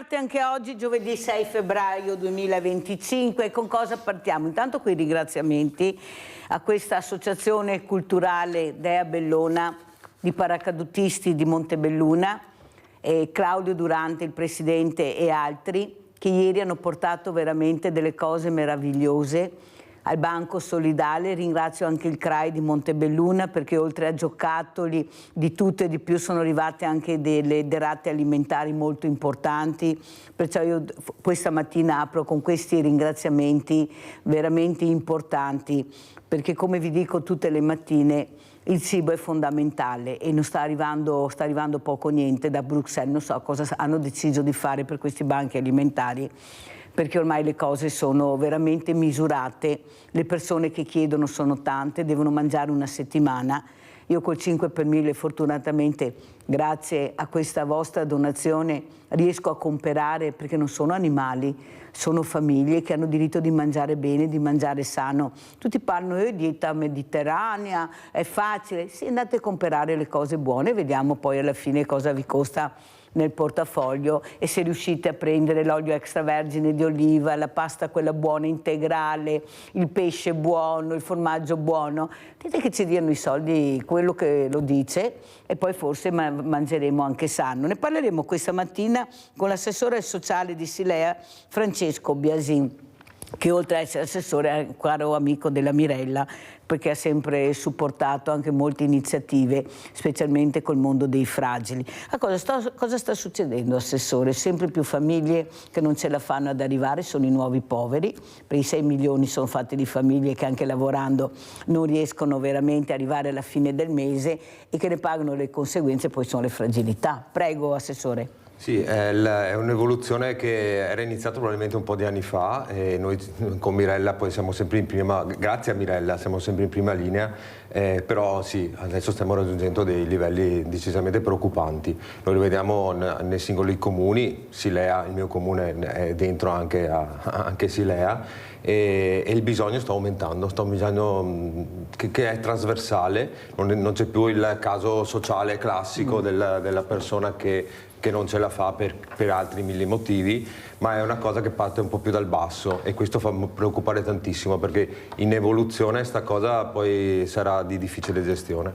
Bentrovate anche oggi, giovedì 6 febbraio 2025. Con cosa partiamo? Intanto con i ringraziamenti a questa associazione culturale Dea Bellona di paracadutisti di Montebelluna, Claudio Durante, il presidente, e altri, che ieri hanno portato veramente delle cose meravigliose al Banco Solidale. Ringrazio anche il CRAI di Montebelluna, perché oltre a giocattoli di tutto e di più sono arrivate anche delle derrate alimentari molto importanti, perciò io questa mattina apro con questi ringraziamenti veramente importanti, perché come vi dico tutte le mattine il cibo è fondamentale e non sta arrivando poco niente da Bruxelles. Non so cosa hanno deciso di fare per questi banchi alimentari, perché ormai le cose sono veramente misurate, le persone che chiedono sono tante, devono mangiare una settimana. Io col 5 per 1000 fortunatamente, grazie a questa vostra donazione, riesco a comprare, perché non sono animali, sono famiglie che hanno diritto di mangiare bene, di mangiare sano. Tutti parlano di dieta mediterranea, è facile. Sì, andate a comprare le cose buone, vediamo poi alla fine cosa vi costa nel portafoglio, e se riuscite a prendere l'olio extravergine di oliva, la pasta quella buona integrale, il pesce buono, il formaggio buono, dite che ci diano i soldi quello che lo dice, e poi forse mangeremo anche sano. Ne parleremo questa mattina con l'assessore sociale di Silea, Francesco Biasin, che oltre a essere assessore è un caro amico della Mirella, perché ha sempre supportato anche molte iniziative, specialmente col mondo dei fragili. Cosa sta succedendo, assessore? Sempre più famiglie che non ce la fanno ad arrivare, sono i nuovi poveri, per i 6 milioni sono fatti di famiglie che anche lavorando non riescono veramente ad arrivare alla fine del mese e che ne pagano le conseguenze, poi sono le fragilità. Prego, assessore. Sì, è un'evoluzione che era iniziata probabilmente un po' di anni fa, e noi con Mirella poi siamo sempre in prima, grazie a Mirella siamo sempre in prima linea, però sì, adesso stiamo raggiungendo dei livelli decisamente preoccupanti. Noi lo vediamo nei singoli comuni, Silea, il mio comune è dentro anche Silea, e il bisogno sta aumentando, che è trasversale, non c'è più il caso sociale classico della persona che non ce la fa per altri 1000 motivi, ma è una cosa che parte un po' più dal basso, e questo fa preoccupare tantissimo, perché in evoluzione sta cosa poi sarà di difficile gestione.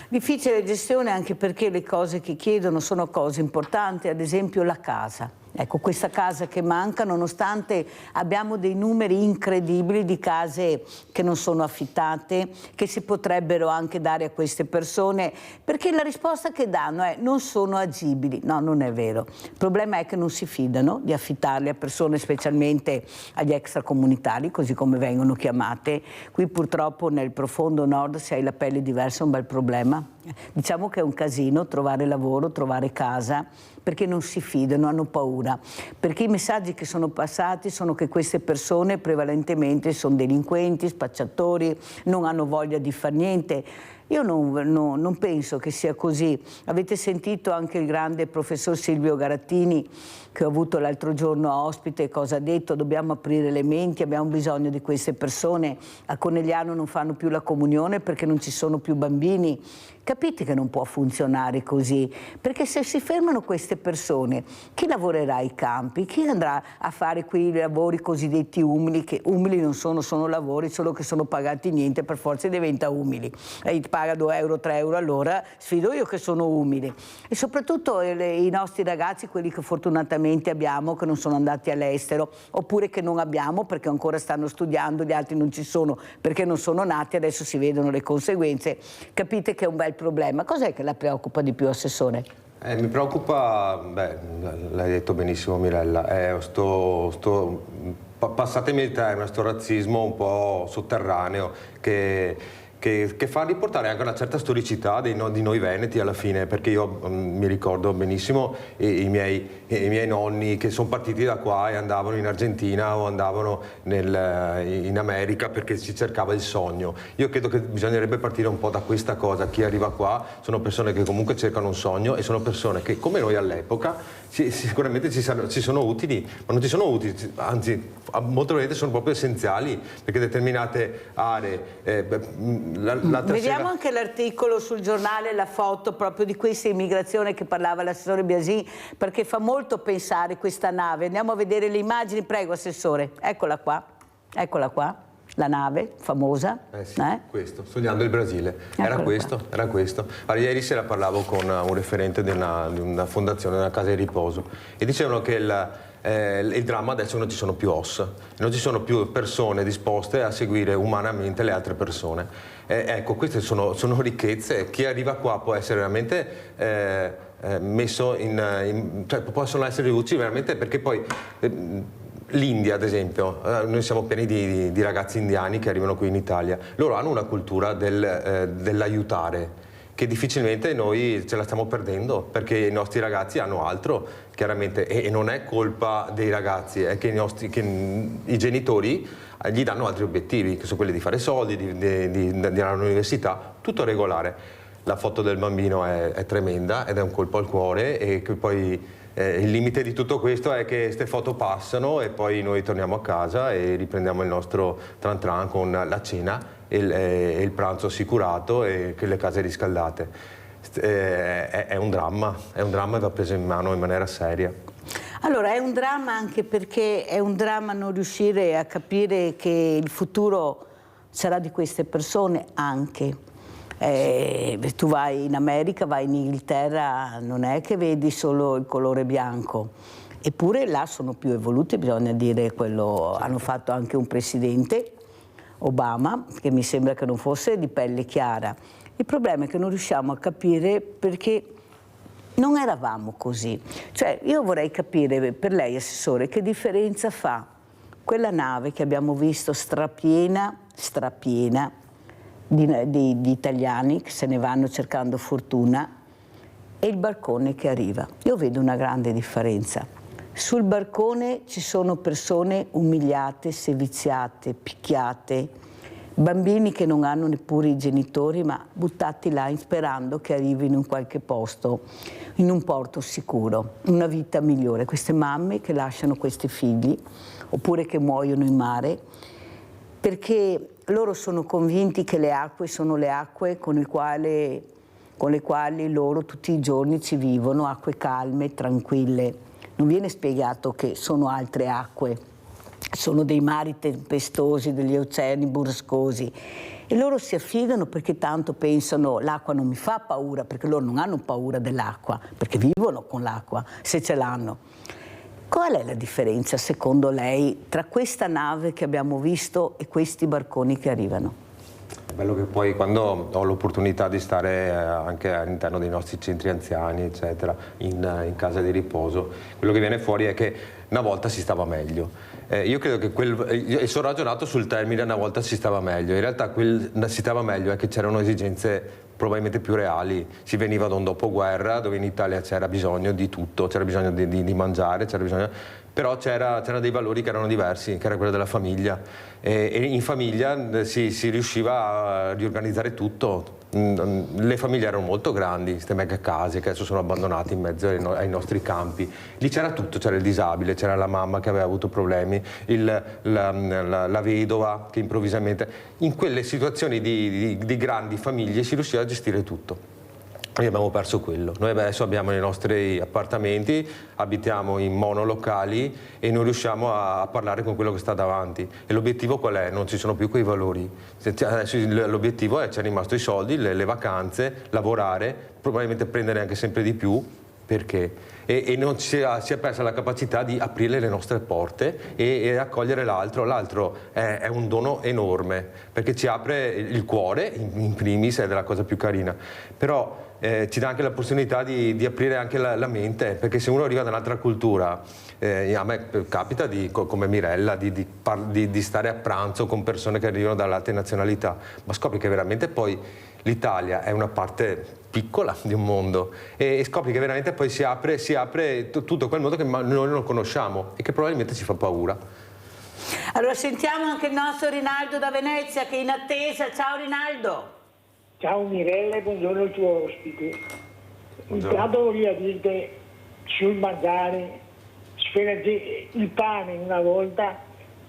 Difficile gestione anche perché le cose che chiedono sono cose importanti, ad esempio la casa. Ecco, questa casa che manca, nonostante abbiamo dei numeri incredibili di case che non sono affittate, che si potrebbero anche dare a queste persone, perché la risposta che danno è: non sono agibili. No, non è vero. Il problema è che non si fidano di affittarle a persone, specialmente agli extracomunitari, così come vengono chiamate. Qui purtroppo nel profondo nord, se hai la pelle diversa, è un bel problema. Diciamo che è un casino trovare lavoro, trovare casa, perché non si fidano, hanno paura, perché i messaggi che sono passati sono che queste persone prevalentemente sono delinquenti, spacciatori, non hanno voglia di far niente. Io non penso che sia così. Avete sentito anche il grande professor Silvio Garattini, che ho avuto l'altro giorno ospite, cosa ha detto: dobbiamo aprire le menti, abbiamo bisogno di queste persone. A Conegliano non fanno più la comunione perché non ci sono più bambini. Capite che non può funzionare così, perché se si fermano queste persone, chi lavorerà ai campi? Chi andrà a fare quei lavori cosiddetti umili, che umili non sono, sono lavori solo che sono pagati niente, per forza diventa umili. E ti paga 2 euro, 3 euro all'ora, sfido io che sono umili. E soprattutto i nostri ragazzi, quelli che fortunatamente abbiamo, che non sono andati all'estero, oppure che non abbiamo perché ancora stanno studiando, gli altri non ci sono perché non sono nati, adesso si vedono le conseguenze. Capite che è un bel problema. Cos'è che la preoccupa di più, assessore? Mi preoccupa, l'hai detto benissimo Mirella, passatemi il termine, sto razzismo un po' sotterraneo che fa riportare anche una certa storicità di noi veneti alla fine, perché io mi ricordo benissimo i miei nonni che sono partiti da qua e andavano in Argentina o andavano in America perché si cercava il sogno. Io credo che bisognerebbe partire un po' da questa cosa. Chi arriva qua sono persone che comunque cercano un sogno, e sono persone che, come noi all'epoca, sicuramente ci sono utili, ma non ci sono utili, anzi molte volte sono proprio essenziali, perché determinate aree l'altra Vediamo sera... anche l'articolo sul giornale, la foto proprio di questa immigrazione che parlava l'assessore Biasin, perché fa molto pensare questa nave. Andiamo a vedere le immagini, prego assessore, eccola qua, la nave famosa. Sì, questo, Sognando il Brasile, era questo. Allora, ieri sera parlavo con un referente di una fondazione, una casa di riposo, e dicevano che il dramma adesso non ci sono più ossa, non ci sono più persone disposte a seguire umanamente le altre persone. Ecco, queste sono ricchezze. Chi arriva qua può essere veramente messo cioè possono essere utili veramente, perché poi l'India, ad esempio, noi siamo pieni di ragazzi indiani che arrivano qui in Italia. Loro hanno una cultura dell'aiutare, che difficilmente noi ce la stiamo perdendo, perché i nostri ragazzi hanno altro, chiaramente, e non è colpa dei ragazzi, è che i genitori gli danno altri obiettivi, che sono quelli di fare soldi, di andare all'università, tutto regolare. La foto del bambino è tremenda ed è un colpo al cuore, e che poi il limite di tutto questo è che queste foto passano e poi noi torniamo a casa e riprendiamo il nostro tran tran con la cena e il pranzo assicurato e le case riscaldate. È un dramma e va preso in mano in maniera seria. Allora, è un dramma anche perché è un dramma non riuscire a capire che il futuro sarà di queste persone anche. Tu vai in America, vai in Inghilterra, non è che vedi solo il colore bianco, eppure là sono più evoluti, bisogna dire quello. Hanno fatto anche un presidente, Obama, che mi sembra che non fosse di pelle chiara. Il problema è che non riusciamo a capire perché non eravamo così. Cioè, io vorrei capire per lei, assessore, che differenza fa quella nave che abbiamo visto strapiena di italiani che se ne vanno cercando fortuna, e il barcone che arriva. Io vedo una grande differenza. Sul barcone ci sono persone umiliate, seviziate, picchiate, bambini che non hanno neppure i genitori, ma buttati là sperando che arrivino in qualche posto, in un porto sicuro, una vita migliore. Queste mamme che lasciano questi figli, oppure che muoiono in mare, perché loro sono convinti che le acque sono le acque con le quali loro tutti i giorni ci vivono, acque calme, tranquille. Non viene spiegato che sono altre acque, sono dei mari tempestosi, degli oceani burrascosi, e loro si affidano perché tanto pensano l'acqua non mi fa paura, perché loro non hanno paura dell'acqua, perché vivono con l'acqua, se ce l'hanno. Qual è la differenza, secondo lei, tra questa nave che abbiamo visto e questi barconi che arrivano? È bello che poi, quando ho l'opportunità di stare anche all'interno dei nostri centri anziani, eccetera, in casa di riposo, quello che viene fuori è che una volta si stava meglio. Io credo che sono ragionato sul termine "una volta si stava meglio". In realtà quel si stava meglio è che c'erano esigenze probabilmente più reali. Si veniva da un dopoguerra dove in Italia c'era bisogno di tutto, c'era bisogno di mangiare, però c'erano dei valori che erano diversi, che era quello della famiglia, e in famiglia si riusciva a riorganizzare tutto. Le famiglie erano molto grandi, queste mega case che adesso sono abbandonate in mezzo ai nostri campi. Lì c'era tutto, c'era il disabile, c'era la mamma che aveva avuto problemi, la vedova che improvvisamente... In quelle situazioni di grandi famiglie si riusciva a gestire tutto. Noi abbiamo perso quello. Noi adesso abbiamo i nostri appartamenti, abitiamo in monolocali e non riusciamo a parlare con quello che sta davanti. E l'obiettivo qual è? Non ci sono più quei valori. Adesso l'obiettivo è: c'è rimasto i soldi, le vacanze, lavorare, probabilmente prendere anche sempre di più. Perché? E non si è persa la capacità di aprire le nostre porte e accogliere l'altro. L'altro è un dono enorme, perché ci apre il cuore, in primis, è la cosa più carina. Però ci dà anche la possibilità di aprire anche la mente, perché se uno arriva da un'altra cultura, a me capita come Mirella di stare a pranzo con persone che arrivano dalle altre nazionalità, ma scopri che veramente poi l'Italia è una parte piccola di un mondo, e scopri che veramente poi si apre tutto quel mondo che noi non conosciamo e che probabilmente ci fa paura. Allora sentiamo anche il nostro Rinaldo da Venezia, che è in attesa. Ciao Rinaldo. Ciao Mirella e buongiorno al tuo ospite. Intanto voglio dirti sul mangiare, il pane una volta,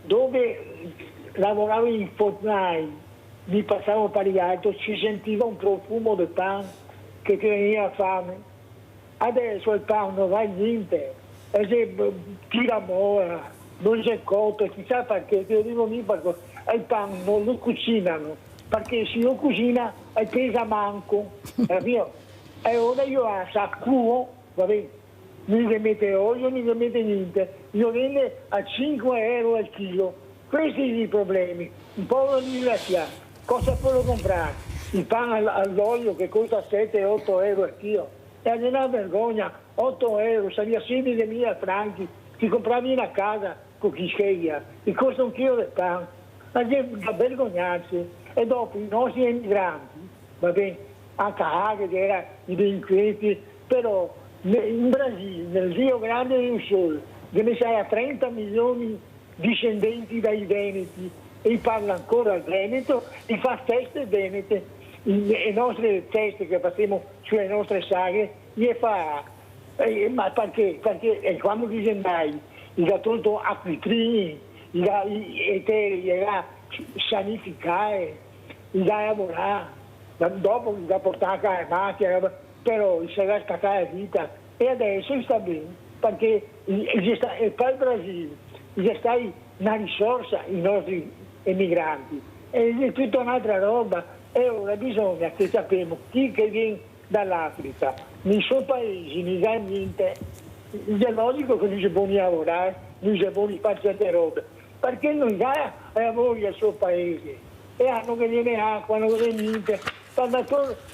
dove lavoravo in fornai mi passavo per gli altri, si sentiva un profumo di pan che ti veniva fame. Adesso il pan non va niente, e se tira mora, non c'è cotto, chissà perché, ti dico lì perché il pan non lo cucinano, perché se lo cucina pesa manco, capito? E ora io a sacco, va bene, non gli mette olio, non gli mette niente, io vende a 5 euro al chilo. Questi sono i problemi, un povero disgraziato, cosa può comprare? Il pane all'olio che costa 7-8 euro al chilo, è una vergogna, 8 euro, sarebbe 16.000 franchi, ti compravi una casa con chi sceglia, ti costa un chilo di pane, la gente da vergognarsi, e dopo i nostri emigranti, va bene, anche Hague che era i delinquenti, però in Brasile, nel Rio Grande do Sul, dove c'era 30 milioni discendenti dai veneti e parla ancora il veneto e fa feste venete, le nostre feste che facciamo sulle nostre sagre le fa, ma perché? Perché quando dice mai gli ha tolto acquitrini, gli ha sanificare, gli ha lavorare, dopo gli ha portato a macchina, però si è scattata la vita e adesso sta bene perché per il Brasile gli sta una risorsa i nostri emigranti, è tutta un'altra roba e ora bisogna che sappiamo chi che viene dall'Africa, nei suoi paesi non dà niente, è logico che non si può lavorare, non si può fare certe robe, perché non dà lavoro al suo paese e hanno che viene acqua, non viene niente, quando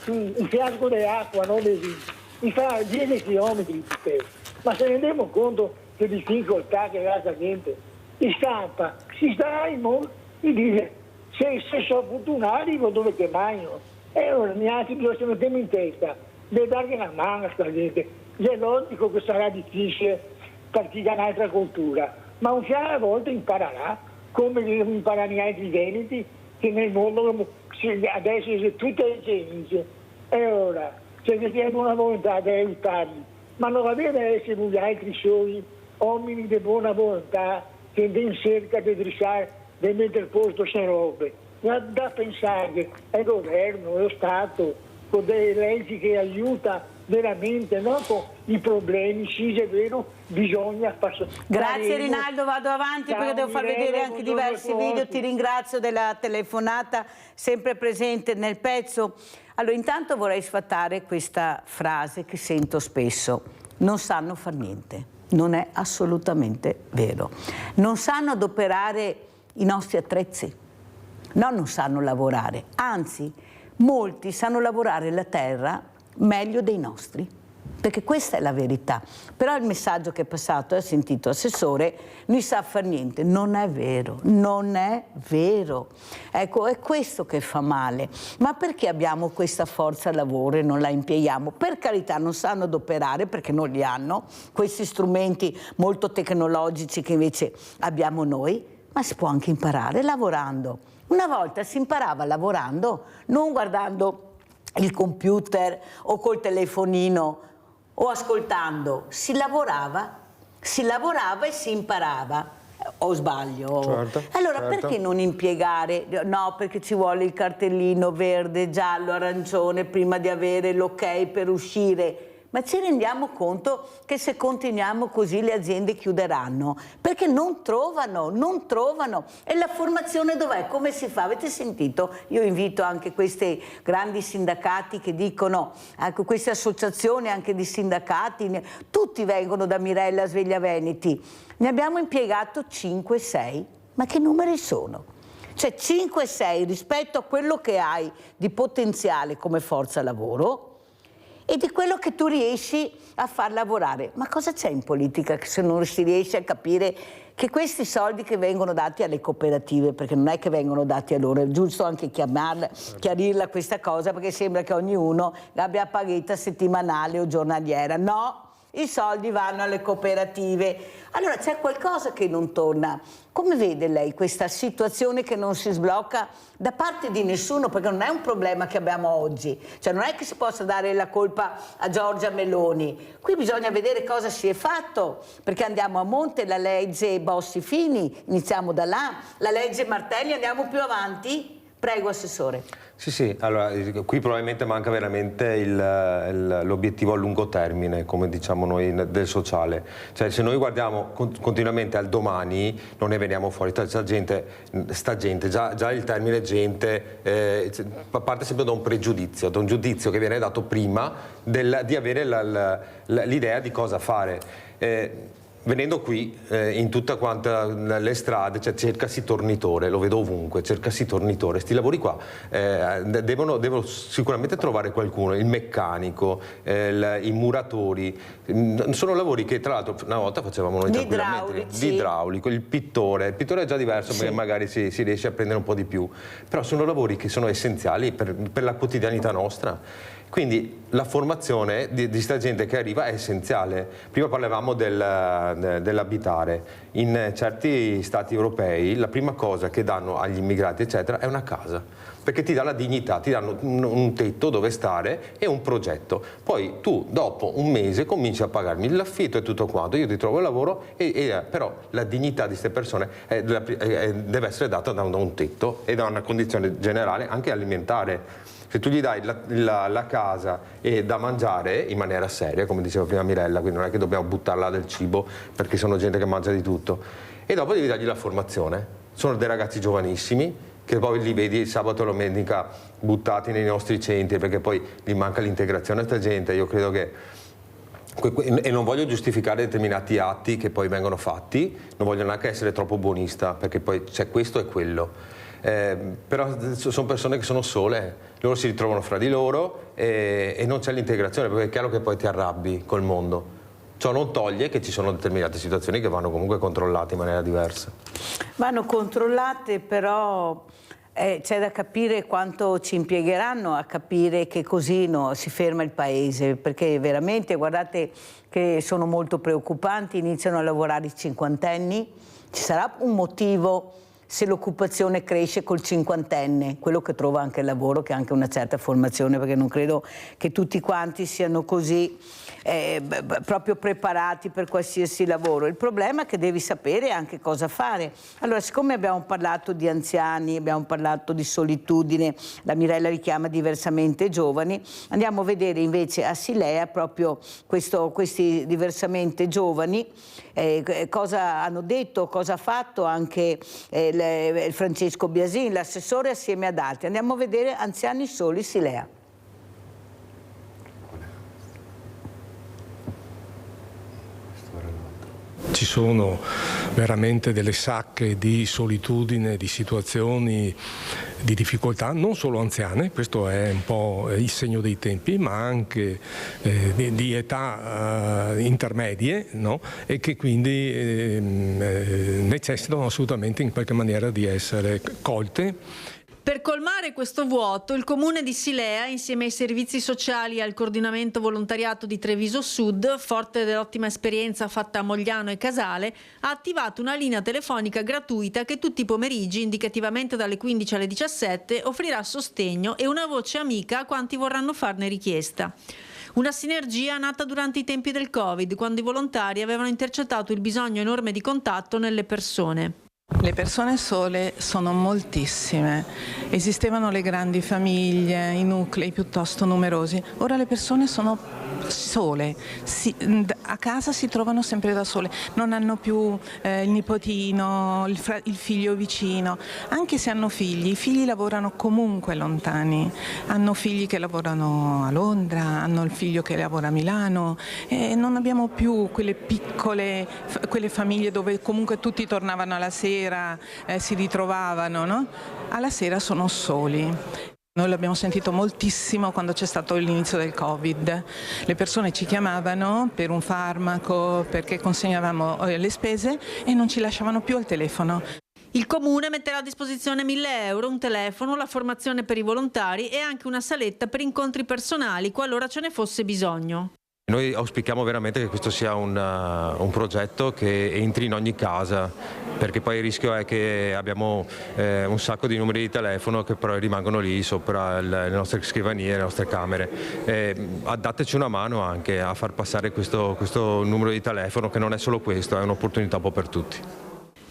un fiasco di acqua non esiste, mi fa 10 chilometri, ma se rendiamo conto che difficoltà che ha la gente, si scappa, si sta in mondo e dice se sono fortunati dove che mangiano e ora neanche ci mettiamo in testa deve dare una mano a questa gente, è logico che sarà difficile per chi ha un'altra cultura, ma un già a volte imparerà come imparano gli altri veneti che nel mondo adesso è tutte le cenize e ora c'è che c'è buona volontà di aiutarli, ma non va bene essere gli altri soli uomini di buona volontà che in cerca di drissare, di mettere a posto queste robe. Da pensare che il governo, lo Stato, con delle leggi che aiuta veramente, non con i problemi, sì è vero, bisogna fare. Grazie Rinaldo, vado avanti. Ciao, perché devo far vedere anche diversi video, ti ringrazio della telefonata, sempre presente nel pezzo. Allora intanto vorrei sfatare questa frase che sento spesso, non sanno far niente. Non è assolutamente vero. Non sanno adoperare i nostri attrezzi, no, non sanno lavorare, anzi, molti sanno lavorare la terra meglio dei nostri, perché questa è la verità. Però il messaggio che è passato, ha sentito assessore, non sa far niente. Non è vero, non è vero. Ecco, è questo che fa male. Ma perché abbiamo questa forza lavoro e non la impieghiamo? Per carità, non sanno adoperare perché non li hanno, questi strumenti molto tecnologici che invece abbiamo noi, ma si può anche imparare lavorando. Una volta si imparava lavorando, non guardando il computer o col telefonino o ascoltando, si lavorava e si imparava, o sbaglio? Certo, allora certo. Perché non impiegare? No, perché ci vuole il cartellino verde, giallo, arancione prima di avere l'ok per uscire. Ma ci rendiamo conto che se continuiamo così le aziende chiuderanno? Perché non trovano. E la formazione dov'è? Come si fa? Avete sentito? Io invito anche questi grandi sindacati che dicono, ecco, queste associazioni anche di sindacati, tutti vengono da Mirella Sveglia Veneti. Ne abbiamo impiegato 5-6, ma che numeri sono? Cioè 5-6 rispetto a quello che hai di potenziale come forza lavoro e di quello che tu riesci a far lavorare. Ma cosa c'è in politica se non si riesce a capire che questi soldi che vengono dati alle cooperative, perché non è che vengono dati a loro, è giusto anche chiarirla questa cosa, perché sembra che ognuno abbia paghetta settimanale o giornaliera. No, i soldi vanno alle cooperative. Allora c'è qualcosa che non torna. Come vede lei questa situazione che non si sblocca da parte di nessuno? Perché non è un problema che abbiamo oggi, cioè non è che si possa dare la colpa a Giorgia Meloni. Qui bisogna vedere cosa si è fatto, perché andiamo a monte, la legge Bossi-Fini, iniziamo da là, la legge Martelli, andiamo più avanti. Prego, Assessore. Sì, allora qui probabilmente manca veramente l'obiettivo a lungo termine, come diciamo noi del sociale. Cioè se noi guardiamo continuamente al domani non ne veniamo fuori, sta gente, già il termine gente parte sempre da un pregiudizio, da un giudizio che viene dato prima di avere l'idea di cosa fare. Venendo qui, in tutta quanta le strade, cioè cercasi tornitore, lo vedo ovunque, cercasi tornitore. Sti lavori qua devono sicuramente trovare qualcuno, il meccanico, i muratori. Sono lavori che tra l'altro una volta facevamo noi tranquillamente. L'idraulico, il pittore è già diverso, sì, perché magari si riesce a prendere un po' di più, però sono lavori che sono essenziali per la quotidianità nostra. Quindi la formazione di sta gente che arriva è essenziale. Prima parlavamo dell'abitare. In certi stati europei la prima cosa che danno agli immigrati eccetera è una casa, perché ti dà la dignità, ti danno un tetto dove stare e un progetto. Poi tu dopo un mese cominci a pagarmi l'affitto e tutto quanto, io ti trovo il lavoro, però la dignità di queste persone deve essere data da un tetto e da una condizione generale anche alimentare. Se tu gli dai la casa e da mangiare in maniera seria, come diceva prima Mirella, quindi non è che dobbiamo buttarla del cibo perché sono gente che mangia di tutto, e dopo devi dargli la formazione. Sono dei ragazzi giovanissimi che poi li vedi il sabato e la domenica buttati nei nostri centri perché poi gli manca l'integrazione a questa gente. Io credo che, e non voglio giustificare determinati atti che poi vengono fatti, non voglio neanche essere troppo buonista perché poi c'è questo e quello. Però sono persone che sono sole, loro si ritrovano fra di loro e non c'è l'integrazione, perché è chiaro che poi ti arrabbi col mondo. Ciò non toglie che ci sono determinate situazioni che vanno comunque controllate in maniera diversa. Vanno controllate, però c'è da capire quanto ci impiegheranno a capire che così si ferma il paese, perché veramente guardate che sono molto preoccupanti, iniziano a lavorare i cinquantenni, ci sarà un motivo se l'occupazione cresce col cinquantenne, quello che trova anche il lavoro, che ha anche una certa formazione, perché non credo che tutti quanti siano così proprio preparati per qualsiasi lavoro. Il problema è che devi sapere anche cosa fare. Allora, siccome abbiamo parlato di anziani, abbiamo parlato di solitudine, la Mirella li chiama diversamente giovani, andiamo a vedere invece a Silea proprio questi diversamente giovani, cosa hanno detto, cosa ha fatto anche il Francesco Biasin, l'assessore, assieme ad altri. Andiamo a vedere anziani soli Silea. Ci sono veramente delle sacche di solitudine, di situazioni di difficoltà, non solo anziane, questo è un po' il segno dei tempi, ma anche di età intermedie, no? E che quindi necessitano assolutamente in qualche maniera di essere colte. Per colmare questo vuoto, il Comune di Silea, insieme ai servizi sociali e al coordinamento volontariato di Treviso Sud, forte dell'ottima esperienza fatta a Mogliano e Casale, ha attivato una linea telefonica gratuita che tutti i pomeriggi, indicativamente dalle 15 alle 17, offrirà sostegno e una voce amica a quanti vorranno farne richiesta. Una sinergia nata durante i tempi del Covid, quando i volontari avevano intercettato il bisogno enorme di contatto nelle persone. Le persone sole sono moltissime, esistevano le grandi famiglie, i nuclei piuttosto numerosi, ora le persone sono sole, a casa si trovano sempre da sole, non hanno più il nipotino, il figlio vicino, anche se hanno figli, i figli lavorano comunque lontani, hanno figli che lavorano a Londra, hanno il figlio che lavora a Milano e non abbiamo più quelle piccole, quelle famiglie dove comunque tutti tornavano alla sera, si ritrovavano, no? Alla sera sono soli. Noi l'abbiamo sentito moltissimo quando c'è stato l'inizio del Covid. Le persone ci chiamavano per un farmaco, perché consegnavamo le spese e non ci lasciavano più al telefono. Il Comune metterà a disposizione 1.000 euro, un telefono, la formazione per i volontari e anche una saletta per incontri personali qualora ce ne fosse bisogno. Noi auspichiamo veramente che questo sia un progetto che entri in ogni casa, perché poi il rischio è che abbiamo un sacco di numeri di telefono che però rimangono lì sopra le nostre scrivanie, le nostre camere. Dateci una mano anche a far passare questo numero di telefono, che non è solo questo, è un'opportunità un po' per tutti.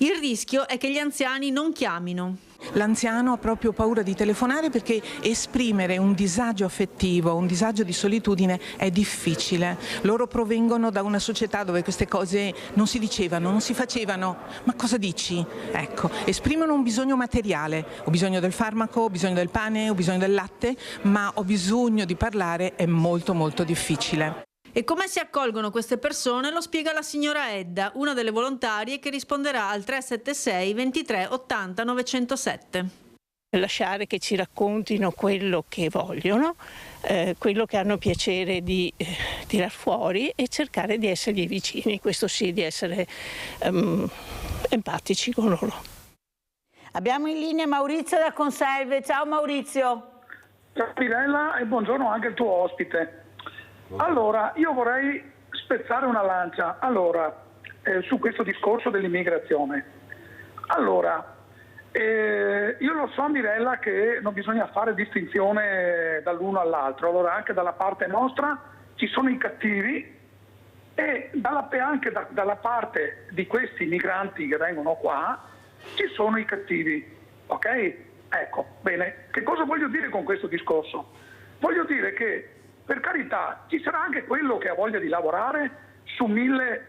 Il rischio è che gli anziani non chiamino. l'anziano ha proprio paura di telefonare perché esprimere un disagio affettivo, un disagio di solitudine è difficile. Loro provengono da una società dove queste cose non si dicevano, non si facevano. Ma cosa dici? Ecco, esprimono un bisogno materiale. Ho bisogno del farmaco, ho bisogno del pane, ho bisogno del latte, ma ho bisogno di parlare è molto molto difficile. E come si accolgono queste persone lo spiega la signora Edda, una delle volontarie che risponderà al 376 23 80 907. Lasciare che ci raccontino quello che vogliono, quello che hanno piacere di tirar fuori e cercare di essergli vicini, questo sì, di essere empatici con loro. Abbiamo in linea Maurizio da Conserve. Ciao Maurizio. Ciao Mirella e buongiorno anche al tuo ospite. Allora, io vorrei spezzare una lancia su questo discorso dell'immigrazione. Allora, io lo so Mirella che non bisogna fare distinzione dall'uno all'altro, allora anche dalla parte nostra ci sono i cattivi e anche dalla parte di questi migranti che vengono qua ci sono i cattivi, ok? Ecco, bene, che cosa voglio dire con questo discorso? Voglio dire che per carità, ci sarà anche quello che ha voglia di lavorare su 1000,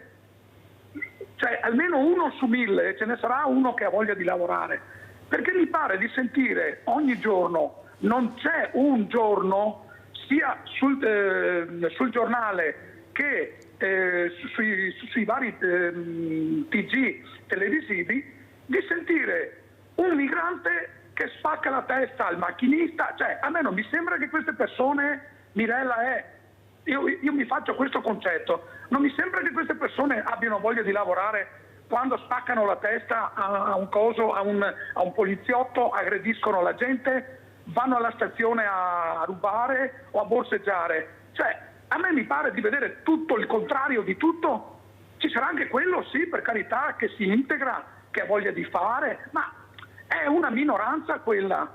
cioè almeno 1 su 1000 ce ne sarà uno che ha voglia di lavorare, perché mi pare di sentire ogni giorno, non c'è un giorno, sia sul giornale che sui vari TG televisivi, di sentire un migrante che spacca la testa al macchinista, cioè a me non mi sembra che queste persone... Mirella, io mi faccio questo concetto, non mi sembra che queste persone abbiano voglia di lavorare quando spaccano la testa a un poliziotto, aggrediscono la gente, vanno alla stazione a rubare o a borseggiare. Cioè, a me mi pare di vedere tutto il contrario di tutto. Ci sarà anche quello, sì, per carità, che si integra, che ha voglia di fare, ma è una minoranza quella.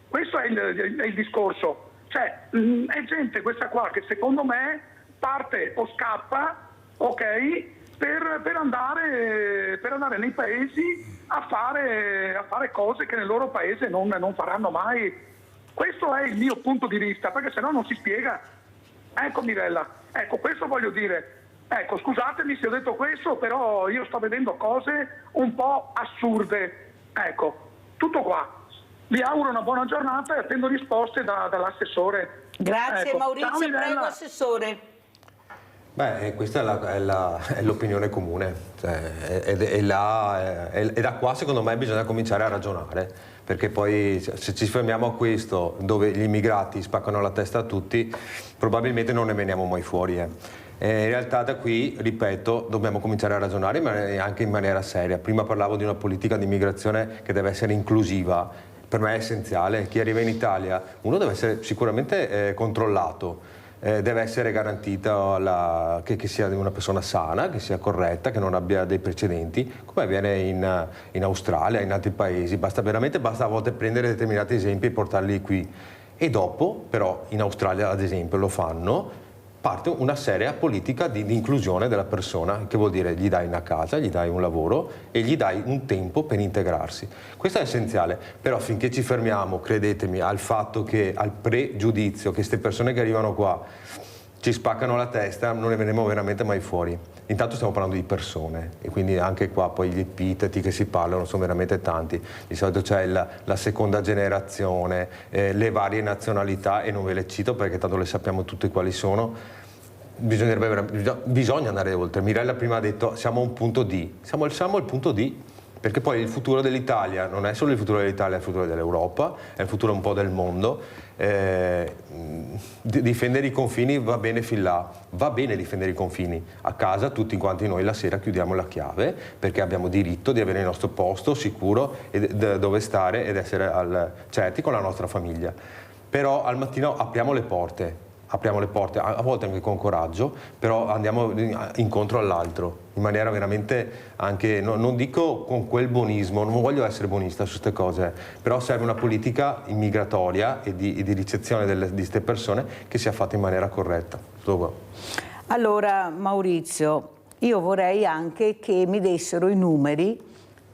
Questo è il discorso. Cioè, è gente questa qua che secondo me parte o scappa, ok, per andare nei paesi a fare cose che nel loro paese non faranno mai. Questo è il mio punto di vista, perché sennò non si spiega. Ecco Mirella, ecco questo voglio dire. Ecco, scusatemi se ho detto questo, però io sto vedendo cose un po' assurde. Ecco, tutto qua. Vi auguro una buona giornata e attendo risposte dall'assessore. Grazie ecco. Maurizio, Ciao, prego assessore. Beh, questa è l'opinione comune, cioè, è da qua secondo me bisogna cominciare a ragionare, perché poi se ci fermiamo a questo, dove gli immigrati spaccano la testa a tutti, probabilmente non ne veniamo mai fuori. In realtà da qui, ripeto, dobbiamo cominciare a ragionare, ma anche in maniera seria. Prima parlavo di una politica di immigrazione che deve essere inclusiva. Per me è essenziale, chi arriva in Italia, uno deve essere sicuramente controllato, deve essere garantita che sia una persona sana, che sia corretta, che non abbia dei precedenti, come avviene in Australia, in altri paesi. Basta a volte prendere determinati esempi e portarli qui. E dopo, però, in Australia ad esempio lo fanno, parte una seria politica di inclusione della persona, che vuol dire gli dai una casa, gli dai un lavoro e gli dai un tempo per integrarsi. Questo è essenziale, però finché ci fermiamo, credetemi, al fatto che, al pregiudizio che queste persone che arrivano qua ci spaccano la testa, non ne verremo veramente mai fuori. Intanto stiamo parlando di persone e quindi anche qua poi gli epiteti che si parlano sono veramente tanti. Di solito c'è la seconda generazione, le varie nazionalità, e non ve le cito perché tanto le sappiamo tutte quali sono. Bisogna andare oltre. Mirella prima ha detto siamo a un punto D, siamo al punto D, perché poi il futuro dell'Italia non è solo il futuro dell'Italia, è il futuro dell'Europa, è il futuro un po' del mondo. Difendere i confini va bene fin là, va bene difendere i confini. A casa tutti quanti noi la sera chiudiamo la chiave perché abbiamo diritto di avere il nostro posto sicuro dove stare ed essere certi con la nostra famiglia. Però al mattino apriamo le porte, a volte anche con coraggio, però andiamo incontro all'altro in maniera veramente anche, non dico con quel buonismo, non voglio essere buonista su queste cose, però serve una politica immigratoria e di ricezione di queste persone che sia fatta in maniera corretta. Allora Maurizio, io vorrei anche che mi dessero i numeri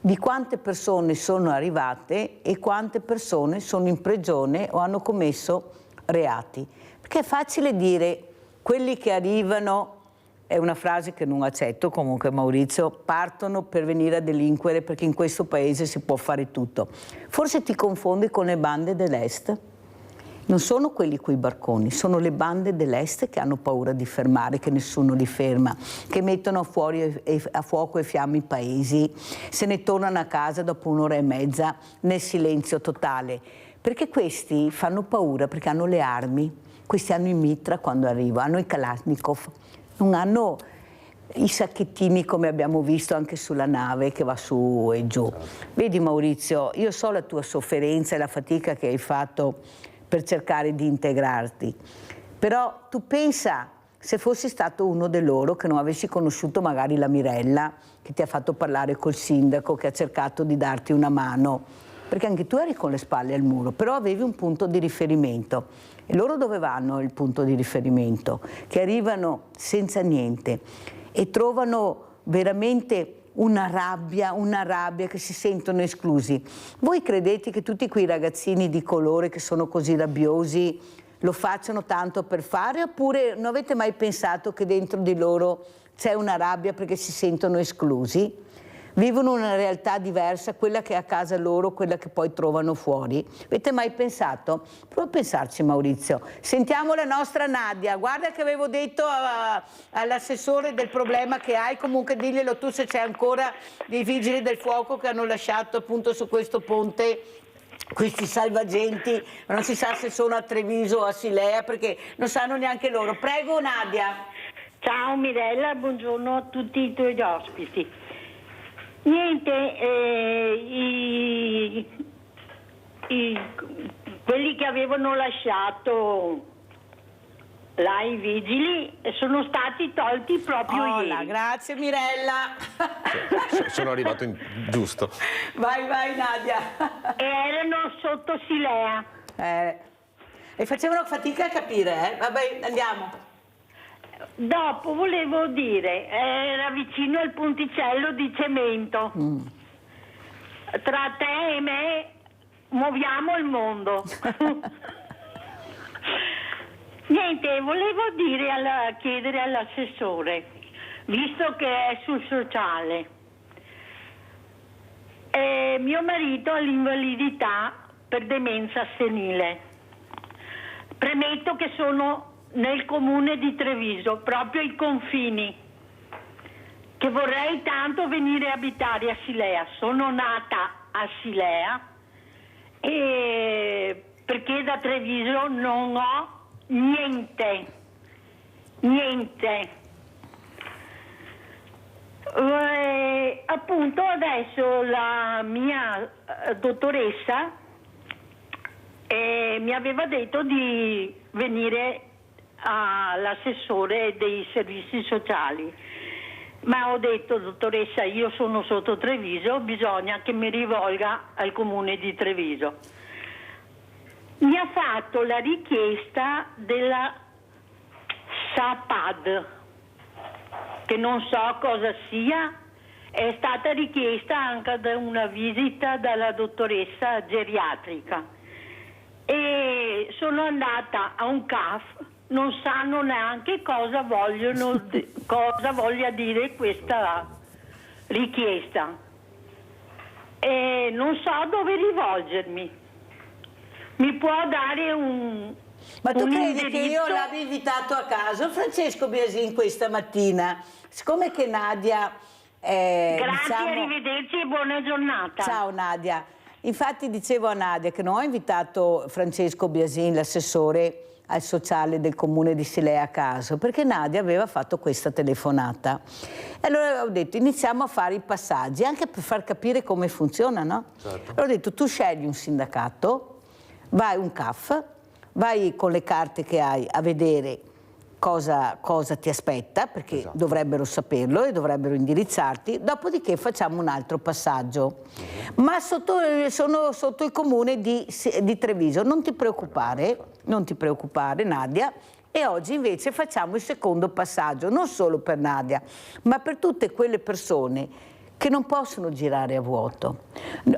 di quante persone sono arrivate e quante persone sono in prigione o hanno commesso reati. Perché è facile dire quelli che arrivano, è una frase che non accetto comunque Maurizio, partono per venire a delinquere perché in questo paese si può fare tutto. Forse ti confondi con le bande dell'Est. Non sono quelli coi barconi, sono le bande dell'Est che hanno paura di fermare, che nessuno li ferma, che mettono a fuoco e fiamme i paesi, se ne tornano a casa dopo un'ora e mezza nel silenzio totale. Perché questi fanno paura perché hanno le armi, questi hanno i mitra quando arrivano, hanno i Kalashnikov, non hanno i sacchettini come abbiamo visto anche sulla nave che va su e giù. Vedi Maurizio, io so la tua sofferenza e la fatica che hai fatto per cercare di integrarti, però tu pensa se fossi stato uno di loro, che non avessi conosciuto magari la Mirella che ti ha fatto parlare col sindaco, che ha cercato di darti una mano, perché anche tu eri con le spalle al muro, però avevi un punto di riferimento. E loro dove vanno il punto di riferimento? Che arrivano senza niente e trovano veramente una rabbia che si sentono esclusi. Voi credete che tutti quei ragazzini di colore che sono così rabbiosi lo facciano tanto per fare, oppure non avete mai pensato che dentro di loro c'è una rabbia perché si sentono esclusi? Vivono una realtà diversa, quella che è a casa loro, quella che poi trovano fuori. Avete mai pensato? Prova a pensarci Maurizio. Sentiamo la nostra Nadia. Guarda che avevo detto all'assessore del problema che hai, comunque diglielo tu se c'è ancora dei vigili del fuoco che hanno lasciato appunto su questo ponte questi salvagenti, ma non si sa se sono a Treviso o a Silea perché non sanno neanche loro. Prego Nadia. Ciao Mirella, buongiorno a tutti i tuoi ospiti. Niente, quelli che avevano lasciato là i vigili sono stati tolti proprio ieri. Grazie Mirella. Sono arrivato giusto. Vai Nadia. E erano sotto Silea. E facevano fatica a capire, Vabbè, andiamo. Dopo volevo dire, era vicino al ponticello di cemento. Tra te e me muoviamo il mondo. Niente, volevo chiedere all'assessore, visto che è sul sociale, mio marito ha l'invalidità per demenza senile. Premetto che sono nel comune di Treviso, proprio ai confini, che vorrei tanto venire a abitare a Silea. Sono nata a Silea e perché da Treviso non ho niente. Appunto adesso la mia dottoressa mi aveva detto di venire all'assessore dei servizi sociali, ma ho detto dottoressa io sono sotto Treviso, bisogna che mi rivolga al comune di Treviso. Mi ha fatto la richiesta della SAPAD, che non so cosa sia, è stata richiesta anche da una visita dalla dottoressa geriatrica e sono andata a un CAF. Non sanno neanche cosa voglia dire questa richiesta e non so dove rivolgermi. Mi può dare un Ma tu credi indirizzo? che io l'abbia invitato a caso Francesco Biasin questa mattina? Siccome che Nadia Grazie, arrivederci e buona giornata. Ciao Nadia. Infatti dicevo a Nadia che non ho invitato Francesco Biasin, l'assessore al sociale del comune di Silea a caso, perché Nadia aveva fatto questa telefonata. E allora ho detto iniziamo a fare i passaggi, anche per far capire come funziona, no? Certo. Allora ho detto tu scegli un sindacato, vai un CAF, vai con le carte che hai a vedere cosa ti aspetta, perché esatto, dovrebbero saperlo e dovrebbero indirizzarti, dopodiché facciamo un altro passaggio. Ma sono sotto il comune di Treviso, non ti preoccupare Nadia, e oggi invece facciamo il secondo passaggio, non solo per Nadia, ma per tutte quelle persone che non possono girare a vuoto,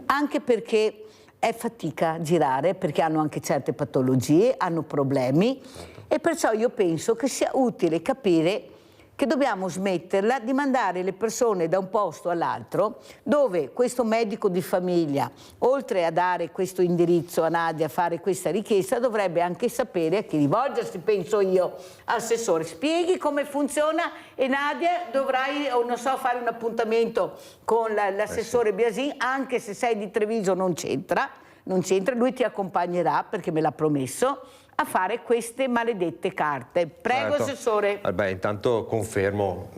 anche perché è fatica girare, perché hanno anche certe patologie, hanno problemi, e perciò io penso che sia utile capire che dobbiamo smetterla di mandare le persone da un posto all'altro, dove questo medico di famiglia, oltre a dare questo indirizzo a Nadia, a fare questa richiesta, dovrebbe anche sapere a chi rivolgersi, penso io, assessore. Spieghi come funziona e Nadia dovrai, o non so, fare un appuntamento con l'assessore Biasin, anche se sei di Treviso non c'entra, lui ti accompagnerà perché me l'ha promesso, a fare queste maledette carte. Prego, certo. Assessore. Beh, intanto confermo,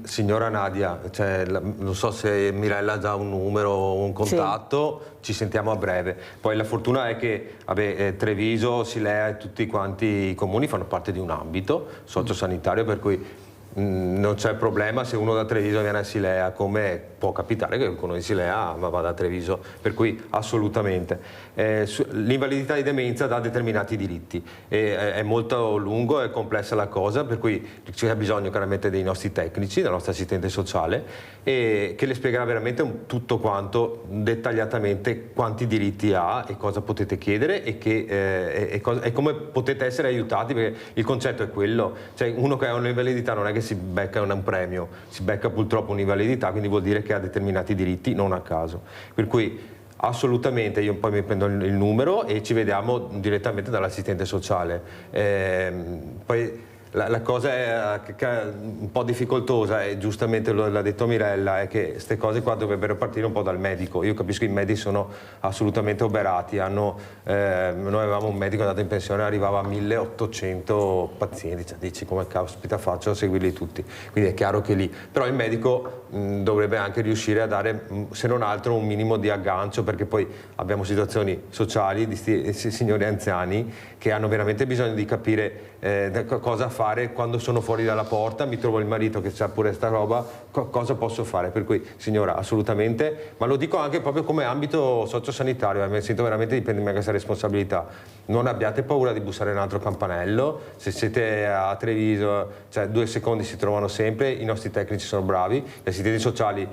signora Nadia, cioè, non so se Mirella ha già un numero o un contatto, sì. Ci sentiamo a breve. Poi la fortuna è che Treviso, Silea e tutti quanti i comuni fanno parte di un ambito sociosanitario, per cui non c'è problema se uno da Treviso viene a Silea, come può capitare che qualcuno di Silea vada a Treviso, per cui assolutamente. L'invalidità di demenza dà determinati diritti, è molto lungo e complessa la cosa, per cui c'è bisogno chiaramente dei nostri tecnici, del nostro assistente sociale, che le spiegherà veramente tutto quanto, dettagliatamente, quanti diritti ha e cosa potete chiedere e come potete essere aiutati, perché il concetto è quello, cioè uno che ha un'invalidità non è che si becca un premio, si becca purtroppo un'invalidità, quindi vuol dire che ha determinati diritti, non a caso. Per cui assolutamente io poi mi prendo il numero e ci vediamo direttamente dall'assistente sociale. Poi la cosa è un po' difficoltosa, e giustamente l'ha detto Mirella, è che queste cose qua dovrebbero partire un po' dal medico. Io capisco che i medici sono assolutamente oberati, noi avevamo un medico andato in pensione, arrivava a 1800 pazienti, cioè dici come caspita faccio a seguirli tutti, quindi è chiaro che lì, però il medico dovrebbe anche riuscire a dare, se non altro, un minimo di aggancio, perché poi abbiamo situazioni sociali di signori anziani che hanno veramente bisogno di capire cosa fare quando sono fuori dalla porta, mi trovo il marito che c'ha pure sta roba, cosa posso fare? Per cui, signora, assolutamente, ma lo dico anche proprio come ambito sociosanitario, mi sento veramente di prendermi questa responsabilità. Non abbiate paura di bussare un altro campanello, se siete a Treviso, cioè 2 secondi si trovano sempre, i nostri tecnici sono bravi, gli assistenti sociali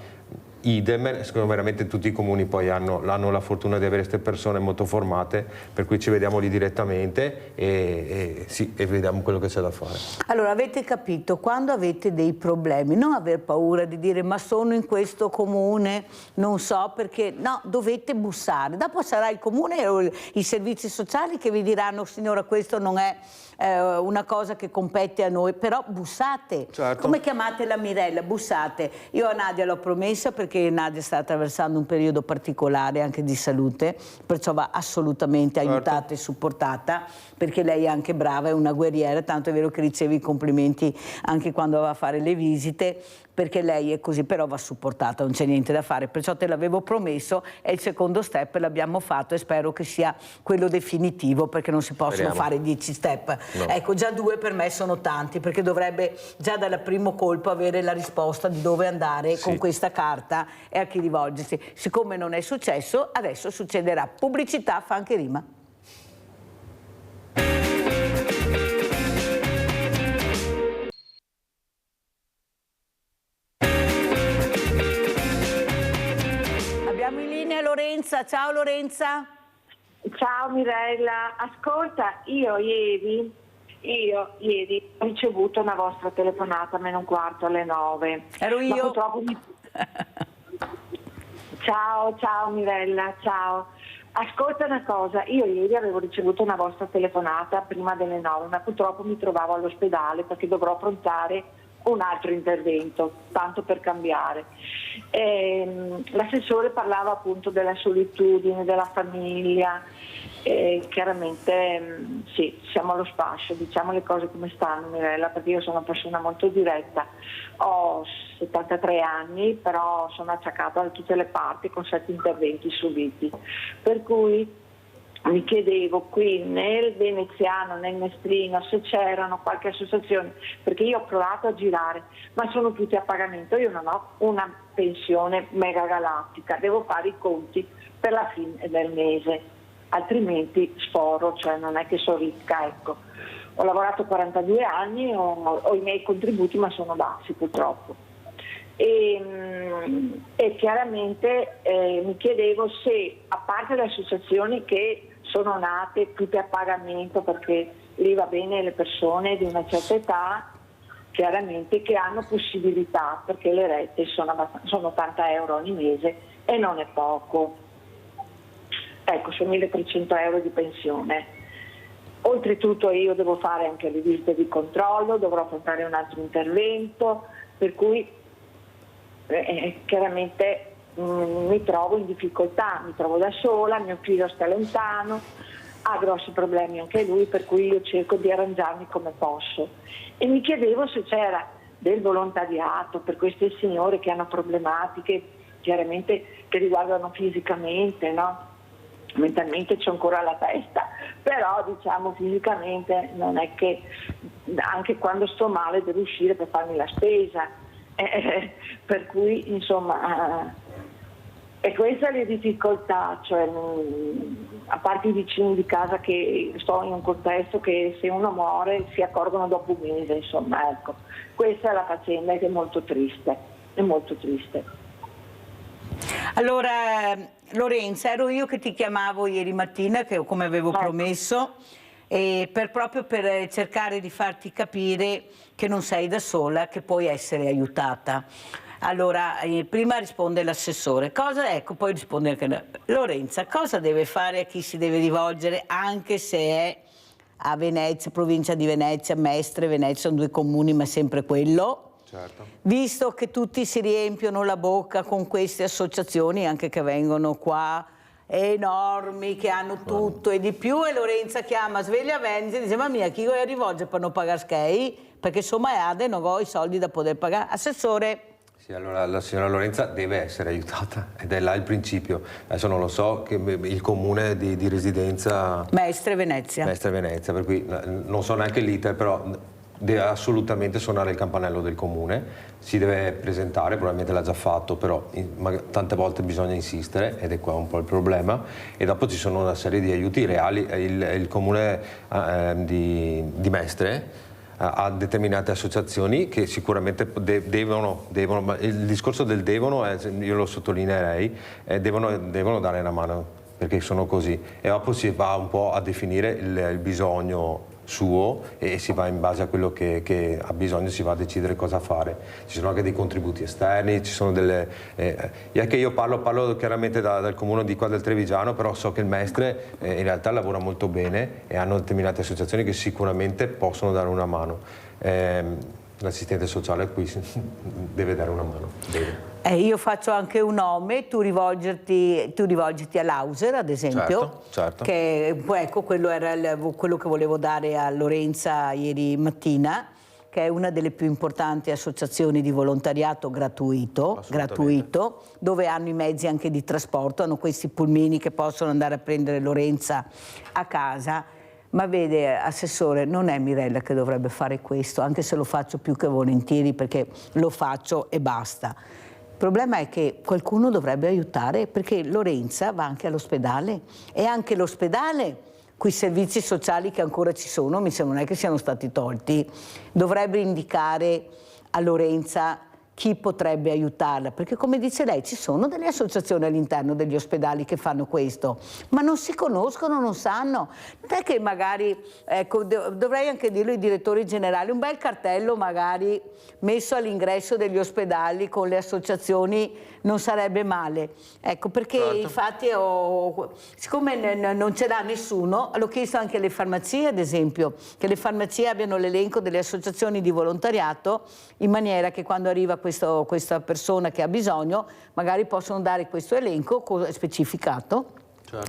idem, secondo me veramente tutti i comuni poi hanno la fortuna di avere queste persone molto formate, per cui ci vediamo lì direttamente e vediamo quello che c'è da fare. Allora, avete capito, quando avete dei problemi non aver paura di dire ma sono in questo comune, non so perché, no, dovete bussare, dopo sarà il comune o i servizi sociali che vi diranno signora questo non è una cosa che compete a noi, però bussate, certo. Come chiamate la Mirella? Bussate. Io a Nadia l'ho promessa, perché Nadia sta attraversando un periodo particolare anche di salute, perciò va assolutamente aiutata e supportata, perché lei è anche brava, è una guerriera, tanto è vero che riceve i complimenti anche quando va a fare le visite, perché lei è così, però va supportata, non c'è niente da fare, perciò te l'avevo promesso e il secondo step l'abbiamo fatto e spero che sia quello definitivo, perché non si possono fare 10 step. No. Ecco, già 2 per me sono tanti, perché dovrebbe già dal primo colpo avere la risposta di dove andare con questa carta e a chi rivolgersi. Siccome non è successo, adesso succederà. Pubblicità fa anche rima. Abbiamo in linea Lorenza. Ciao Lorenza. Ciao Mirella, ascolta, io ieri ho ricevuto una vostra telefonata a 8:45. Ero io. Ma purtroppo Ciao Mirella, ciao. Ascolta una cosa, io ieri avevo ricevuto una vostra telefonata prima delle 9, ma purtroppo mi trovavo all'ospedale perché dovrò affrontare un altro intervento, tanto per cambiare. L'assessore parlava appunto della solitudine, della famiglia, chiaramente sì, siamo allo sfascio, diciamo le cose come stanno Mirella, perché io sono una persona molto diretta, ho 73 anni, però sono acciaccata da tutte le parti con 7 interventi subiti, per cui mi chiedevo qui nel Veneziano, nel Mestrino, se c'erano qualche associazione, perché io ho provato a girare, ma sono tutti a pagamento, io non ho una pensione mega galattica, devo fare i conti per la fine del mese, altrimenti sforo, cioè non è che sono ricca, ecco. Ho lavorato 42 anni, ho i miei contributi, ma sono bassi purtroppo. e chiaramente mi chiedevo se, a parte le associazioni che sono nate tutte a pagamento perché lì va bene le persone di una certa età, chiaramente che hanno possibilità, perché le rette sono 80 euro ogni mese e non è poco, ecco, sono 1.300 euro di pensione. Oltretutto io devo fare anche le visite di controllo, dovrò affrontare un altro intervento, per cui chiaramente mi trovo in difficoltà, mi trovo da sola, mio figlio sta lontano, ha grossi problemi anche lui, per cui io cerco di arrangiarmi come posso. E mi chiedevo se c'era del volontariato per queste signore che hanno problematiche chiaramente che riguardano fisicamente, no? Mentalmente c'ho ancora la testa, però diciamo fisicamente non è che anche quando sto male devo uscire per farmi la spesa, per cui insomma e questa è la difficoltà, cioè a parte i vicini di casa che sto in un contesto che se uno muore si accorgono dopo un mese, insomma, ecco, questa è la faccenda che è molto triste, è molto triste. Allora Lorenza, ero io che ti chiamavo ieri mattina, che come avevo promesso, e proprio per cercare di farti capire che non sei da sola, che puoi essere aiutata. Allora, prima risponde l'assessore, poi risponde anche Lorenza, cosa deve fare, a chi si deve rivolgere, anche se è a Venezia, provincia di Venezia, Mestre, Venezia, sono due comuni, ma sempre quello. Certo. Visto che tutti si riempiono la bocca con queste associazioni, anche che vengono qua, enormi, che hanno tutto e di più, e Lorenza chiama Sveglia Venezia e dice: ma mia, chi vuoi rivolgere per non pagare schei? Perché insomma non ho i soldi da poter pagare. Assessore. Sì, allora la signora Lorenza deve essere aiutata ed è là il principio. Adesso non lo so, che il comune di residenza... Mestre Venezia. Mestre Venezia, per cui non so neanche l'iter, però deve assolutamente suonare il campanello del comune, si deve presentare, probabilmente l'ha già fatto, però tante volte bisogna insistere ed è qua un po' il problema, e dopo ci sono una serie di aiuti reali. Il comune di Mestre ha determinate associazioni che sicuramente devono, ma il discorso del devono, io lo sottolineerei, devono dare una mano, perché sono così, e dopo si va un po' a definire il bisogno suo e si va in base a quello che ha bisogno, si va a decidere cosa fare. Ci sono anche dei contributi esterni, ci sono delle... che io parlo chiaramente dal comune di qua del Trevigiano, però so che il Mestre in realtà lavora molto bene e hanno determinate associazioni che sicuramente possono dare una mano. L'assistente sociale qui deve dare una mano. Io faccio anche un nome, tu rivolgiti all'Auser, ad esempio, certo. Che ecco, quello era quello che volevo dare a Lorenza ieri mattina, che è una delle più importanti associazioni di volontariato gratuito, dove hanno i mezzi anche di trasporto, hanno questi pulmini che possono andare a prendere Lorenza a casa. Ma vede, Assessore, non è Mirella che dovrebbe fare questo, anche se lo faccio più che volentieri, perché lo faccio e basta. Il problema è che qualcuno dovrebbe aiutare, perché Lorenza va anche all'ospedale, e anche l'ospedale, quei servizi sociali che ancora ci sono, mi sembra non è che siano stati tolti, dovrebbe indicare a Lorenza chi potrebbe aiutarla, perché come dice lei ci sono delle associazioni all'interno degli ospedali che fanno questo, ma non si conoscono, non sanno. Non è che magari, ecco, dovrei anche dirlo ai direttori generali, un bel cartello magari messo all'ingresso degli ospedali con le associazioni non sarebbe male, ecco, perché infatti siccome non ce l'ha nessuno, l'ho chiesto anche alle farmacie, ad esempio, che le farmacie abbiano l'elenco delle associazioni di volontariato, in maniera che quando arriva questa persona che ha bisogno, magari possono dare questo elenco specificato,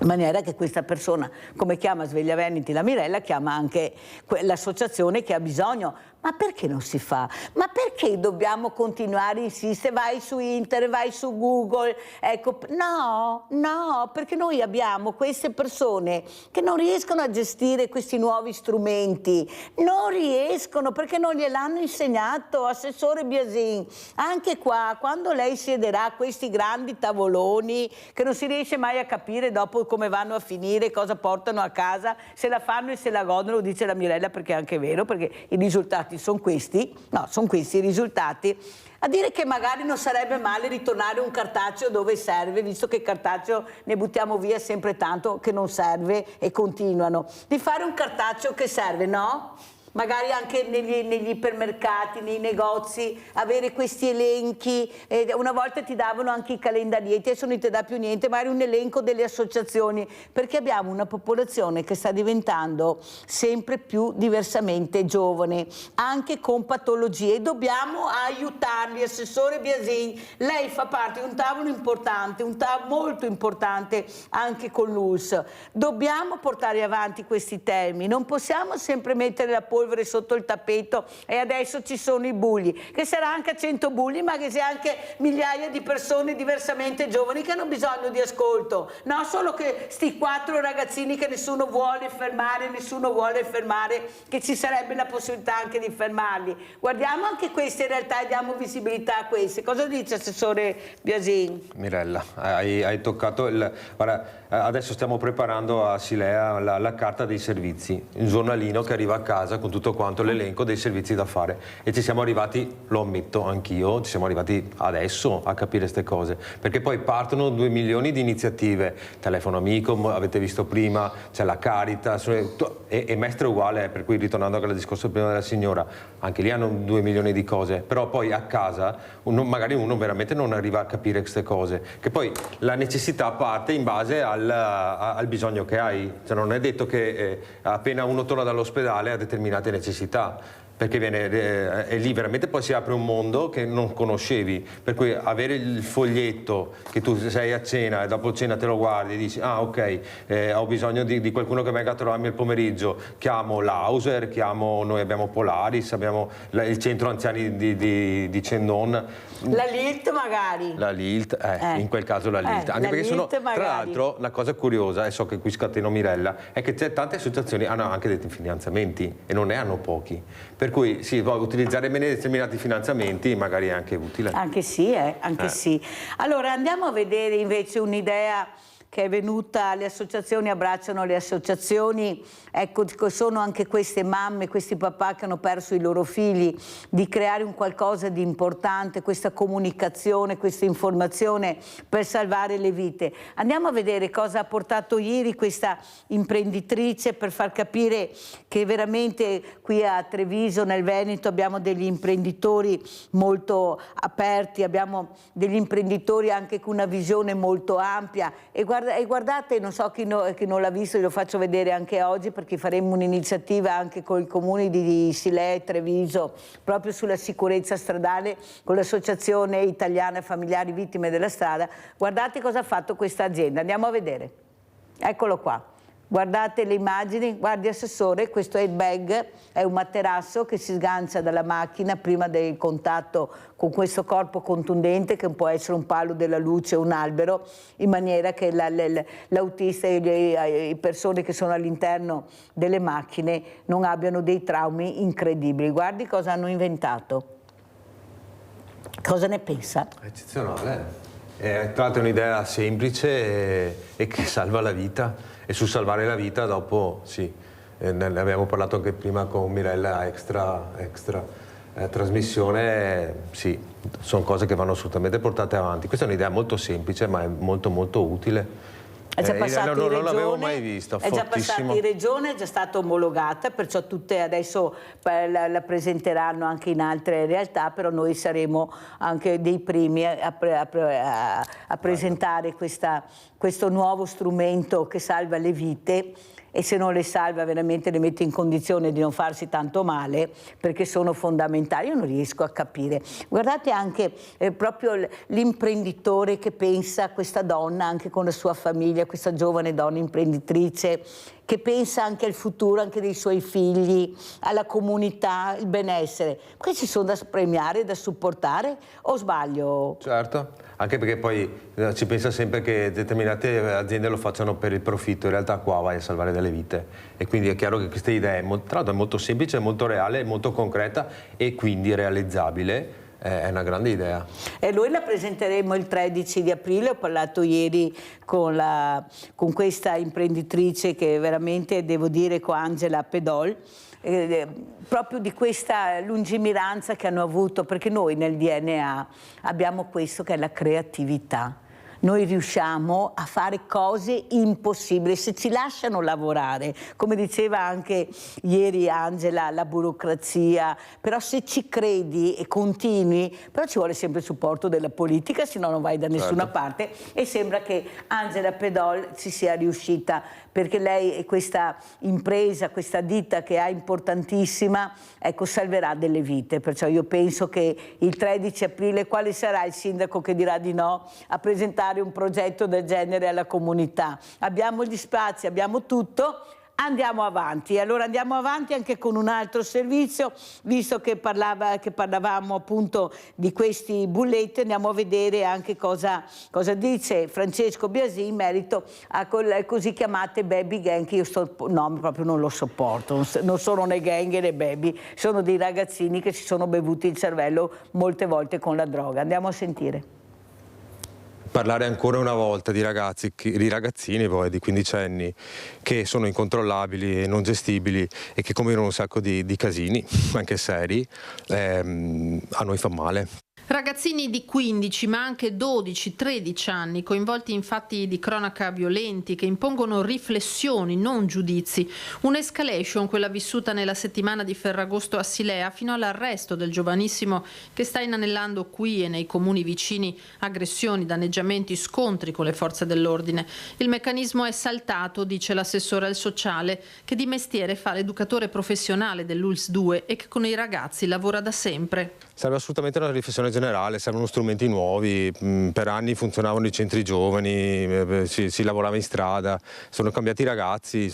in maniera che questa persona, come chiama Sveglia Veneti la Mirella, chiama anche l'associazione che ha bisogno. Ma perché non si fa? Ma perché dobbiamo continuare a insistere? Vai su internet, vai su Google, ecco, no, perché noi abbiamo queste persone che non riescono a gestire questi nuovi strumenti, non riescono perché non gliel'hanno insegnato. Assessore Biasin, anche qua, quando lei siederà questi grandi tavoloni che non si riesce mai a capire dopo come vanno a finire, cosa portano a casa, se la fanno e se la godono, dice la Mirella, perché è anche vero, perché i risultati risultati sono questi, no, sono questi i risultati, a dire che magari non sarebbe male ritornare un cartaceo dove serve, visto che il cartaceo ne buttiamo via sempre tanto che non serve e continuano, di fare un cartaceo che serve, no? Magari anche negli ipermercati, nei negozi, avere questi elenchi. Una volta ti davano anche i calendarietti, adesso non ti dà più niente, magari un elenco delle associazioni, perché abbiamo una popolazione che sta diventando sempre più diversamente giovane, anche con patologie, e dobbiamo aiutarli. Assessore Biasin, lei fa parte di un tavolo importante, molto importante anche con l'ULSS. Dobbiamo portare avanti questi temi, non possiamo sempre mettere la polvere sotto il tappeto e adesso ci sono i bulli, che sarà anche 100 bulli, ma che sia anche migliaia di persone diversamente giovani che hanno bisogno di ascolto, no solo che sti 4 ragazzini che nessuno vuole fermare, che ci sarebbe la possibilità anche di fermarli. Guardiamo anche queste realtà e diamo visibilità a queste. Cosa dice assessore Biasin? Mirella, hai toccato guarda, adesso stiamo preparando a Silea la carta dei servizi, un giornalino che arriva a casa con tutto quanto l'elenco dei servizi da fare, e ci siamo arrivati, lo ammetto anch'io, ci siamo arrivati adesso a capire queste cose, perché poi partono 2 milioni di iniziative, telefono amico, avete visto prima, c'è la Caritas, e Mestre uguale, per cui ritornando al discorso prima della signora, anche lì hanno 2 milioni di cose, però poi a casa magari uno veramente non arriva a capire queste cose, che poi la necessità parte in base al bisogno che hai, cioè non è detto che appena uno torna dall'ospedale ha determinate necessità, perché e lì veramente poi si apre un mondo che non conoscevi, per cui avere il foglietto che tu sei a cena e dopo cena te lo guardi e dici ah ok, ho bisogno di qualcuno che venga a trovarmi il pomeriggio, chiamo l'Auser, noi abbiamo Polaris, abbiamo il centro anziani di Cendon, la LILT magari, la LILT, in quel caso la LILT, anche perché sono, tra l'altro la cosa curiosa, e so che qui scateno Mirella, è che tante associazioni hanno anche dei finanziamenti e non ne hanno pochi, per cui sì, utilizzare bene determinati finanziamenti magari è anche utile. Anche sì, anche sì. Allora andiamo a vedere invece un'idea che è venuta, le associazioni abbracciano le associazioni, ecco, sono anche queste mamme, questi papà che hanno perso i loro figli, di creare un qualcosa di importante, questa comunicazione, questa informazione per salvare le vite. Andiamo a vedere cosa ha portato ieri questa imprenditrice, per far capire che veramente qui a Treviso, nel Veneto, abbiamo degli imprenditori molto aperti, abbiamo degli imprenditori anche con una visione molto ampia, e guardate, non so chi non l'ha visto, lo faccio vedere anche oggi, perché faremo un'iniziativa anche con il comune di Silea e Treviso proprio sulla sicurezza stradale con l'Associazione Italiana Familiari Vittime della Strada. Guardate cosa ha fatto questa azienda, andiamo a vedere, eccolo qua. Guardate le immagini, guardi assessore, questo airbag è un materasso che si sgancia dalla macchina prima del contatto con questo corpo contundente, che può essere un palo della luce o un albero, in maniera che l'autista e le persone che sono all'interno delle macchine non abbiano dei traumi incredibili. Guardi cosa hanno inventato. Cosa ne pensa? Eccezionale. Tra l'altro è un'idea semplice e che salva la vita. E su salvare la vita dopo, sì, ne abbiamo parlato anche prima con Mirella extra trasmissione, sì, sono cose che vanno assolutamente portate avanti. Questa è un'idea molto semplice ma è molto molto utile. È già passato in regione, non l'avevo mai vista, è già passata in regione, è già stata omologata, perciò tutte adesso la presenteranno anche in altre realtà, però noi saremo anche dei primi a presentare questo nuovo strumento che salva le vite, e se non le salva veramente le mette in condizione di non farsi tanto male, perché sono fondamentali. Io non riesco a capire. Guardate anche proprio l'imprenditore che pensa a questa donna, anche con la sua famiglia, questa giovane donna imprenditrice, che pensa anche al futuro, anche dei suoi figli, alla comunità, il benessere. Questi sono da premiare, da supportare, o sbaglio? Certo, anche perché poi si pensa sempre che determinate aziende lo facciano per il profitto, in realtà qua vai a salvare delle vite, e quindi è chiaro che questa idea tra l'altro è molto semplice, molto reale, molto concreta e quindi realizzabile. È una grande idea. E noi la presenteremo il 13 di aprile, ho parlato ieri con questa imprenditrice che veramente, devo dire, con Angela Pedol, proprio di questa lungimiranza che hanno avuto, perché noi nel DNA abbiamo questo che è la creatività. Noi riusciamo a fare cose impossibili se ci lasciano lavorare, come diceva anche ieri Angela, la burocrazia, però se ci credi e continui, però ci vuole sempre il supporto della politica, se no non vai da nessuna parte, e sembra che Angela Predol ci sia riuscita, perché lei è questa impresa, questa ditta che ha importantissima, ecco, salverà delle vite. Perciò io penso che il 13 aprile quale sarà il sindaco che dirà di no a presentare un progetto del genere alla comunità? Abbiamo gli spazi, abbiamo tutto, andiamo avanti. Allora andiamo avanti anche con un altro servizio, visto che parlavamo appunto di questi bulletti, andiamo a vedere anche cosa dice Francesco Biasi in merito a quelle così chiamate baby gang, che io nome proprio non lo sopporto, non sono né gang né baby, sono dei ragazzini che si sono bevuti il cervello molte volte con la droga. Andiamo a sentire. Parlare ancora una volta di ragazzini poi di 15 anni che sono incontrollabili e non gestibili e che commettono un sacco di casini, anche seri, a noi fa male. Ragazzini di 15 ma anche 12, 13 anni coinvolti in fatti di cronaca violenti che impongono riflessioni, non giudizi. Un'escalation, quella vissuta nella settimana di Ferragosto a Silea, fino all'arresto del giovanissimo che sta inanellando qui e nei comuni vicini aggressioni, danneggiamenti, scontri con le forze dell'ordine. Il meccanismo è saltato, dice l'assessore al sociale, che di mestiere fa l'educatore professionale dell'ULSS 2 e che con i ragazzi lavora da sempre. Serve assolutamente una riflessione generale, servono strumenti nuovi. Per anni funzionavano i centri giovani, si lavorava in strada, sono cambiati i ragazzi, è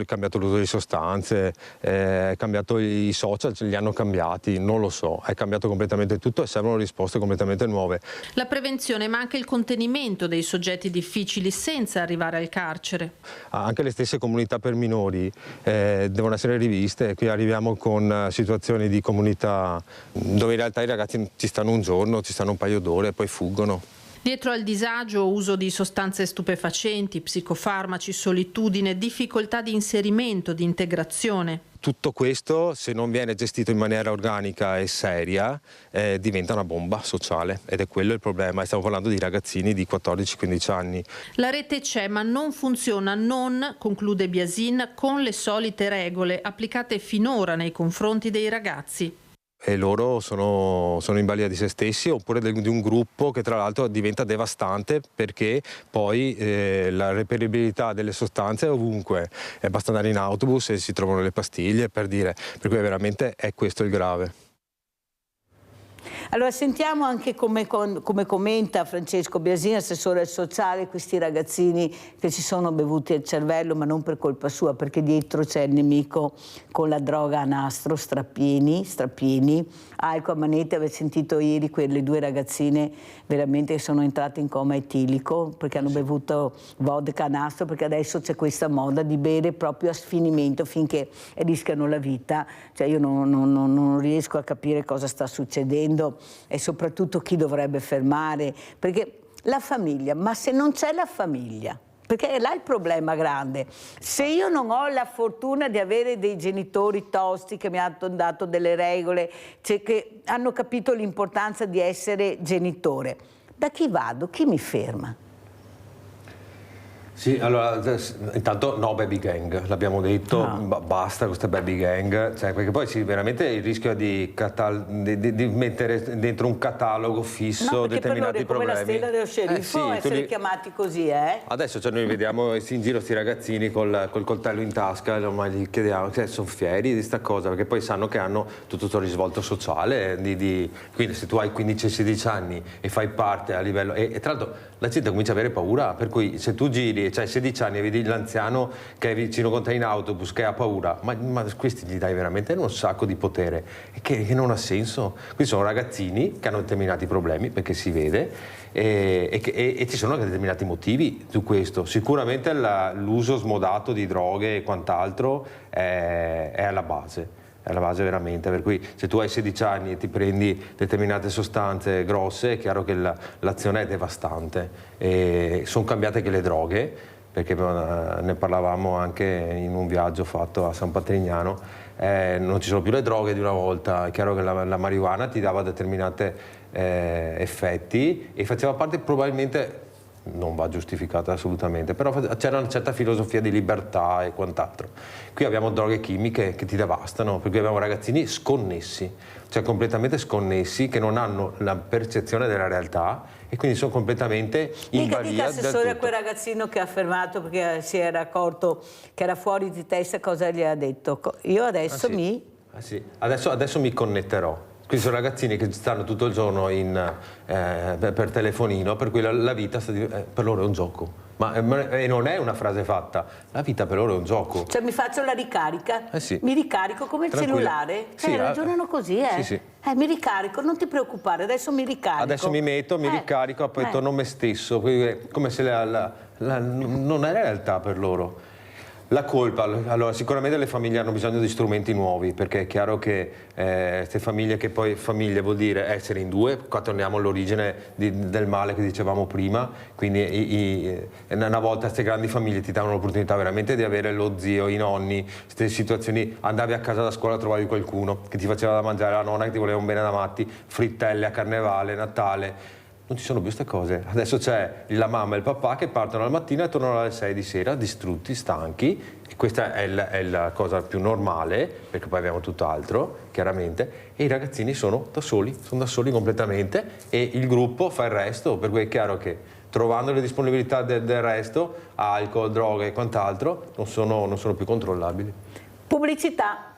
cambiato l'uso di sostanze, è cambiato i social, li hanno cambiati, non lo so, è cambiato completamente tutto e servono risposte completamente nuove. La prevenzione ma anche il contenimento dei soggetti difficili senza arrivare al carcere. Anche le stesse comunità per minori devono essere riviste, qui arriviamo con situazioni di comunità dove in realtà i ragazzi ci stanno un giorno, ci stanno un paio d'ore e poi fuggono. Dietro al disagio, uso di sostanze stupefacenti, psicofarmaci, solitudine, difficoltà di inserimento, di integrazione. Tutto questo, se non viene gestito in maniera organica e seria, diventa una bomba sociale ed è quello il problema. E stiamo parlando di ragazzini di 14-15 anni. La rete c'è ma non funziona, non, conclude Biasin, con le solite regole applicate finora nei confronti dei ragazzi. E loro sono in balia di se stessi oppure di un gruppo che tra l'altro diventa devastante, perché poi la reperibilità delle sostanze è ovunque, basta andare in autobus e si trovano le pastiglie, per cui veramente è questo il grave. Allora sentiamo anche come commenta Francesco Biasini, assessore sociale, questi ragazzini che si sono bevuti il cervello, ma non per colpa sua, perché dietro c'è il nemico con la droga a nastro, strappini, alcol a manette. Avete sentito ieri quelle due ragazzine veramente che sono entrate in coma etilico perché hanno bevuto vodka a nastro, perché adesso c'è questa moda di bere proprio a sfinimento finché rischiano la vita. Cioè io non riesco a capire cosa sta succedendo e soprattutto chi dovrebbe fermare, perché la famiglia, ma se non c'è la famiglia, perché è là il problema grande. Se io non ho la fortuna di avere dei genitori tosti che mi hanno dato delle regole, cioè che hanno capito l'importanza di essere genitore, da chi vado? Chi mi ferma? Sì, allora intanto no baby gang, l'abbiamo detto, basta queste baby gang, cioè, perché poi veramente il rischio di mettere dentro un catalogo fisso determinati problemi. Come la stella dello sceriffo, essere chiamati così, Adesso noi vediamo in giro questi ragazzini col coltello in tasca, ormai gli chiediamo, sono fieri di questa cosa, perché poi sanno che hanno tutto il risvolto sociale, quindi se tu hai 15-16 anni e fai parte a livello, e tra l'altro la gente comincia a avere paura, per cui se tu giri, cioè 16 anni e vedi l'anziano che è vicino con te in autobus, che ha paura, ma questi gli dai veramente un sacco di potere, che non ha senso. Qui sono ragazzini che hanno determinati problemi, perché si vede, e ci sono anche determinati motivi su questo. Sicuramente l'uso smodato di droghe e quant'altro è alla base. È la base veramente, per cui se tu hai 16 anni e ti prendi determinate sostanze grosse è chiaro che l'azione è devastante. Sono cambiate anche le droghe, perché ne parlavamo anche in un viaggio fatto a San Patrignano. Non ci sono più le droghe di una volta, è chiaro che la marijuana ti dava determinati effetti e faceva parte probabilmente, non va giustificata assolutamente, però c'era una certa filosofia di libertà e quant'altro. Qui abbiamo droghe chimiche che ti devastano, perché abbiamo ragazzini sconnessi, cioè completamente sconnessi, che non hanno la percezione della realtà e quindi sono completamente in balia Dica, del assessore, a tutto. quel ragazzino che ha affermato perché si era accorto che era fuori di testa, cosa gli ha detto? Io adesso Adesso mi connetterò. Quindi sono ragazzini che stanno tutto il giorno per telefonino, per cui la vita per loro è un gioco. E non è una frase fatta, la vita per loro è un gioco. Cioè mi faccio la ricarica, sì. mi ricarico come il Tranquilla. cellulare, Sì, ragionano così, sì. Mi ricarico, non ti preoccupare, adesso mi ricarico. Adesso mi metto, mi ricarico, poi torno me stesso, come se non è realtà per loro. La colpa, allora sicuramente le famiglie hanno bisogno di strumenti nuovi, perché è chiaro che queste famiglie, che poi famiglie vuol dire essere in due, qua torniamo all'origine del male che dicevamo prima, quindi una volta queste grandi famiglie ti davano l'opportunità veramente di avere lo zio, i nonni, queste situazioni, andavi a casa da scuola, trovavi qualcuno che ti faceva da mangiare, la nonna che ti voleva un bene da matti, frittelle a Carnevale, Natale. Non ci sono più queste cose, adesso c'è la mamma e il papà che partono al mattino e tornano alle 6 di sera, distrutti, stanchi, e questa è la cosa più normale, perché poi abbiamo tutt'altro, chiaramente, e i ragazzini sono da soli completamente e il gruppo fa il resto, per cui è chiaro che trovando le disponibilità del resto, alcol, droghe e quant'altro, non sono più controllabili. Pubblicità.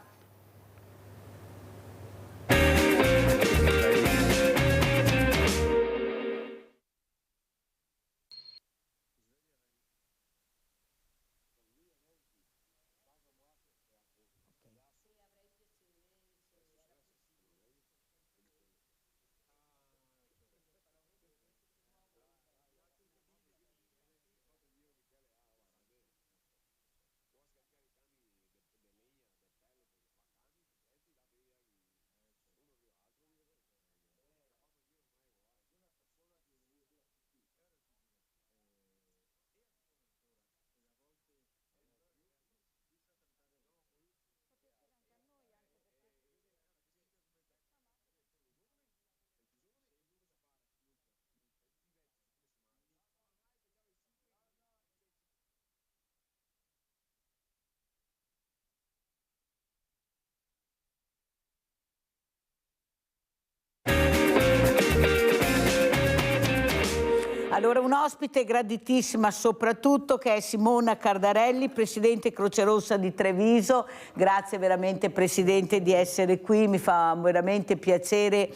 Allora, un ospite graditissima soprattutto, che è Simona Cardarelli, Presidente Croce Rossa di Treviso. Grazie veramente Presidente di essere qui, mi fa veramente piacere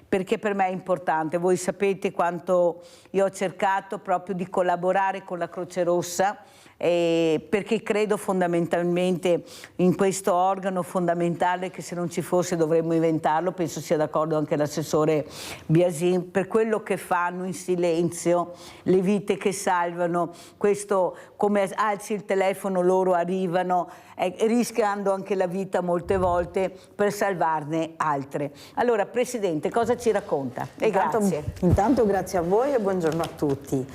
perché per me è importante. Voi sapete quanto io ho cercato proprio di collaborare con la Croce Rossa, perché credo fondamentalmente in questo organo fondamentale che se non ci fosse dovremmo inventarlo, penso sia d'accordo anche l'assessore Biasin, per quello che fanno in silenzio, le vite che salvano, questo come alzi il telefono loro arrivano, rischiando anche la vita molte volte per salvarne altre. Allora Presidente, cosa ci racconta? Grazie. Intanto grazie a voi e buongiorno a tutti.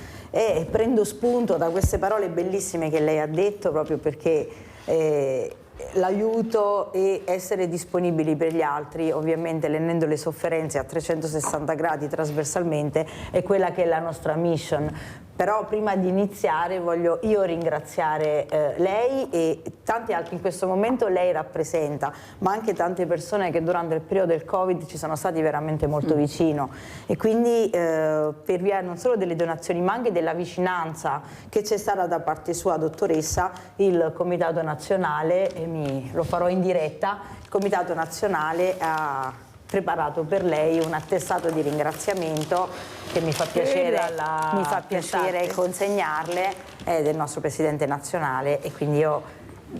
Prendo spunto da queste parole bellissime che lei ha detto, proprio perché l'aiuto e essere disponibili per gli altri, ovviamente lennendo le sofferenze a 360 gradi trasversalmente, è quella che è la nostra mission. Però prima di iniziare voglio io ringraziare lei e tanti altri in questo momento lei rappresenta, ma anche tante persone che durante il periodo del Covid ci sono stati veramente molto vicino, e quindi per via non solo delle donazioni ma anche della vicinanza che c'è stata da parte sua, dottoressa, il Comitato Nazionale, lo farò in diretta, il Comitato Nazionale ha preparato per lei un attestato di ringraziamento che mi fa piacere consegnarle, del nostro Presidente nazionale, e quindi io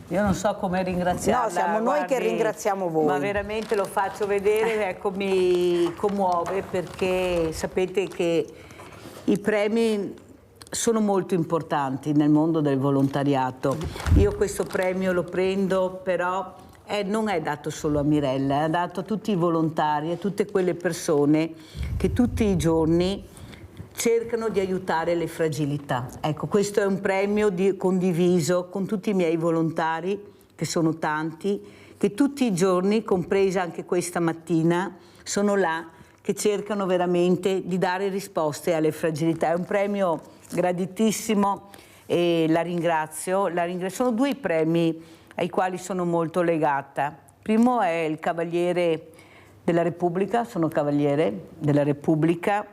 non so come ringraziarla. No, siamo noi che ringraziamo voi. Ma veramente lo faccio vedere, ecco, mi commuove, perché sapete che i premi sono molto importanti nel mondo del volontariato. Io questo premio lo prendo, però non è dato solo a Mirella, è dato a tutti i volontari, a tutte quelle persone che tutti i giorni cercano di aiutare le fragilità. Ecco, questo è un premio condiviso con tutti i miei volontari, che sono tanti, che tutti i giorni, compresa anche questa mattina, sono là, che cercano veramente di dare risposte alle fragilità. È un premio graditissimo e la ringrazio. Sono 2 i premi ai quali sono molto legata. Primo è il Cavaliere della Repubblica, sono Cavaliere della Repubblica,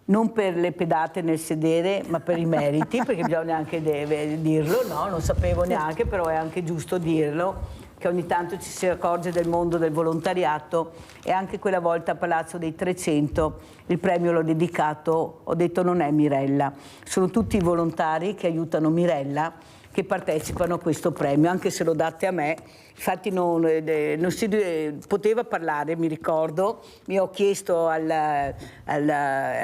non per le pedate nel sedere, ma per i meriti, perché bisogna anche dirlo, no? Non sapevo neanche, però è anche giusto dirlo, che ogni tanto ci si accorge del mondo del volontariato, e anche quella volta a Palazzo dei 300 il premio l'ho dedicato, ho detto non è Mirella, sono tutti i volontari che aiutano Mirella che partecipano a questo premio, anche se lo date a me. Infatti non si poteva parlare, mi ricordo, mi ho chiesto a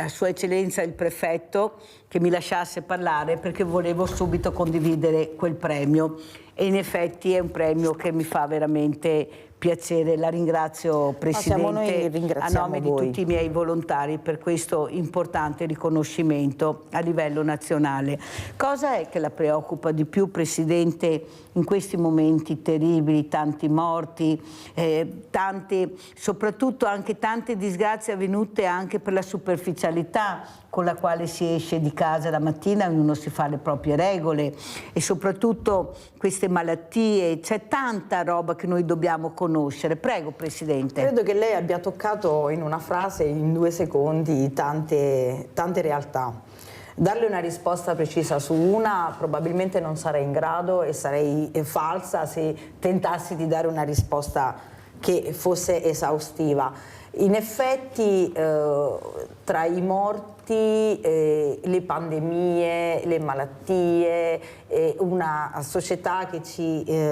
Sua Eccellenza il prefetto che mi lasciasse parlare perché volevo subito condividere quel premio, e in effetti è un premio che mi fa veramente piacere. La ringrazio, Presidente, a nome di tutti i miei volontari per questo importante riconoscimento a livello nazionale. Cosa è che la preoccupa di più, Presidente, in questi momenti terribili, tanti morti, soprattutto anche tante disgrazie avvenute anche per la superficialità con la quale si esce di casa la mattina, ognuno si fa le proprie regole, e soprattutto queste malattie, c'è tanta roba che noi dobbiamo conoscere. Prego, Presidente. Credo che lei abbia toccato in una frase, in 2 secondi, tante realtà. Darle una risposta precisa su una probabilmente non sarei in grado, e sarei falsa se tentassi di dare una risposta che fosse esaustiva. In effetti tra i morti, le pandemie, le malattie, una società che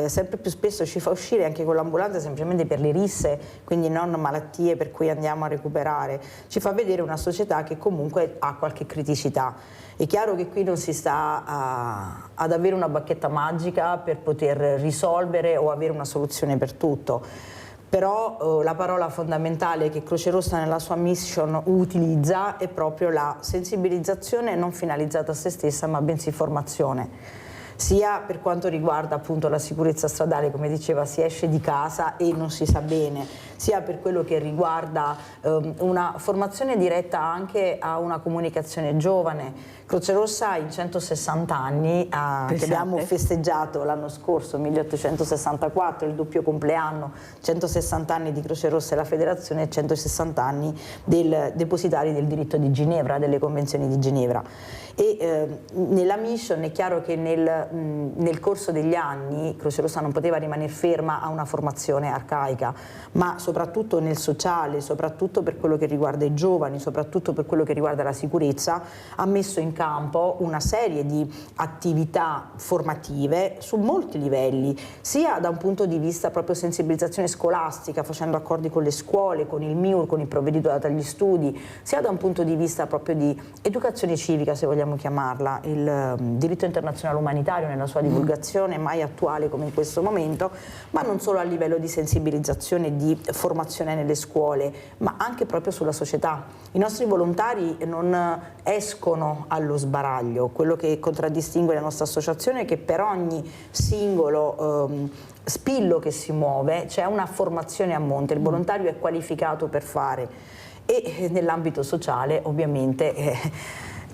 sempre più spesso ci fa uscire anche con l'ambulanza semplicemente per le risse, quindi non malattie per cui andiamo a recuperare, ci fa vedere una società che comunque ha qualche criticità. È chiaro che qui non si sta ad avere una bacchetta magica per poter risolvere o avere una soluzione per tutto. Però la parola fondamentale che Croce Rossa nella sua mission utilizza è proprio la sensibilizzazione non finalizzata a se stessa, ma bensì formazione. Sia per quanto riguarda appunto la sicurezza stradale, come diceva, si esce di casa e non si sa bene, sia per quello che riguarda una formazione diretta anche a una comunicazione giovane. Croce Rossa in 160 anni, che abbiamo festeggiato l'anno scorso, 1864, il doppio compleanno, 160 anni di Croce Rossa e la Federazione e 160 anni del depositari del diritto di Ginevra, delle convenzioni di Ginevra. E nella mission è chiaro che nel corso degli anni Croce Rossa non poteva rimanere ferma a una formazione arcaica, ma soprattutto nel sociale, soprattutto per quello che riguarda i giovani, soprattutto per quello che riguarda la sicurezza, ha messo in campo una serie di attività formative su molti livelli, sia da un punto di vista proprio sensibilizzazione scolastica, facendo accordi con le scuole, con il MIUR, con il provvedito agli studi, sia da un punto di vista proprio di educazione civica, se vogliamo chiamarla, il diritto internazionale umanitario nella sua divulgazione, mai attuale come in questo momento, ma non solo a livello di sensibilizzazione e di formazione nelle scuole, ma anche proprio sulla società. I nostri volontari non escono allo sbaraglio. Quello che contraddistingue la nostra associazione è che per ogni singolo spillo che si muove c'è una formazione a monte, il volontario è qualificato per fare, e nell'ambito sociale ovviamente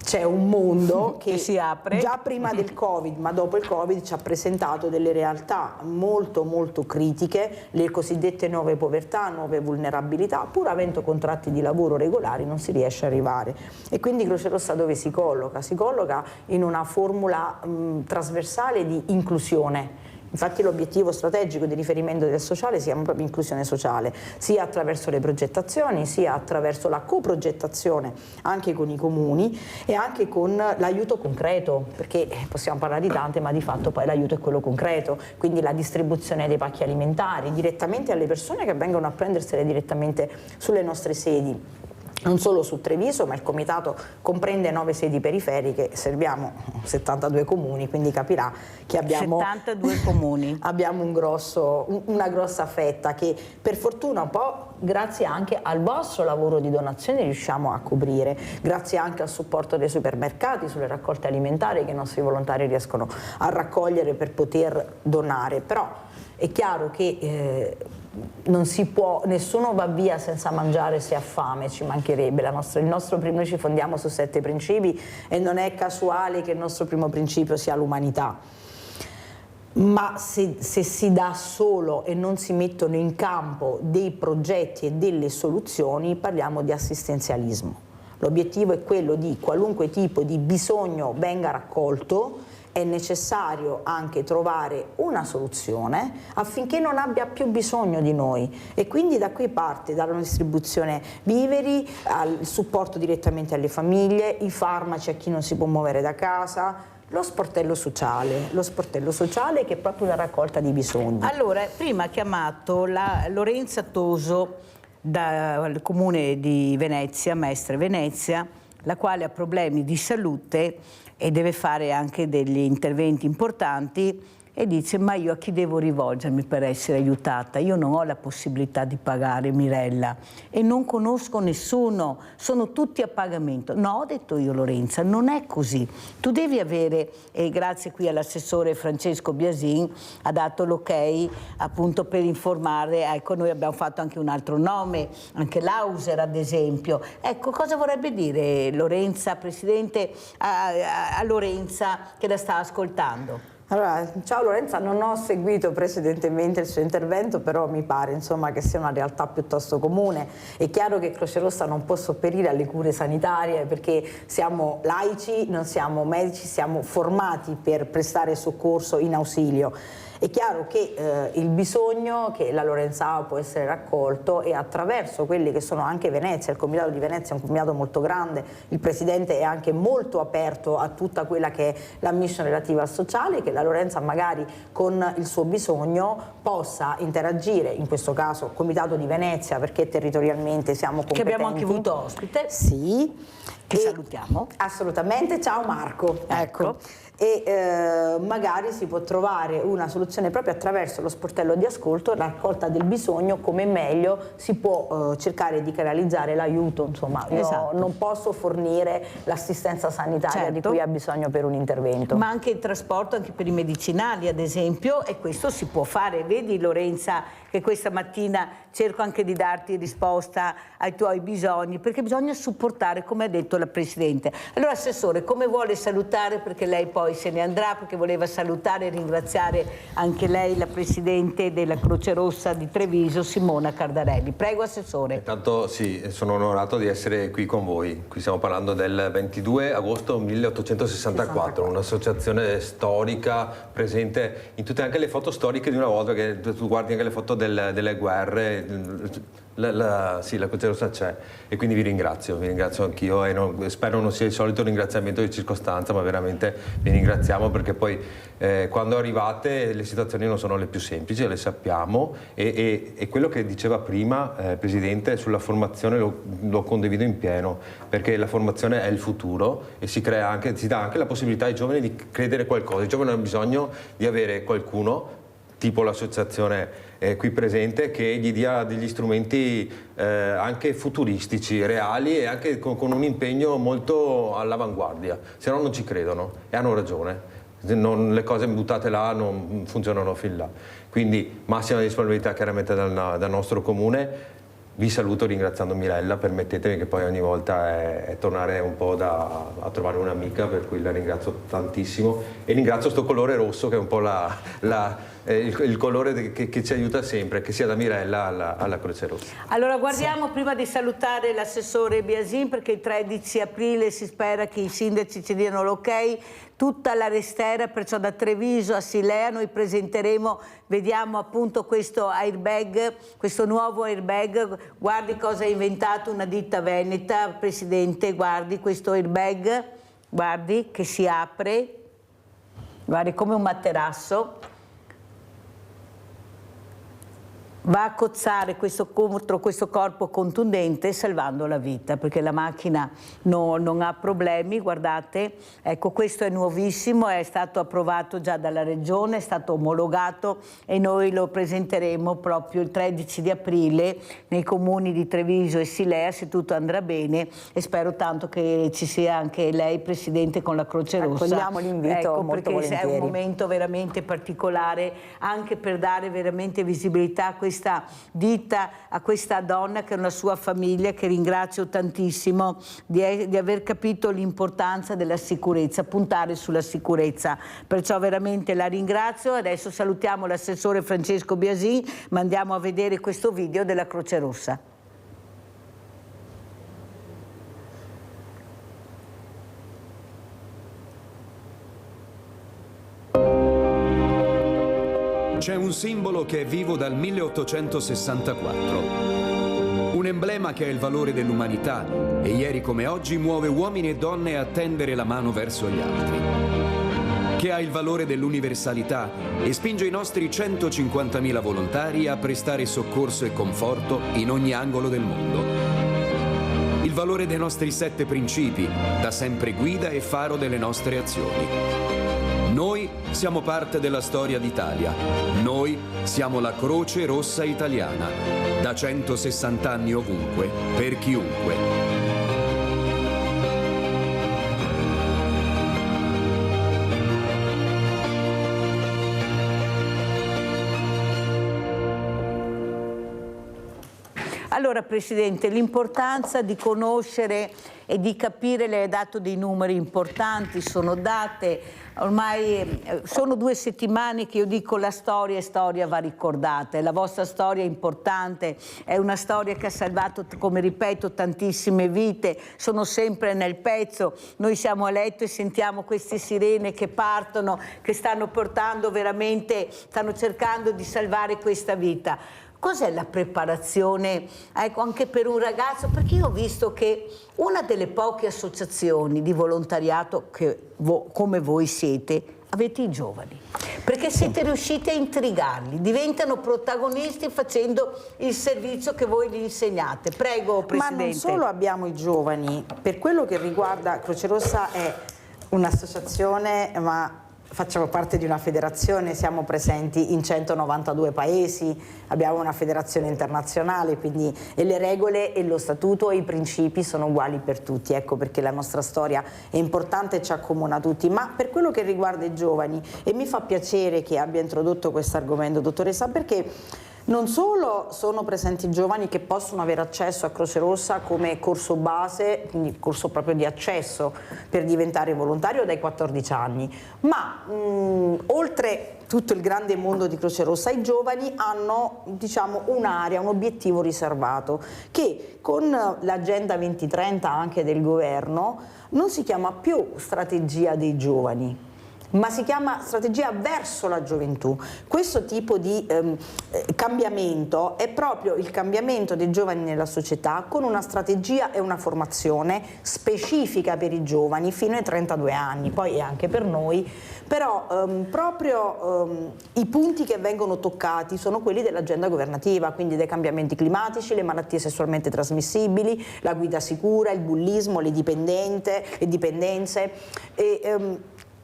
c'è un mondo che si apre già prima del Covid, ma dopo il Covid ci ha presentato delle realtà molto molto critiche, le cosiddette nuove povertà, nuove vulnerabilità. Pur avendo contratti di lavoro regolari non si riesce ad arrivare, e quindi Croce Rossa dove si colloca? Si colloca in una formula trasversale di inclusione. Infatti l'obiettivo strategico di riferimento del sociale si chiama proprio inclusione sociale, sia attraverso le progettazioni, sia attraverso la coprogettazione anche con i comuni e anche con l'aiuto concreto, perché possiamo parlare di tante, ma di fatto poi l'aiuto è quello concreto, quindi la distribuzione dei pacchi alimentari direttamente alle persone che vengono a prendersele direttamente sulle nostre sedi. non solo su Treviso, ma il comitato comprende 9 sedi periferiche, serviamo 72 comuni, quindi capirà che abbiamo 72 comuni. Abbiamo una grossa fetta che per fortuna un po' grazie anche al vostro lavoro di donazione riusciamo a coprire, grazie anche al supporto dei supermercati sulle raccolte alimentari che i nostri volontari riescono a raccogliere per poter donare, però è chiaro che non si può, nessuno va via senza mangiare se ha fame, ci mancherebbe. Noi ci fondiamo su 7 principi e non è casuale che il nostro primo principio sia l'umanità. Ma se si dà solo e non si mettono in campo dei progetti e delle soluzioni, parliamo di assistenzialismo. L'obiettivo è quello di qualunque tipo di bisogno venga raccolto, è necessario anche trovare una soluzione affinché non abbia più bisogno di noi, e quindi da qui parte dalla distribuzione viveri, al supporto direttamente alle famiglie, i farmaci a chi non si può muovere da casa, lo sportello sociale che è proprio la raccolta di bisogni. Allora, prima ha chiamato la Lorenza Toso dal comune di Venezia, Mestre Venezia, la quale ha problemi di salute e deve fare anche degli interventi importanti, e dice: ma io a chi devo rivolgermi per essere aiutata? Io non ho la possibilità di pagare, Mirella, e non conosco nessuno, sono tutti a pagamento. No, ho detto io, Lorenza, non è così. Tu devi avere, e grazie qui all'assessore Francesco Biasin, ha dato l'ok appunto per informare. Ecco, noi abbiamo fatto anche un altro nome, anche l'Auser ad esempio. Ecco, cosa vorrebbe dire Lorenza, Presidente, a Lorenza che la sta ascoltando? Allora, ciao Lorenza, non ho seguito precedentemente il suo intervento, però mi pare insomma che sia una realtà piuttosto comune. È chiaro che Croce Rossa non può sopperire alle cure sanitarie perché siamo laici, non siamo medici, siamo formati per prestare soccorso in ausilio. È chiaro che il bisogno che la Lorenza può essere raccolto, e attraverso quelli che sono anche Venezia, il comitato di Venezia è un comitato molto grande, il presidente è anche molto aperto a tutta quella che è la mission relativa al sociale, che la Lorenza magari con il suo bisogno possa interagire, in questo caso il comitato di Venezia, perché territorialmente siamo competenti. Che abbiamo anche avuto ospite. Sì. Che salutiamo. Assolutamente, ciao Marco. Ecco. E magari si può trovare una soluzione proprio attraverso lo sportello di ascolto, la raccolta del bisogno, come meglio si può cercare di canalizzare l'aiuto. Insomma, io non posso fornire l'assistenza sanitaria di cui ha bisogno per un intervento. Ma anche il trasporto, anche per i medicinali ad esempio, e questo si può fare. Vedi Lorenza che questa mattina cerco anche di darti risposta ai tuoi bisogni, perché bisogna supportare, come ha detto la Presidente. Allora Assessore, come vuole salutare, perché lei poi se ne andrà, perché voleva salutare e ringraziare anche lei, la Presidente della Croce Rossa di Treviso, Simona Cardarelli. Prego Assessore. Intanto sì, sono onorato di essere qui con voi. Qui stiamo parlando del 22 agosto 1864, un'associazione storica presente in tutte anche le foto storiche di una volta, che tu guardi anche le foto delle guerre. Sì, la Croce Rossa c'è, e quindi vi ringrazio anch'io, e spero non sia il solito ringraziamento di circostanza, ma veramente vi ringraziamo, perché poi quando arrivate le situazioni non sono le più semplici, le sappiamo, e quello che diceva prima Presidente sulla formazione lo condivido in pieno, perché la formazione è il futuro e si dà anche la possibilità ai giovani di credere qualcosa. I giovani hanno bisogno di avere qualcuno, tipo l'associazione qui presente, che gli dia degli strumenti anche futuristici, reali, e anche con un impegno molto all'avanguardia, se no non ci credono, e hanno ragione. Le cose buttate là non funzionano fin là. Quindi massima disponibilità chiaramente dal nostro comune. Vi saluto ringraziando Mirella, permettetemi che poi ogni volta è tornare un po' a trovare un'amica, per cui la ringrazio tantissimo, e ringrazio sto colore rosso che è un po' il colore che ci aiuta sempre, che sia da Mirella alla Croce Rossa. Allora guardiamo, prima di salutare l'assessore Biasin, perché il 13 aprile si spera che i sindaci ci diano l'ok, tutta la restera, perciò da Treviso a Silea noi presenteremo, vediamo appunto questo airbag, questo nuovo airbag. Guardi cosa ha inventato una ditta veneta, Presidente, guardi questo airbag, guardi che si apre, guardi come un materasso. va a cozzare contro questo corpo contundente salvando la vita, perché la macchina non ha problemi. Guardate, ecco, questo è nuovissimo, è stato approvato già dalla Regione, è stato omologato e noi lo presenteremo proprio il 13 di aprile nei comuni di Treviso e Silea, se tutto andrà bene, e spero tanto che ci sia anche lei, Presidente, con la Croce Rossa. Accogliamo l'invito, ecco, molto perché volentieri. è un momento veramente particolare, anche per dare veramente visibilità a questa ditta, a questa donna che è una sua famiglia, che ringrazio tantissimo di aver capito l'importanza della sicurezza, puntare sulla sicurezza. Perciò veramente la ringrazio. Adesso salutiamo l'assessore Francesco Biasin, ma andiamo a vedere questo video della Croce Rossa. C'è un simbolo che è vivo dal 1864, un emblema che ha il valore dell'umanità e ieri come oggi muove uomini e donne a tendere la mano verso gli altri, che ha il valore dell'universalità e spinge i nostri 150.000 volontari a prestare soccorso e conforto in ogni angolo del mondo. Il valore dei nostri 7 principi, da sempre guida e faro delle nostre azioni. Noi siamo parte della storia d'Italia. Noi siamo la Croce Rossa Italiana. Da 160 anni ovunque, per chiunque. Allora, Presidente, l'importanza di conoscere e di capire, le hai dato dei numeri importanti, sono date, ormai sono 2 settimane che io dico la storia va ricordata, e la vostra storia è importante, è una storia che ha salvato, come ripeto, tantissime vite, sono sempre nel pezzo. Noi siamo a letto e sentiamo queste sirene che partono, che stanno portando veramente, stanno cercando di salvare questa vita. Cos'è la preparazione, ecco, anche per un ragazzo? Perché io ho visto che una delle poche associazioni di volontariato che come voi siete, avete i giovani, perché siete riusciti a intrigarli, diventano protagonisti facendo il servizio che voi gli insegnate. Prego, Presidente. Ma non solo abbiamo i giovani, per quello che riguarda Croce Rossa è un'associazione, ma facciamo parte di una federazione, siamo presenti in 192 paesi, abbiamo una federazione internazionale, quindi e le regole e lo statuto e i principi sono uguali per tutti, ecco perché la nostra storia è importante e ci accomuna tutti. Ma per quello che riguarda i giovani, e mi fa piacere che abbia introdotto questo argomento, dottoressa, perché non solo sono presenti giovani che possono avere accesso a Croce Rossa come corso base, quindi corso proprio di accesso per diventare volontario dai 14 anni, ma oltre tutto il grande mondo di Croce Rossa, i giovani hanno, diciamo, un'area, un obiettivo riservato che con l'Agenda 2030 anche del governo non si chiama più strategia dei giovani, ma si chiama strategia verso la gioventù. Questo tipo di cambiamento è proprio il cambiamento dei giovani nella società, con una strategia e una formazione specifica per i giovani fino ai 32 anni, poi anche per noi, però proprio i punti che vengono toccati sono quelli dell'agenda governativa, quindi dei cambiamenti climatici, le malattie sessualmente trasmissibili, la guida sicura, il bullismo, le dipendenze,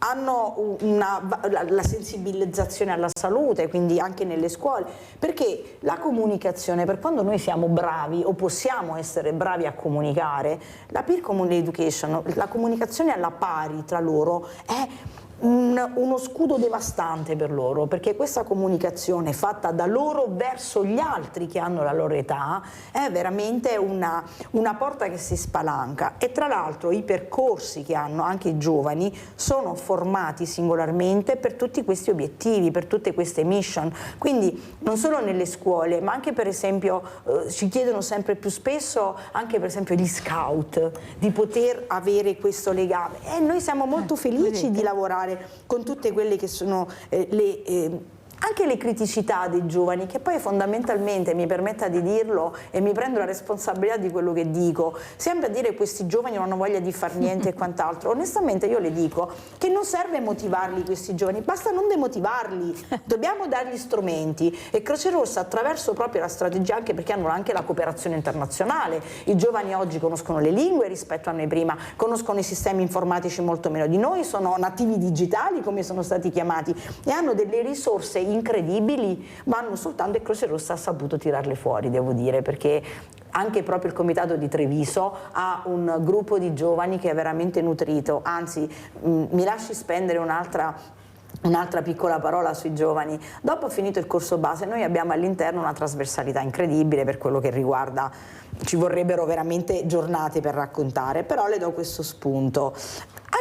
hanno la sensibilizzazione alla salute, quindi anche nelle scuole, perché la comunicazione, per quando noi siamo bravi o possiamo essere bravi a comunicare, la peer education, la comunicazione alla pari tra loro è uno scudo devastante per loro, perché questa comunicazione fatta da loro verso gli altri che hanno la loro età è veramente una porta che si spalanca. E tra l'altro i percorsi che hanno anche i giovani sono formati singolarmente per tutti questi obiettivi, per tutte queste mission, quindi non solo nelle scuole, ma anche per esempio ci chiedono sempre più spesso anche per esempio gli scout di poter avere questo legame, e noi siamo molto felici di lavorare con tutte quelle che sono anche le criticità dei giovani, che poi fondamentalmente, mi permetta di dirlo e mi prendo la responsabilità di quello che dico, sembra dire che questi giovani non hanno voglia di far niente e quant'altro. Onestamente io le dico che non serve motivarli questi giovani, basta non demotivarli, dobbiamo dargli strumenti, e Croce Rossa attraverso proprio la strategia, anche perché hanno anche la cooperazione internazionale, i giovani oggi conoscono le lingue rispetto a noi prima, conoscono i sistemi informatici molto meno di noi, sono nativi digitali come sono stati chiamati e hanno delle risorse incredibili, ma hanno soltanto, e Croce Rossa ha saputo tirarle fuori, devo dire, perché anche proprio il comitato di Treviso ha un gruppo di giovani che è veramente nutrito, anzi mi lasci spendere un'altra piccola parola sui giovani. Dopo finito il corso base noi abbiamo all'interno una trasversalità incredibile per quello che riguarda, ci vorrebbero veramente giornate per raccontare, però le do questo spunto.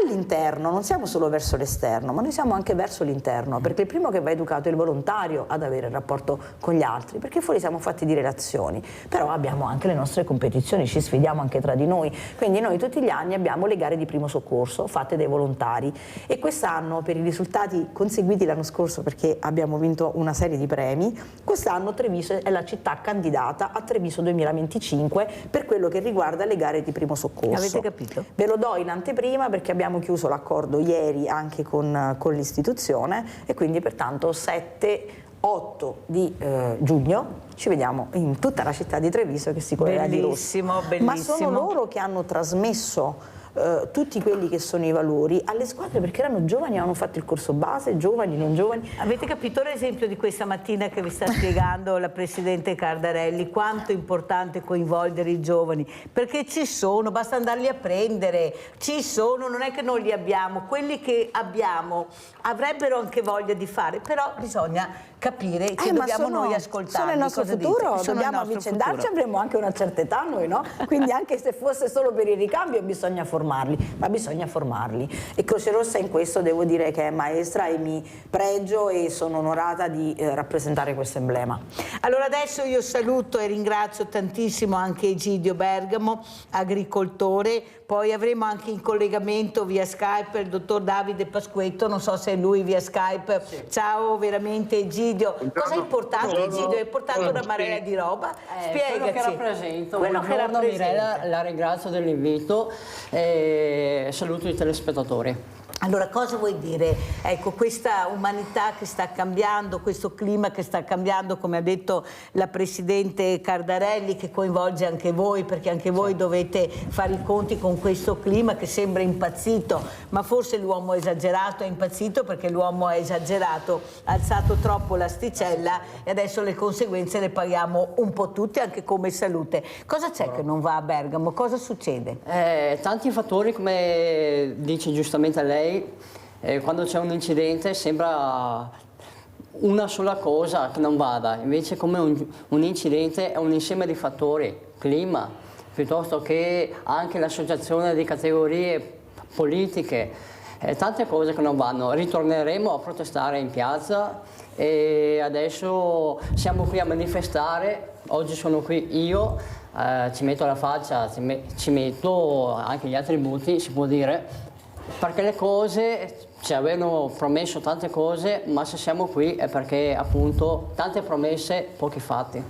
All'interno non siamo solo verso l'esterno, ma noi siamo anche verso l'interno, perché il primo che va educato è il volontario ad avere il rapporto con gli altri, perché fuori siamo fatti di relazioni, però abbiamo anche le nostre competizioni, ci sfidiamo anche tra di noi, quindi noi tutti gli anni abbiamo le gare di primo soccorso fatte dai volontari, e quest'anno, per i risultati conseguiti l'anno scorso, perché abbiamo vinto una serie di premi, quest'anno Treviso è la città candidata a Treviso 2025 per quello che riguarda le gare di primo soccorso. Avete capito? Ve lo do in anteprima perché abbiamo chiuso l'accordo ieri anche con l'istituzione, e quindi pertanto 7-8 di giugno ci vediamo in tutta la città di Treviso che si colora di rosso. Bellissimo. Ma sono loro che hanno trasmesso tutti quelli che sono i valori alle squadre, perché erano giovani, hanno fatto il corso base, giovani, non giovani. Avete capito l'esempio di questa mattina che vi sta spiegando la Presidente Cardarelli, quanto è importante coinvolgere i giovani, perché ci sono, basta andarli a prendere, ci sono, non è che non li abbiamo, quelli che abbiamo avrebbero anche voglia di fare, però bisogna capire che dobbiamo noi ascoltarli. Sono il nostro futuro, dobbiamo avvicendarci, avremo anche una certa età noi, no? Quindi anche se fosse solo per il ricambio bisogna formarli, ma bisogna formarli. E Croce Rossa in questo devo dire che è maestra, e mi pregio e sono onorata di rappresentare questo emblema. Allora adesso io saluto e ringrazio tantissimo anche Egidio Bergamo, agricoltore, poi avremo anche in collegamento via Skype il dottor Davide Pasquetto, non so se è lui via Skype. Sì. Ciao veramente Egidio. Cosa hai portato Egidio? Hai portato una marea di roba? Spiegaci. Quello che rappresento. Buongiorno Mirella, la ringrazio dell'invito e saluto i telespettatori. Allora, cosa vuoi dire? Ecco, questa umanità che sta cambiando, questo clima che sta cambiando, come ha detto la Presidente Cardarelli, che coinvolge anche voi, perché anche voi dovete fare i conti con questo clima che sembra impazzito, ma forse l'uomo è esagerato, è impazzito perché l'uomo ha esagerato, ha alzato troppo l'asticella e adesso le conseguenze le paghiamo un po' tutti, anche come salute. Cosa c'è che non va a Bergamo? Cosa succede? Tanti fattori, come dice giustamente lei. Quando c'è un incidente sembra una sola cosa che non vada, invece come un incidente è un insieme di fattori, clima, piuttosto che anche l'associazione di categorie politiche, tante cose che non vanno. Ritorneremo a protestare in piazza e adesso siamo qui a manifestare, oggi sono qui io, ci metto la faccia, ci metto anche gli attributi, si può dire, perché le cose, ci avevano promesso tante cose, ma se siamo qui è perché appunto tante promesse, pochi fatti.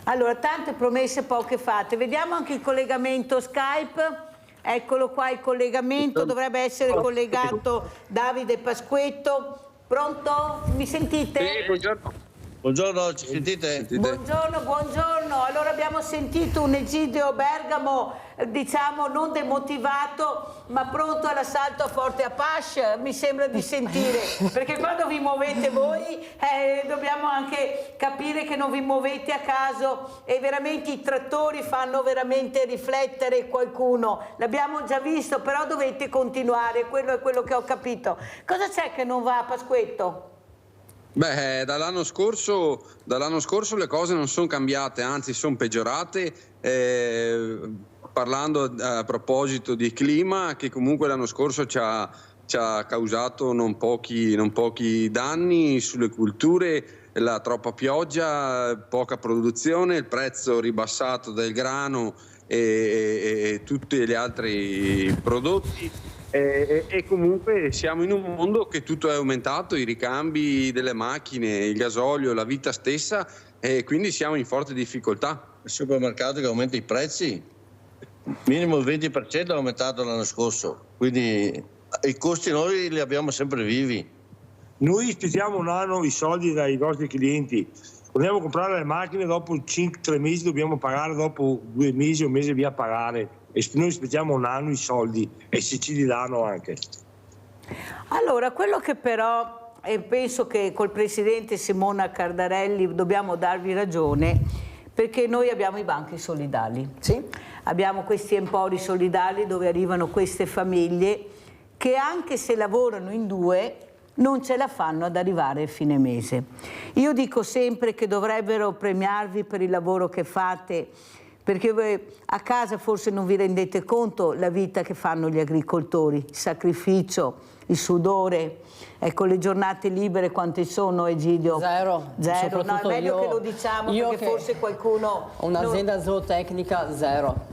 Allora, tante promesse, poche fatte. Vediamo anche il collegamento Skype. Eccolo qua il collegamento, dovrebbe essere collegato Davide Pasquetto. Pronto? Mi sentite? Sì, buongiorno. Buongiorno, ci sentite? Buongiorno, buongiorno. Allora abbiamo sentito un Egidio Bergamo, diciamo non demotivato, ma pronto all'assalto a Forte Apache, mi sembra di sentire, perché quando vi muovete voi dobbiamo anche capire che non vi muovete a caso e veramente i trattori fanno veramente riflettere qualcuno. L'abbiamo già visto, però dovete continuare, quello è quello che ho capito. Cosa c'è che non va, Pasquetto? Beh, dall'anno scorso le cose non sono cambiate, anzi sono peggiorate, parlando a proposito di clima, che comunque l'anno scorso ci ha causato non pochi danni sulle culture, la troppa pioggia, poca produzione, il prezzo ribassato del grano e tutti gli altri prodotti. e comunque siamo in un mondo che tutto è aumentato, i ricambi delle macchine, il gasolio, la vita stessa, e quindi siamo in forte difficoltà. Il supermercato che aumenta i prezzi, minimo il 20% è aumentato l'anno scorso, quindi i costi noi li abbiamo sempre vivi. Noi aspettiamo un anno i soldi dai nostri clienti, vogliamo comprare le macchine, dopo 3 mesi dobbiamo pagare, dopo 2 mesi o un mese dobbiamo pagare, e noi aspettiamo un anno i soldi e se ci li danno anche. Allora, quello che però, e penso che col Presidente Simona Cardarelli dobbiamo darvi ragione, perché noi abbiamo i banchi solidali, sì? Abbiamo questi empori solidali dove arrivano queste famiglie che anche se lavorano in 2 non ce la fanno ad arrivare a fine mese. Io dico sempre che dovrebbero premiarvi per il lavoro che fate, perché voi a casa forse non vi rendete conto la vita che fanno gli agricoltori, il sacrificio, il sudore. Ecco, le giornate libere quante sono, Egidio? Zero. No, è meglio che lo diciamo, perché forse qualcuno... Un'azienda zootecnica, zero.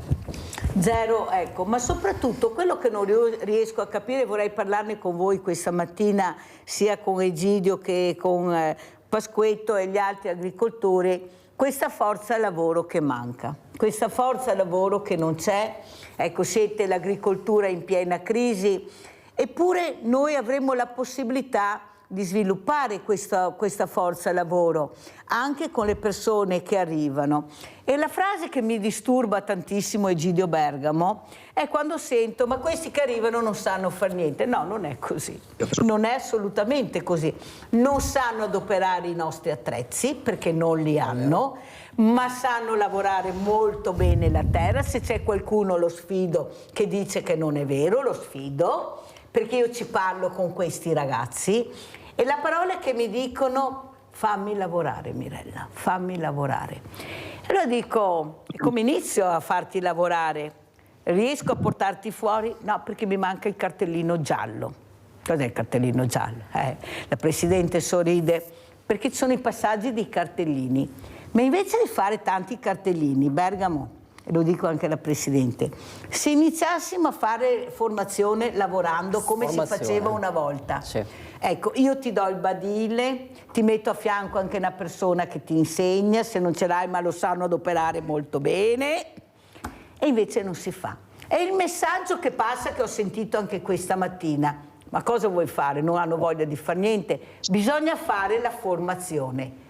Zero, ecco, ma soprattutto quello che non riesco a capire, vorrei parlarne con voi questa mattina, sia con Egidio che con Pasquetto e gli altri agricoltori, questa forza lavoro che manca, questa forza lavoro che non c'è. Ecco, siete l'agricoltura in piena crisi, eppure noi avremmo la possibilità di sviluppare questa forza lavoro anche con le persone che arrivano. E la frase che mi disturba tantissimo, Egidio Bergamo, è quando sento ma questi che arrivano non sanno far niente. No, non è così, non è assolutamente così. Non sanno adoperare i nostri attrezzi perché non li hanno, ma sanno lavorare molto bene la terra. Se c'è qualcuno, lo sfido, che dice che non è vero, lo sfido, perché io ci parlo con questi ragazzi e la parola che mi dicono: fammi lavorare, Mirella, fammi lavorare. E allora dico: e come inizio a farti lavorare? Riesco a portarti fuori? No, perché mi manca il cartellino giallo. Cos'è il cartellino giallo? La Presidente sorride, perché ci sono i passaggi di cartellini. Ma invece di fare tanti cartellini, Bergamo, e lo dico anche alla Presidente, se iniziassimo a fare formazione lavorando come si faceva una volta, sì. Ecco, io ti do il badile, ti metto a fianco anche una persona che ti insegna, se non ce l'hai ma lo sanno adoperare molto bene, e invece non si fa. È il messaggio che passa, che ho sentito anche questa mattina. Ma cosa vuoi fare? Non hanno voglia di fare niente, bisogna fare la formazione.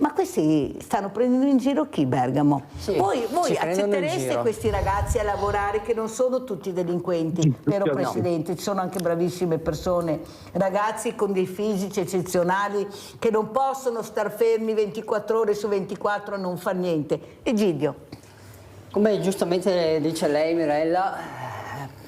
Ma questi stanno prendendo in giro chi, Bergamo? Sì, voi accettereste questi ragazzi a lavorare, che non sono tutti delinquenti, vero Presidente? Ci sono anche bravissime persone, ragazzi con dei fisici eccezionali che non possono star fermi 24 ore su 24 a non far niente. Egidio. Come giustamente dice lei, Mirella,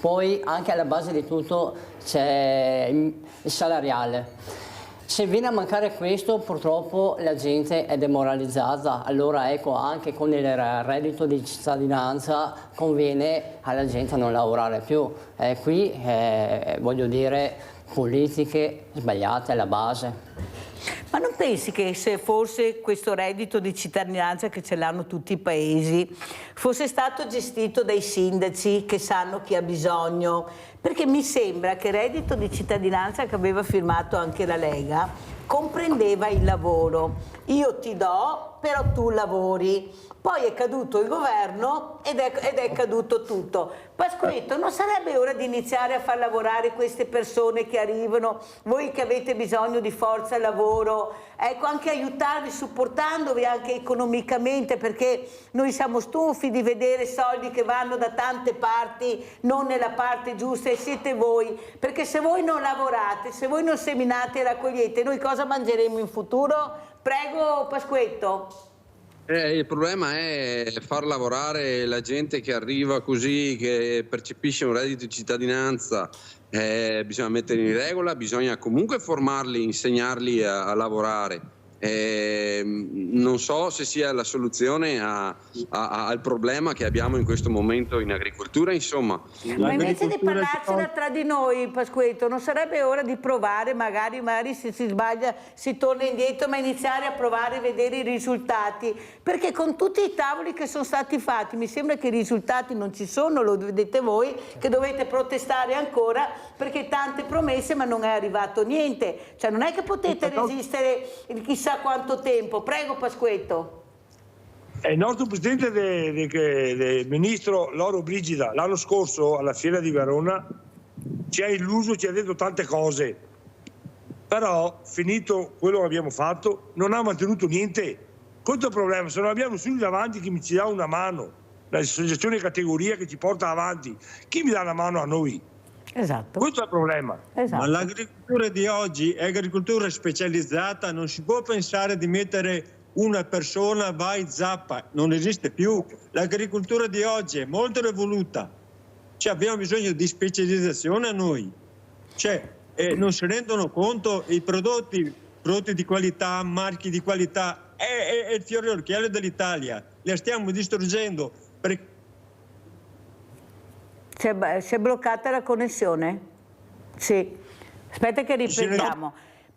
poi anche alla base di tutto c'è il salariale. Se viene a mancare questo, purtroppo la gente è demoralizzata. Allora ecco, anche con il reddito di cittadinanza conviene alla gente non lavorare più. Qui voglio dire, politiche sbagliate alla base. Ma non pensi che se forse questo reddito di cittadinanza, che ce l'hanno tutti i paesi, fosse stato gestito dai sindaci che sanno chi ha bisogno? Perché mi sembra che il reddito di cittadinanza, che aveva firmato anche la Lega, comprendeva il lavoro. Io ti do, però tu lavori. Poi è caduto il governo ed è caduto tutto. Pasquetto, non sarebbe ora di iniziare a far lavorare queste persone che arrivano, voi che avete bisogno di forza lavoro, ecco, anche aiutarvi, supportandovi anche economicamente, perché noi siamo stufi di vedere soldi che vanno da tante parti, non nella parte giusta, e siete voi, perché se voi non lavorate, se voi non seminate e raccogliete, noi cosa mangeremo in futuro? Prego, Pasquetto. Il problema è far lavorare la gente che arriva così, che percepisce un reddito di cittadinanza. Bisogna metterli in regola, bisogna comunque formarli, insegnarli a lavorare. Non so se sia la soluzione al problema che abbiamo in questo momento in agricoltura, insomma. Ma invece di parlarcela tra di noi, Pasquetto, non sarebbe ora di provare, magari se si sbaglia si torna indietro, ma iniziare a provare a vedere i risultati? Perché con tutti i tavoli che sono stati fatti mi sembra che i risultati non ci sono, lo vedete voi, che dovete protestare ancora perché tante promesse ma non è arrivato niente. Cioè non è che potete resistere chissà quanto tempo. Prego Pasquetto. Il nostro presidente del ministro Lollobrigida l'anno scorso alla Fiera di Verona ci ha illuso, ci ha detto tante cose, però finito quello che abbiamo fatto non ha mantenuto niente. Questo è il problema, se non abbiamo nessuno davanti che mi ci dà una mano, l'associazione categoria che ci porta avanti, chi mi dà una mano a noi? Esatto. Questo è il problema. Esatto. Ma l'agricoltura di oggi è agricoltura specializzata, non si può pensare di mettere una persona vai zappa, non esiste più. L'agricoltura di oggi è molto evoluta, cioè abbiamo bisogno di specializzazione a noi, cioè, non si rendono conto i prodotti di qualità, marchi di qualità, è il fiore all'occhiello dell'Italia, le stiamo distruggendo. Si è bloccata la connessione? Sì. Aspetta che riprendiamo.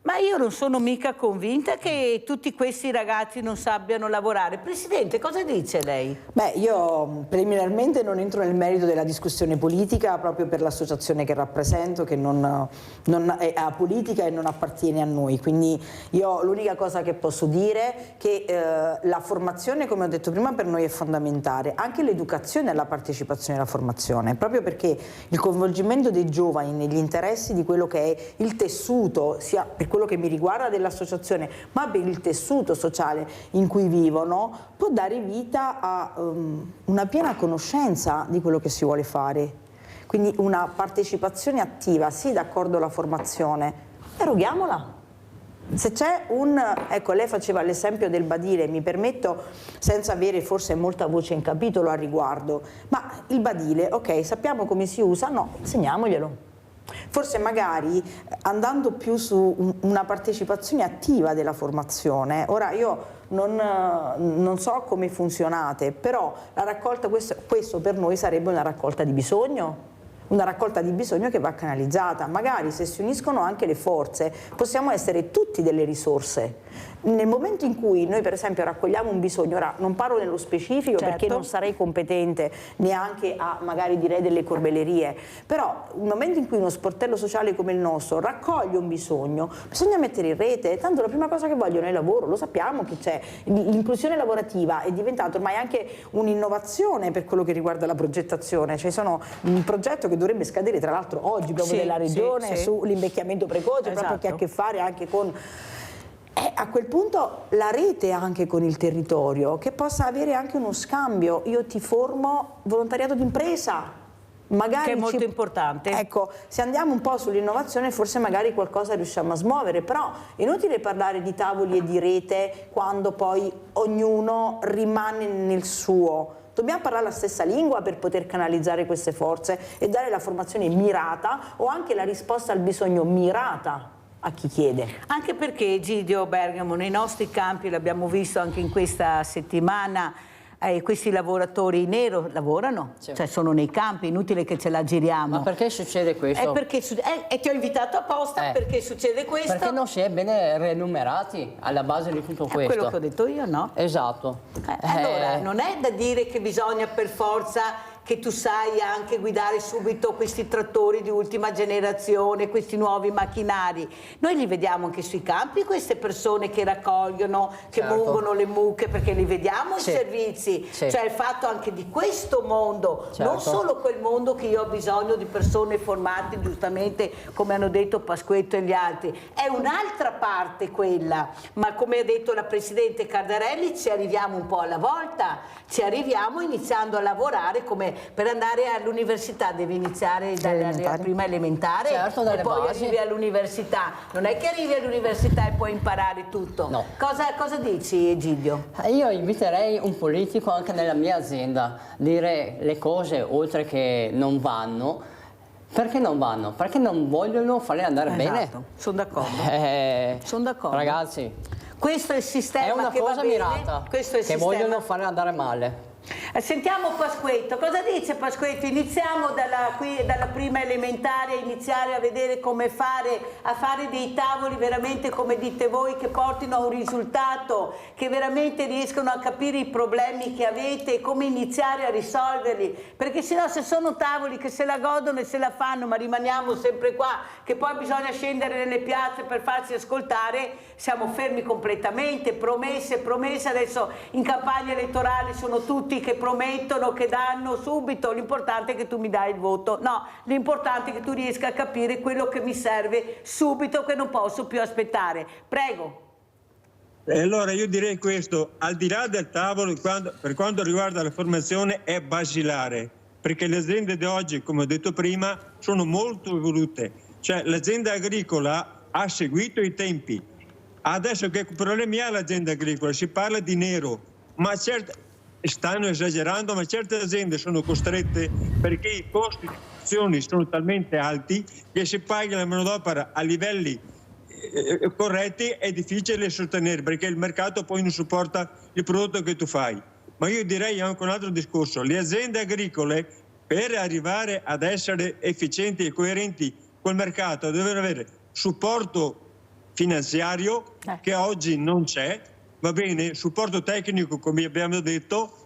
Ma io non sono mica convinta che tutti questi ragazzi non sappiano lavorare. Presidente, cosa dice lei? Beh, io preliminarmente non entro nel merito della discussione politica proprio per l'associazione che rappresento, che non è apolitica e non appartiene a noi. Quindi io l'unica cosa che posso dire è che la formazione, come ho detto prima, per noi è fondamentale. Anche l'educazione e la partecipazione alla formazione, proprio perché il coinvolgimento dei giovani negli interessi di quello che è il tessuto, sia per quello che mi riguarda dell'associazione, ma per il tessuto sociale in cui vivono, può dare vita a una piena conoscenza di quello che si vuole fare. Quindi una partecipazione attiva, sì, d'accordo alla formazione, eroghiamola. Se c'è ecco, lei faceva l'esempio del badile, mi permetto, senza avere forse molta voce in capitolo al riguardo, ma il badile, ok, sappiamo come si usa, no, insegniamoglielo. Forse magari andando più su una partecipazione attiva della formazione. Ora io non so come funzionate, però la raccolta, questo per noi sarebbe una raccolta di bisogno. Una raccolta di bisogno che va canalizzata, magari se si uniscono anche le forze possiamo essere tutti delle risorse. Nel momento in cui noi per esempio raccogliamo un bisogno, ora non parlo nello specifico perché non sarei competente neanche a magari direi delle corbellerie, però nel momento in cui uno sportello sociale come il nostro raccoglie un bisogno, bisogna mettere in rete, tanto la prima cosa che vogliono è il lavoro, lo sappiamo che c'è, l'inclusione lavorativa è diventata ormai anche un'innovazione per quello che riguarda la progettazione, cioè sono un progetto che dovrebbe scadere tra l'altro oggi proprio della regione sull'invecchiamento precoce, proprio che ha a che fare anche con a quel punto la rete anche con il territorio, che possa avere anche uno scambio, io ti formo volontariato d'impresa, magari che è molto importante. Ecco, se andiamo un po' sull'innovazione forse magari qualcosa riusciamo a smuovere, però è inutile parlare di tavoli e di rete quando poi ognuno rimane nel suo. Dobbiamo parlare la stessa lingua per poter canalizzare queste forze e dare la formazione mirata o anche la risposta al bisogno mirata a chi chiede. Anche perché, Egidio Bergamo, nei nostri campi, l'abbiamo visto anche in questa settimana, questi lavoratori in nero lavorano, cioè sono nei campi, inutile che ce la giriamo. Ma perché succede questo? Perché e ti ho invitato apposta perché succede questo. Perché non si è bene remunerati alla base di tutto questo. Quello che ho detto io, no? Esatto. Allora, non è da dire che bisogna per forza che tu sai anche guidare subito questi trattori di ultima generazione, questi nuovi macchinari. Noi li vediamo anche sui campi, queste persone che raccolgono, che mungono le mucche, perché li vediamo i servizi. Cioè il fatto anche di questo mondo, non solo quel mondo che io ho bisogno di persone formate, giustamente come hanno detto Pasquetto e gli altri. È un'altra parte quella, ma come ha detto la Presidente Cardarelli ci arriviamo un po' alla volta, ci arriviamo iniziando a lavorare come per andare all'università devi iniziare dalla prima elementare e poi arrivi all'università. Non è che arrivi all'università e puoi imparare tutto. No. Cosa dici, Egidio? Io inviterei un politico anche nella mia azienda a dire le cose oltre che non vanno. Perché non vanno? Perché non vogliono farle andare bene. Sono d'accordo. Sono d'accordo. Ragazzi. Questo è il sistema è una che cosa va bene. mirata, Questo è il che sistema. vogliono fare andare male. Sentiamo Pasquetto, cosa dice Pasquetto? Iniziamo dalla prima elementare a iniziare a vedere come fare, a fare dei tavoli veramente come dite voi che portino a un risultato, che veramente riescano a capire i problemi che avete e come iniziare a risolverli, perché sennò se sono tavoli che se la godono e se la fanno ma rimaniamo sempre qua, che poi bisogna scendere nelle piazze per farsi ascoltare, siamo fermi completamente, promesse, adesso in campagna elettorale sono tutti che promettono, che danno subito, l'importante è che tu mi dai il voto, no, l'importante è che tu riesca a capire quello che mi serve subito, che non posso più aspettare. Prego. E allora io direi questo, al di là del tavolo, per quanto riguarda la formazione è basilare, perché le aziende di oggi, come ho detto prima, sono molto evolute, cioè l'azienda agricola ha seguito i tempi. Adesso che problemi ha l'azienda agricola? Si parla di nero, ma stanno esagerando, ma certe aziende sono costrette perché i costi di produzione sono talmente alti che se paghi la manodopera a livelli corretti è difficile sostenere perché il mercato poi non supporta il prodotto che tu fai. Ma io direi anche un altro discorso, le aziende agricole per arrivare ad essere efficienti e coerenti col mercato devono avere supporto finanziario che oggi non c'è, va bene, supporto tecnico come abbiamo detto,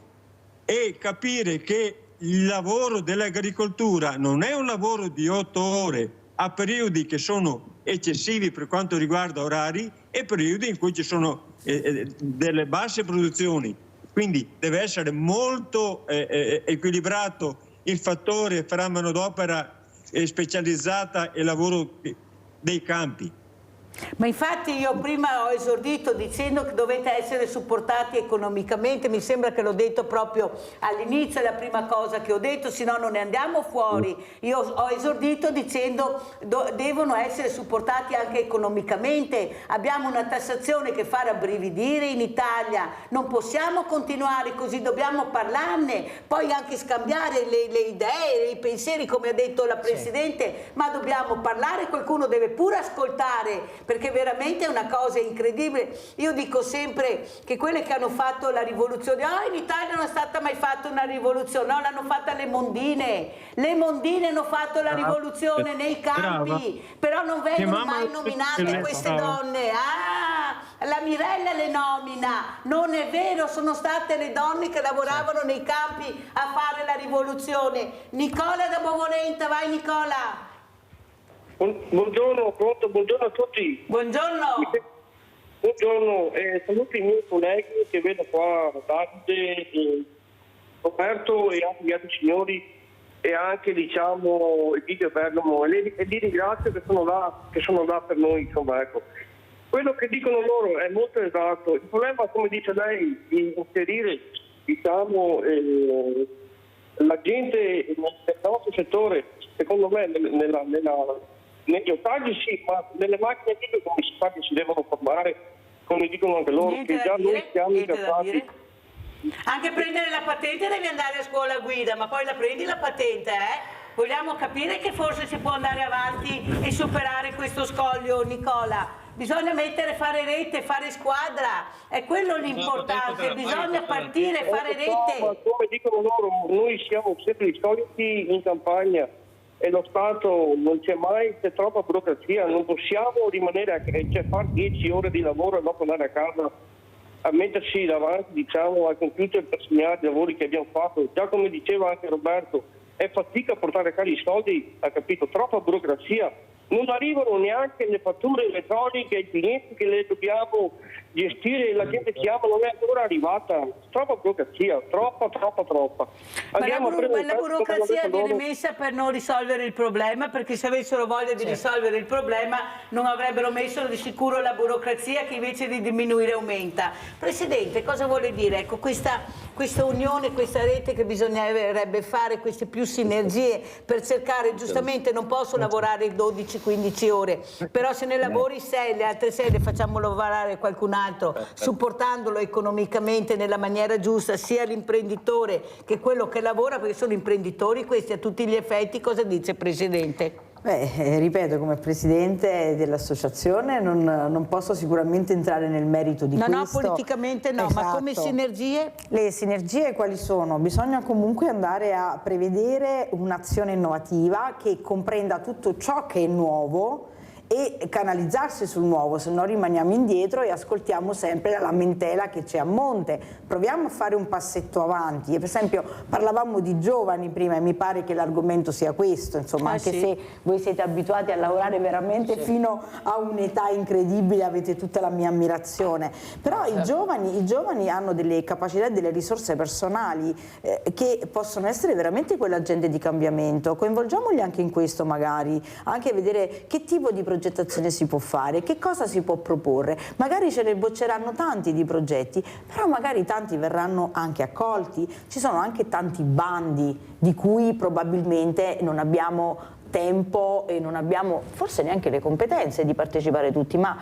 e capire che il lavoro dell'agricoltura non è un lavoro di 8 ore a periodi che sono eccessivi per quanto riguarda orari e periodi in cui ci sono delle basse produzioni. Quindi deve essere molto equilibrato il fattore fra manodopera specializzata e lavoro dei campi. Ma infatti io prima ho esordito dicendo che dovete essere supportati economicamente, mi sembra che l'ho detto proprio all'inizio, è la prima cosa che ho detto, se no non ne andiamo fuori. Io ho esordito dicendo devono essere supportati anche economicamente, abbiamo una tassazione che fa rabbrividire in Italia, non possiamo continuare così, dobbiamo parlarne, poi anche scambiare le idee, i pensieri come ha detto la Presidente, ma dobbiamo parlare, qualcuno deve pure ascoltare, perché veramente è una cosa incredibile. Io dico sempre che quelle che hanno fatto la rivoluzione, in Italia non è stata mai fatta una rivoluzione, no, l'hanno fatta le mondine hanno fatto la rivoluzione nei campi, però non vengono mai nominate queste donne. La Mirella le nomina, non è vero, sono state le donne che lavoravano nei campi a fare la rivoluzione. Nicola da Bovolenta, vai Nicola. Buongiorno, pronto, buongiorno a tutti. Buongiorno. Buongiorno, saluto i miei colleghi che vedo qua, Davide, Roberto e anche gli altri signori e anche diciamo Egidio Bergamo e li ringrazio che sono là per noi, insomma, ecco. Quello che dicono loro è molto esatto. Il problema, come dice lei, di inserire diciamo la gente nel nostro settore, secondo me negli ottaggi sì, ma nelle macchine video come si fa che si devono formare, come dicono anche loro, Niente che già noi siamo incazzati. Anche prendere la patente devi andare a scuola guida, ma poi la prendi la patente, Vogliamo capire che forse si può andare avanti e superare questo scoglio, Nicola. Bisogna fare rete, fare squadra, è quello l'importante, bisogna partire, fare rete. Ma come dicono loro, noi siamo sempre i soliti in campagna e lo Stato non c'è mai, c'è troppa burocrazia, non possiamo rimanere fare 10 ore di lavoro e dopo andare a casa a mettersi davanti diciamo al computer per segnare i lavori che abbiamo fatto. Già come diceva anche Roberto, è fatica a portare a casa i soldi, ha capito, troppa burocrazia. Non arrivano neanche le fatture elettroniche ai clienti che le dobbiamo gestire, la gente chiama, non è ancora arrivata. Troppa burocrazia, troppa. Ma la burocrazia viene messa per non risolvere il problema, perché se avessero voglia di risolvere il problema non avrebbero messo di sicuro la burocrazia che invece di diminuire aumenta. Presidente, cosa vuole dire? Ecco, questa unione, questa rete che bisognerebbe fare, queste più sinergie per cercare, giustamente non posso lavorare 12-15 ore, però se ne lavori 6, le altre 6 le facciamo lavorare qualcun altro, supportandolo economicamente nella maniera giusta, sia l'imprenditore che quello che lavora, perché sono imprenditori questi a tutti gli effetti. Cosa dice Presidente? Ripeto, come presidente dell'associazione non posso sicuramente entrare nel merito di questo. No, politicamente no, ma come sinergie? Le sinergie quali sono? Bisogna comunque andare a prevedere un'azione innovativa che comprenda tutto ciò che è nuovo e canalizzarsi sul nuovo, se no rimaniamo indietro e ascoltiamo sempre la lamentela che c'è a monte. Proviamo a fare un passetto avanti. Per esempio parlavamo di giovani prima e mi pare che l'argomento sia questo, insomma, anche se voi siete abituati a lavorare veramente fino a un'età incredibile, avete tutta la mia ammirazione, però i giovani hanno delle capacità e delle risorse personali che possono essere veramente quell'agente di cambiamento. Coinvolgiamoli anche in questo, magari anche vedere che tipo di progettazione si può fare, che cosa si può proporre. Magari ce ne bocceranno tanti di progetti, però magari tanti verranno anche accolti. Ci sono anche tanti bandi di cui probabilmente non abbiamo tempo e non abbiamo forse neanche le competenze di partecipare tutti, ma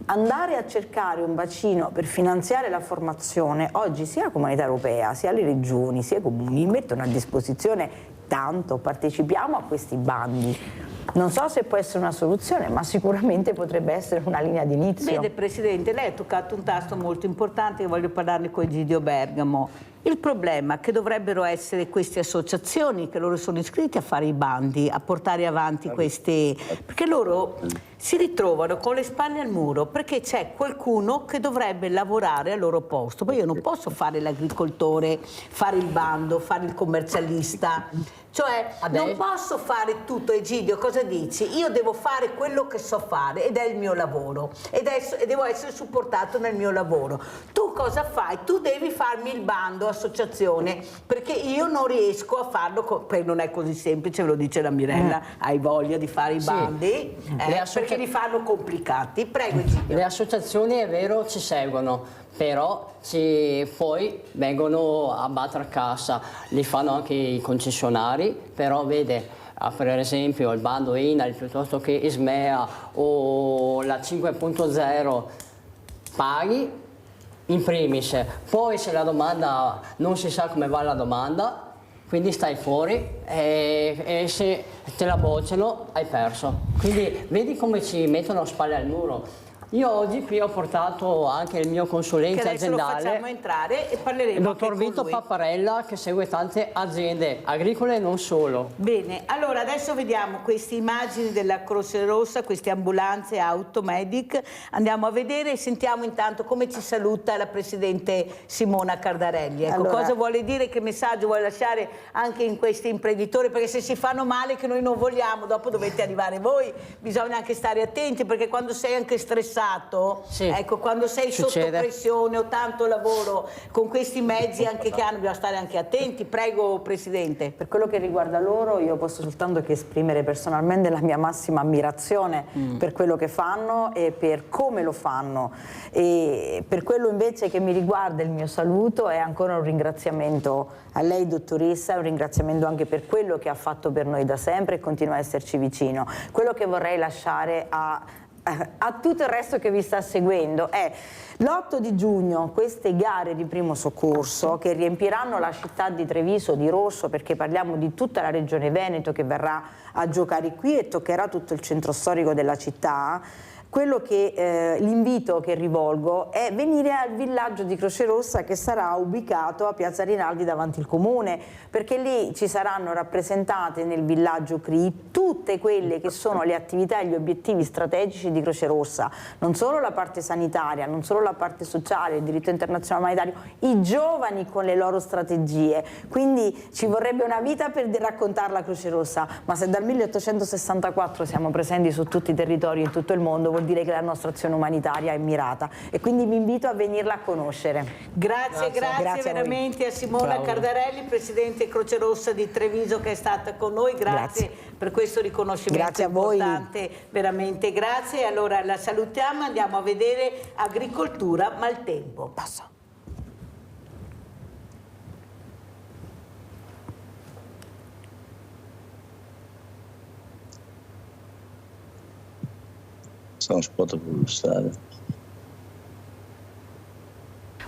andare a cercare un bacino per finanziare la formazione, oggi sia la Comunità Europea, sia le regioni, sia i comuni mettono a disposizione tanto, partecipiamo a questi bandi. Non so se può essere una soluzione, ma sicuramente potrebbe essere una linea di inizio. Vede Presidente, lei ha toccato un tasto molto importante, che voglio parlarne con Egidio Bergamo. Il problema è che dovrebbero essere queste associazioni, che loro sono iscritti a fare i bandi, a portare avanti queste... perché loro si ritrovano con le spalle al muro, perché c'è qualcuno che dovrebbe lavorare al loro posto. Poi io non posso fare l'agricoltore, fare il bando, fare il commercialista, cioè non posso fare tutto. Egidio, cosa dici? Io devo fare quello che so fare ed è il mio lavoro e devo essere supportato nel mio lavoro. Tu cosa fai? Tu devi farmi il bando, associazione, perché io non riesco a farlo, poi non è così semplice, ve lo dice la Mirella, hai voglia di fare i bandi, perché li fanno complicati. Prego Egidio. Le associazioni, è vero, ci seguono, però poi vengono a battere cassa, li fanno anche i concessionari, però vede, per esempio il bando INAIL piuttosto che Ismea o la 5.0 paghi in primis, poi se la domanda non si sa come va la domanda, quindi stai fuori e se te la bocciano hai perso. Quindi vedi come ci mettono spalle al muro. Io oggi qui ho portato anche il mio consulente aziendale, lo facciamo entrare e parleremo il dottor Vito Papparella, che segue tante aziende agricole e non solo. Bene, allora adesso vediamo queste immagini della Croce Rossa, queste ambulanze Automedic. Andiamo a vedere e sentiamo intanto come ci saluta la Presidente Simona Cardarelli. Ecco, allora, cosa vuole dire, che messaggio vuole lasciare anche in questi imprenditori, perché se si fanno male, che noi non vogliamo, dopo dovete arrivare voi, bisogna anche stare attenti, perché quando sei anche stressato, ecco, quando sei sotto pressione o tanto lavoro con questi mezzi anche che hanno, bisogna stare anche attenti. Prego Presidente. Per quello che riguarda loro, io posso soltanto che esprimere personalmente la mia massima ammirazione per quello che fanno e per come lo fanno, e per quello invece che mi riguarda il mio saluto è ancora un ringraziamento a lei dottoressa, un ringraziamento anche per quello che ha fatto per noi da sempre e continua a esserci vicino. Quello che vorrei lasciare a tutto il resto che vi sta seguendo è l'8 di giugno queste gare di primo soccorso che riempiranno la città di Treviso di rosso, perché parliamo di tutta la regione Veneto che verrà a giocare qui e toccherà tutto il centro storico della città. Quello che l'invito che rivolgo è venire al villaggio di Croce Rossa, che sarà ubicato a Piazza Rinaldi davanti al comune, perché lì ci saranno rappresentate nel villaggio CRI tutte quelle che sono le attività e gli obiettivi strategici di Croce Rossa, non solo la parte sanitaria, non solo la parte sociale, il diritto internazionale umanitario, i giovani con le loro strategie. Quindi ci vorrebbe una vita per raccontarla Croce Rossa, ma se dal 1864 siamo presenti su tutti i territori in tutto il mondo, vuol dire che la nostra azione umanitaria è mirata, e quindi vi invito a venirla a conoscere. Grazie veramente a Simona Cardarelli, Presidente Croce Rossa di Treviso, che è stata con noi. Grazie per questo riconoscimento importante, veramente grazie. Allora la salutiamo, andiamo a vedere agricoltura Maltempo. Passo. Sono spot pubblicitario.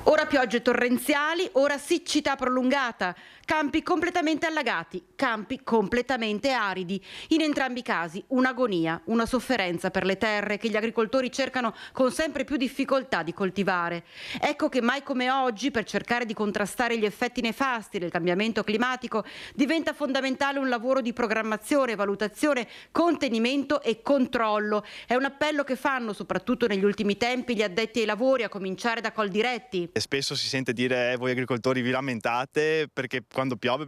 Ora più piogge torrenziali, ora siccità prolungata, campi completamente allagati, campi completamente aridi. In entrambi i casi un'agonia, una sofferenza per le terre che gli agricoltori cercano con sempre più difficoltà di coltivare. Ecco che mai come oggi, per cercare di contrastare gli effetti nefasti del cambiamento climatico, diventa fondamentale un lavoro di programmazione, valutazione, contenimento e controllo. È un appello che fanno soprattutto negli ultimi tempi gli addetti ai lavori, a cominciare da Coldiretti. E spesso si sente dire voi agricoltori vi lamentate perché quando piove,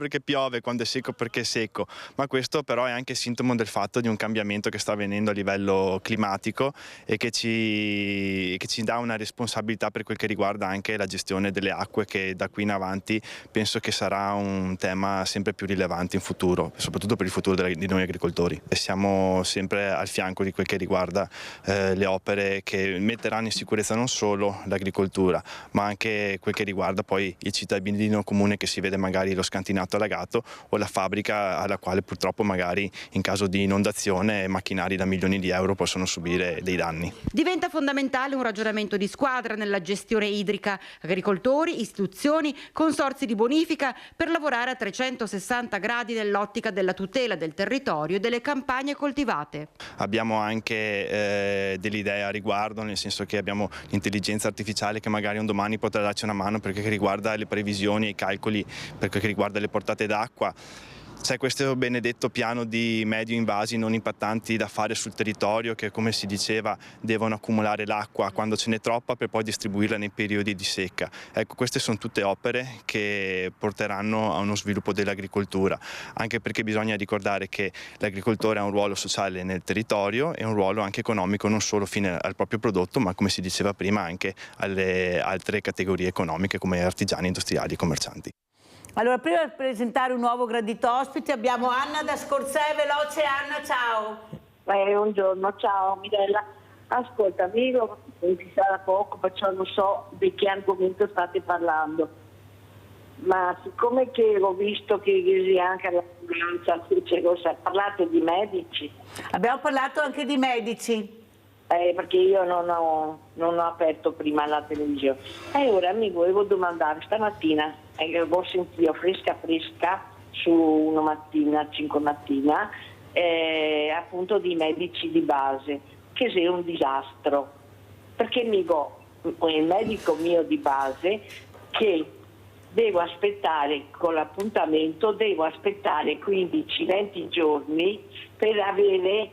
quando è secco perché è secco, ma questo però è anche sintomo del fatto di un cambiamento che sta avvenendo a livello climatico e che ci dà una responsabilità per quel che riguarda anche la gestione delle acque, che da qui in avanti penso che sarà un tema sempre più rilevante in futuro, soprattutto per il futuro di noi agricoltori. E siamo sempre al fianco di quel che riguarda le opere che metteranno in sicurezza non solo l'agricoltura, ma anche quel che riguarda poi il cittadino comune che si vede magari lo scantinato allagato o la fabbrica alla quale purtroppo magari in caso di inondazione macchinari da milioni di euro possono subire dei danni. Diventa fondamentale un ragionamento di squadra nella gestione idrica, agricoltori, istituzioni, consorzi di bonifica, per lavorare a 360 gradi nell'ottica della tutela del territorio e delle campagne coltivate. Abbiamo anche delle idee a riguardo, nel senso che abbiamo l'intelligenza artificiale che magari un domani potrà darci una mano per quel che riguarda le previsioni e i calcoli, per quel che riguarda le portate d'acqua. C'è questo benedetto piano di medio invasi non impattanti da fare sul territorio che, come si diceva, devono accumulare l'acqua quando ce n'è troppa per poi distribuirla nei periodi di secca. Ecco, queste sono tutte opere che porteranno a uno sviluppo dell'agricoltura, anche perché bisogna ricordare che l'agricoltore ha un ruolo sociale nel territorio e un ruolo anche economico, non solo fine al proprio prodotto, ma, come si diceva prima, anche alle altre categorie economiche come artigiani, industriali e commercianti. Allora, prima di presentare un nuovo gradito ospite abbiamo Anna da Scorzè. Veloce Anna, ciao. Buongiorno, ciao Mirella. Ascolta, amico, ci sarà poco, perciò non so di che argomento state parlando. Ma siccome che ho visto che anche all'ambulanza parlate di medici. Abbiamo parlato anche di medici. Perché io non ho aperto prima la televisione. E ora mi volevo domandare, stamattina ho sentito fresca su una mattina, 5 mattina, appunto di medici di base, che è un disastro. Perché il medico mio di base che devo aspettare con l'appuntamento, devo aspettare 15-20 giorni per avere,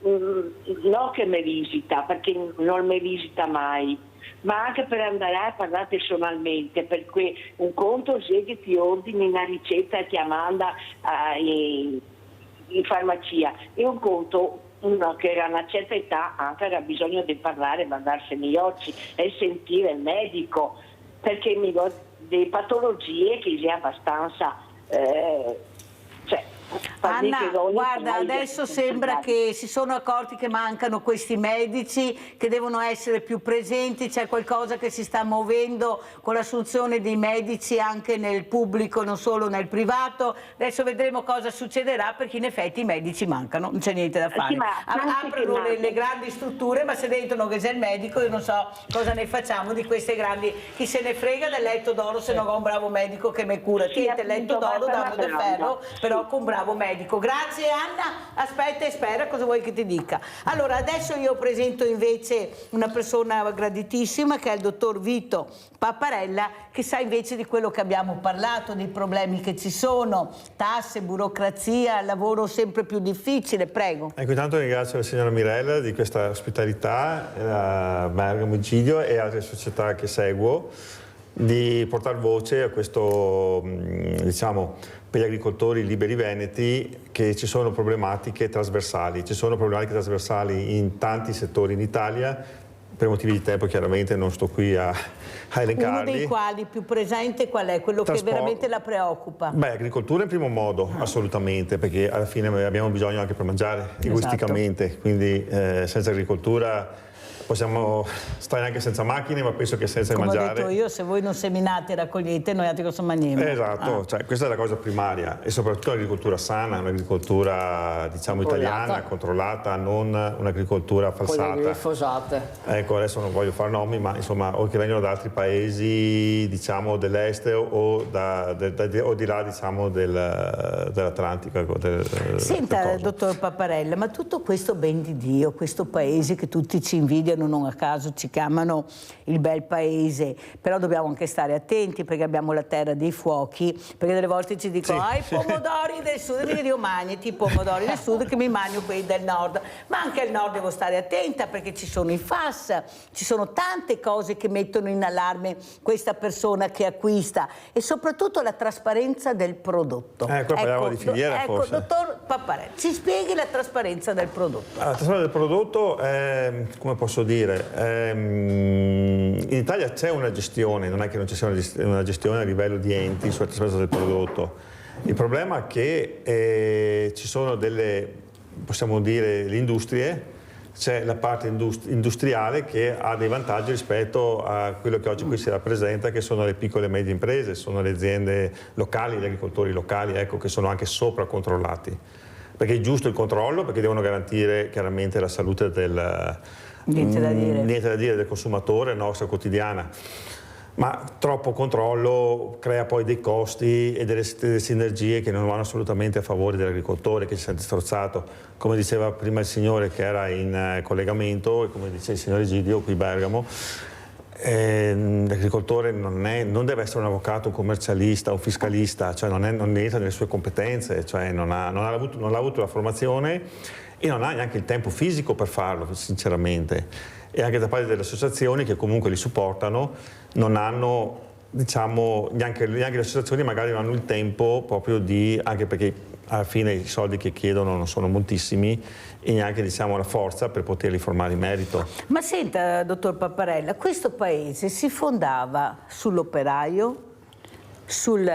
non che mi visita, perché non mi visita mai, ma anche per andare a parlare personalmente, perché un conto è che ti ordini una ricetta e ti manda in farmacia, e un conto uno che era a una certa età anche aveva bisogno di parlare, guardarsi negli occhi e sentire il medico, perché mi do delle patologie che sia abbastanza Anna, guarda, adesso sembra che si sono accorti che mancano questi medici, che devono essere più presenti, c'è qualcosa che si sta muovendo con l'assunzione dei medici anche nel pubblico, non solo nel privato. Adesso vedremo cosa succederà, perché in effetti i medici mancano, non c'è niente da fare. Aprono le grandi strutture, ma se dentro non c'è il medico io non so cosa ne facciamo di queste grandi, chi se ne frega del letto d'oro se non ho un bravo medico che mi cura. Tiente il letto d'oro, dammo del ferro, però con bravo medico. Grazie Anna, aspetta e spera, cosa vuoi che ti dica? Allora, adesso io presento invece una persona graditissima, che è il dottor Vito Papparella, che sa invece di quello che abbiamo parlato, dei problemi che ci sono, tasse, burocrazia, lavoro sempre più difficile. Prego. Ecco, intanto ringrazio la signora Mirella di questa ospitalità, Bergamo Egidio e altre società che seguo, di portare voce a questo, diciamo, per gli agricoltori liberi veneti, che ci sono problematiche trasversali. Ci sono problematiche trasversali in tanti settori in Italia, per motivi di tempo chiaramente non sto qui a elencarli. Uno dei quali più presente qual è? Quello che veramente la preoccupa? Beh, agricoltura in primo modo, assolutamente, perché alla fine abbiamo bisogno anche per mangiare egoisticamente, quindi senza agricoltura possiamo stare anche senza macchine, ma penso che senza come mangiare... ho detto io, se voi non seminate e raccogliete, noi altri cosa mangiamo? Esatto, cioè, questa è la cosa primaria, e soprattutto un'agricoltura sana, un'agricoltura diciamo italiana, controllata, non un'agricoltura falsata. Con le glifosate. Ecco, adesso non voglio fare nomi, ma insomma, o che vengono da altri paesi, diciamo, dell'est o di là, diciamo, dell'Atlantico. Senta, dottor Paparella, ma tutto questo ben di Dio, questo paese che tutti ci invidiano, non a caso ci chiamano il bel paese, però dobbiamo anche stare attenti perché abbiamo la terra dei fuochi, perché delle volte ci dicono i pomodori del sud, e mi dico magnati i pomodori del sud che mi mangio quelli del nord, ma anche al nord devo stare attenta perché ci sono i FAS, ci sono tante cose che mettono in allarme questa persona che acquista, e soprattutto la trasparenza del prodotto. Qua parliamo di filiera, forse. Dottor Paparella, ci spieghi la trasparenza del prodotto. La trasparenza del prodotto, come posso dire, in Italia c'è una gestione, non è che non ci sia una gestione a livello di enti sulla trasparenza del prodotto. Il problema è che ci sono delle, possiamo dire, le industrie, c'è la parte industriale che ha dei vantaggi rispetto a quello che oggi qui si rappresenta, che sono le piccole e medie imprese, sono le aziende locali, gli agricoltori locali, ecco, che sono anche sopra controllati. Perché è giusto il controllo, perché devono garantire chiaramente la salute del, niente da dire, del consumatore, nostra quotidiana. Ma troppo controllo crea poi dei costi e delle sinergie che non vanno assolutamente a favore dell'agricoltore, che si sente strozzato. Come diceva prima il signore che era in collegamento, e come dice il signore Egidio qui a Bergamo, l'agricoltore non deve essere un avvocato, un commercialista, un fiscalista, cioè non entra nelle sue competenze, cioè non ha avuto la formazione e non ha neanche il tempo fisico per farlo, sinceramente. E anche da parte delle associazioni che comunque li supportano non hanno, diciamo, neanche le associazioni magari non hanno il tempo proprio di, anche perché alla fine i soldi che chiedono non sono moltissimi, e neanche, diciamo, la forza per poterli formare in merito. Ma senta, dottor Paparella, questo paese si fondava sull'operaio, sul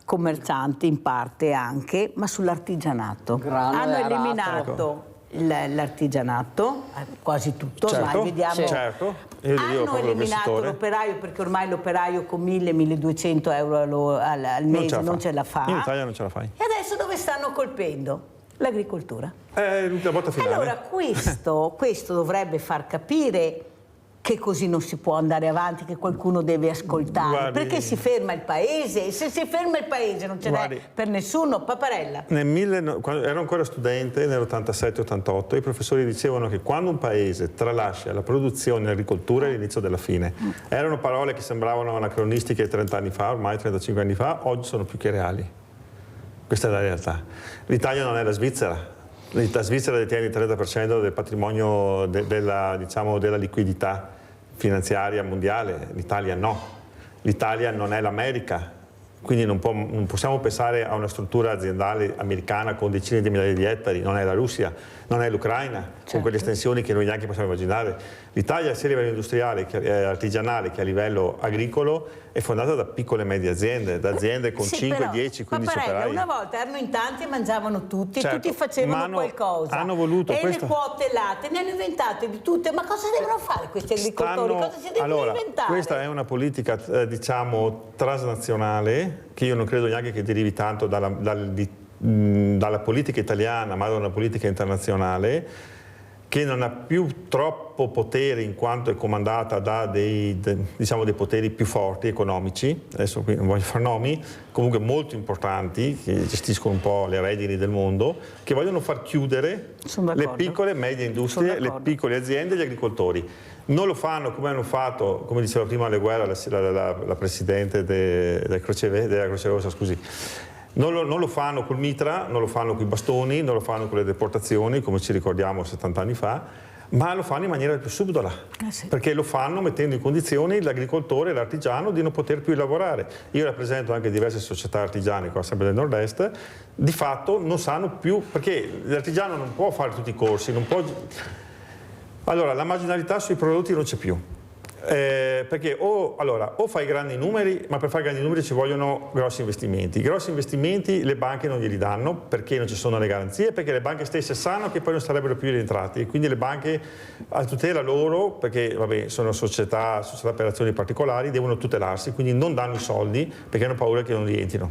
commerciante in parte anche, ma sull'artigianato. Hanno eliminato l'artigianato, quasi tutto, certo, ormai vediamo. Certo. Hanno eliminato l'operaio perché ormai l'operaio con 1.000-1.200 euro al mese non ce la fa. In Italia non ce la fai. E adesso dove stanno colpendo? L'agricoltura. La botta finale. Allora questo dovrebbe far capire che così non si può andare avanti, che qualcuno deve ascoltare. Guardi, perché si ferma il paese, e se si ferma il paese non ce n'è per nessuno. Paparella. Quando ero ancora studente, nell'87-88, i professori dicevano che quando un paese tralascia la produzione e l'agricoltura è l'inizio della fine. Erano parole che sembravano anacronistiche 30 anni fa, ormai 35 anni fa, oggi sono più che reali. Questa è la realtà. L'Italia non è la Svizzera. La Svizzera detiene il 30% del patrimonio della liquidità finanziaria mondiale, l'Italia no. L'Italia non è l'America, quindi non possiamo pensare a una struttura aziendale americana con decine di migliaia di ettari, non è la Russia, non è l'Ucraina, con quelle estensioni che noi neanche possiamo immaginare. L'Italia sia a livello industriale, artigianale che a livello agricolo è fondata da piccole e medie aziende, da aziende con 5, 10, 15 operai. Una volta erano in tanti e mangiavano tutti, tutti facevano qualcosa. Hanno voluto e questo. le quote latte ne hanno inventate di tutte, ma cosa devono fare questi agricoltori? Cosa si devono inventare? Questa è una politica, diciamo, transnazionale, che io non credo neanche che derivi tanto dalla politica italiana, ma da una politica internazionale, che non ha più troppo potere in quanto è comandata da dei poteri più forti economici, adesso qui non voglio fare nomi, comunque molto importanti, che gestiscono un po' le redini del mondo, che vogliono far chiudere le piccole e medie industrie, le piccole aziende e gli agricoltori. Non lo fanno come hanno fatto, come diceva prima Le Guerra, la Presidente della Croce Rossa, scusi. Non lo fanno col mitra, non lo fanno con i bastoni, non lo fanno con le deportazioni, come ci ricordiamo 70 anni fa, ma lo fanno in maniera più subdola, perché lo fanno mettendo in condizioni l'agricoltore e l'artigiano di non poter più lavorare. Io rappresento anche diverse società artigiane qua sempre del nord-est, di fatto non sanno più, perché l'artigiano non può fare tutti i corsi, non può... Allora, la marginalità sui prodotti non c'è più. Perché o fai grandi numeri, ma per fare grandi numeri ci vogliono grossi investimenti. I grossi investimenti le banche non glieli danno perché non ci sono le garanzie, perché le banche stesse sanno che poi non sarebbero più rientrati, quindi le banche a tutela loro, perché vabbè, sono società per azioni particolari, devono tutelarsi, quindi non danno i soldi perché hanno paura che non rientrino.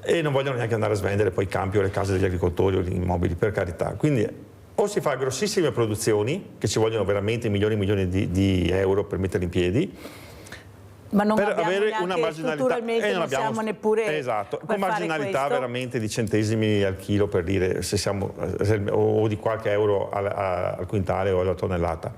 E non vogliono neanche andare a svendere poi i campi o le case degli agricoltori o gli immobili, per carità. Quindi o si fa grossissime produzioni, che ci vogliono veramente milioni e milioni di euro per metterli in piedi, ma non per avere una marginalità, non abbiamo neppure esatto, con marginalità veramente di centesimi al chilo, per dire, se siamo, o di qualche euro al quintale o alla tonnellata.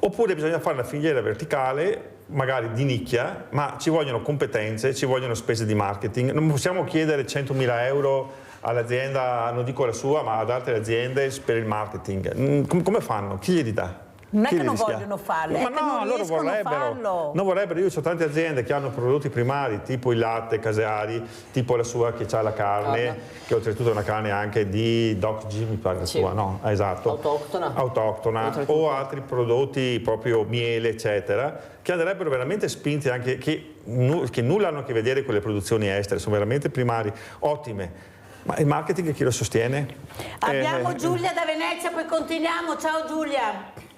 Oppure bisogna fare una filiera verticale, magari di nicchia, ma ci vogliono competenze, ci vogliono spese di marketing. Non possiamo chiedere 100.000 euro all'azienda, non dico la sua, ma ad altre aziende per il marketing. Come fanno? Chi glieli dà? Non è che non vogliono farlo, ma è che no, non loro riescono a farlo. Non vorrebbero. Io ho tante aziende che hanno prodotti primari, tipo il latte caseari, tipo la sua che ha la carne, che oltretutto è una carne anche di Doc G, mi pare la sua, no? Esatto. Autoctona. O altri prodotti, proprio miele, eccetera, che andrebbero veramente spinti anche, che nulla hanno a che vedere con le produzioni estere, sono veramente primari, ottime. Ma il marketing chi lo sostiene? Abbiamo Giulia da Venezia, poi continuiamo. Ciao Giulia.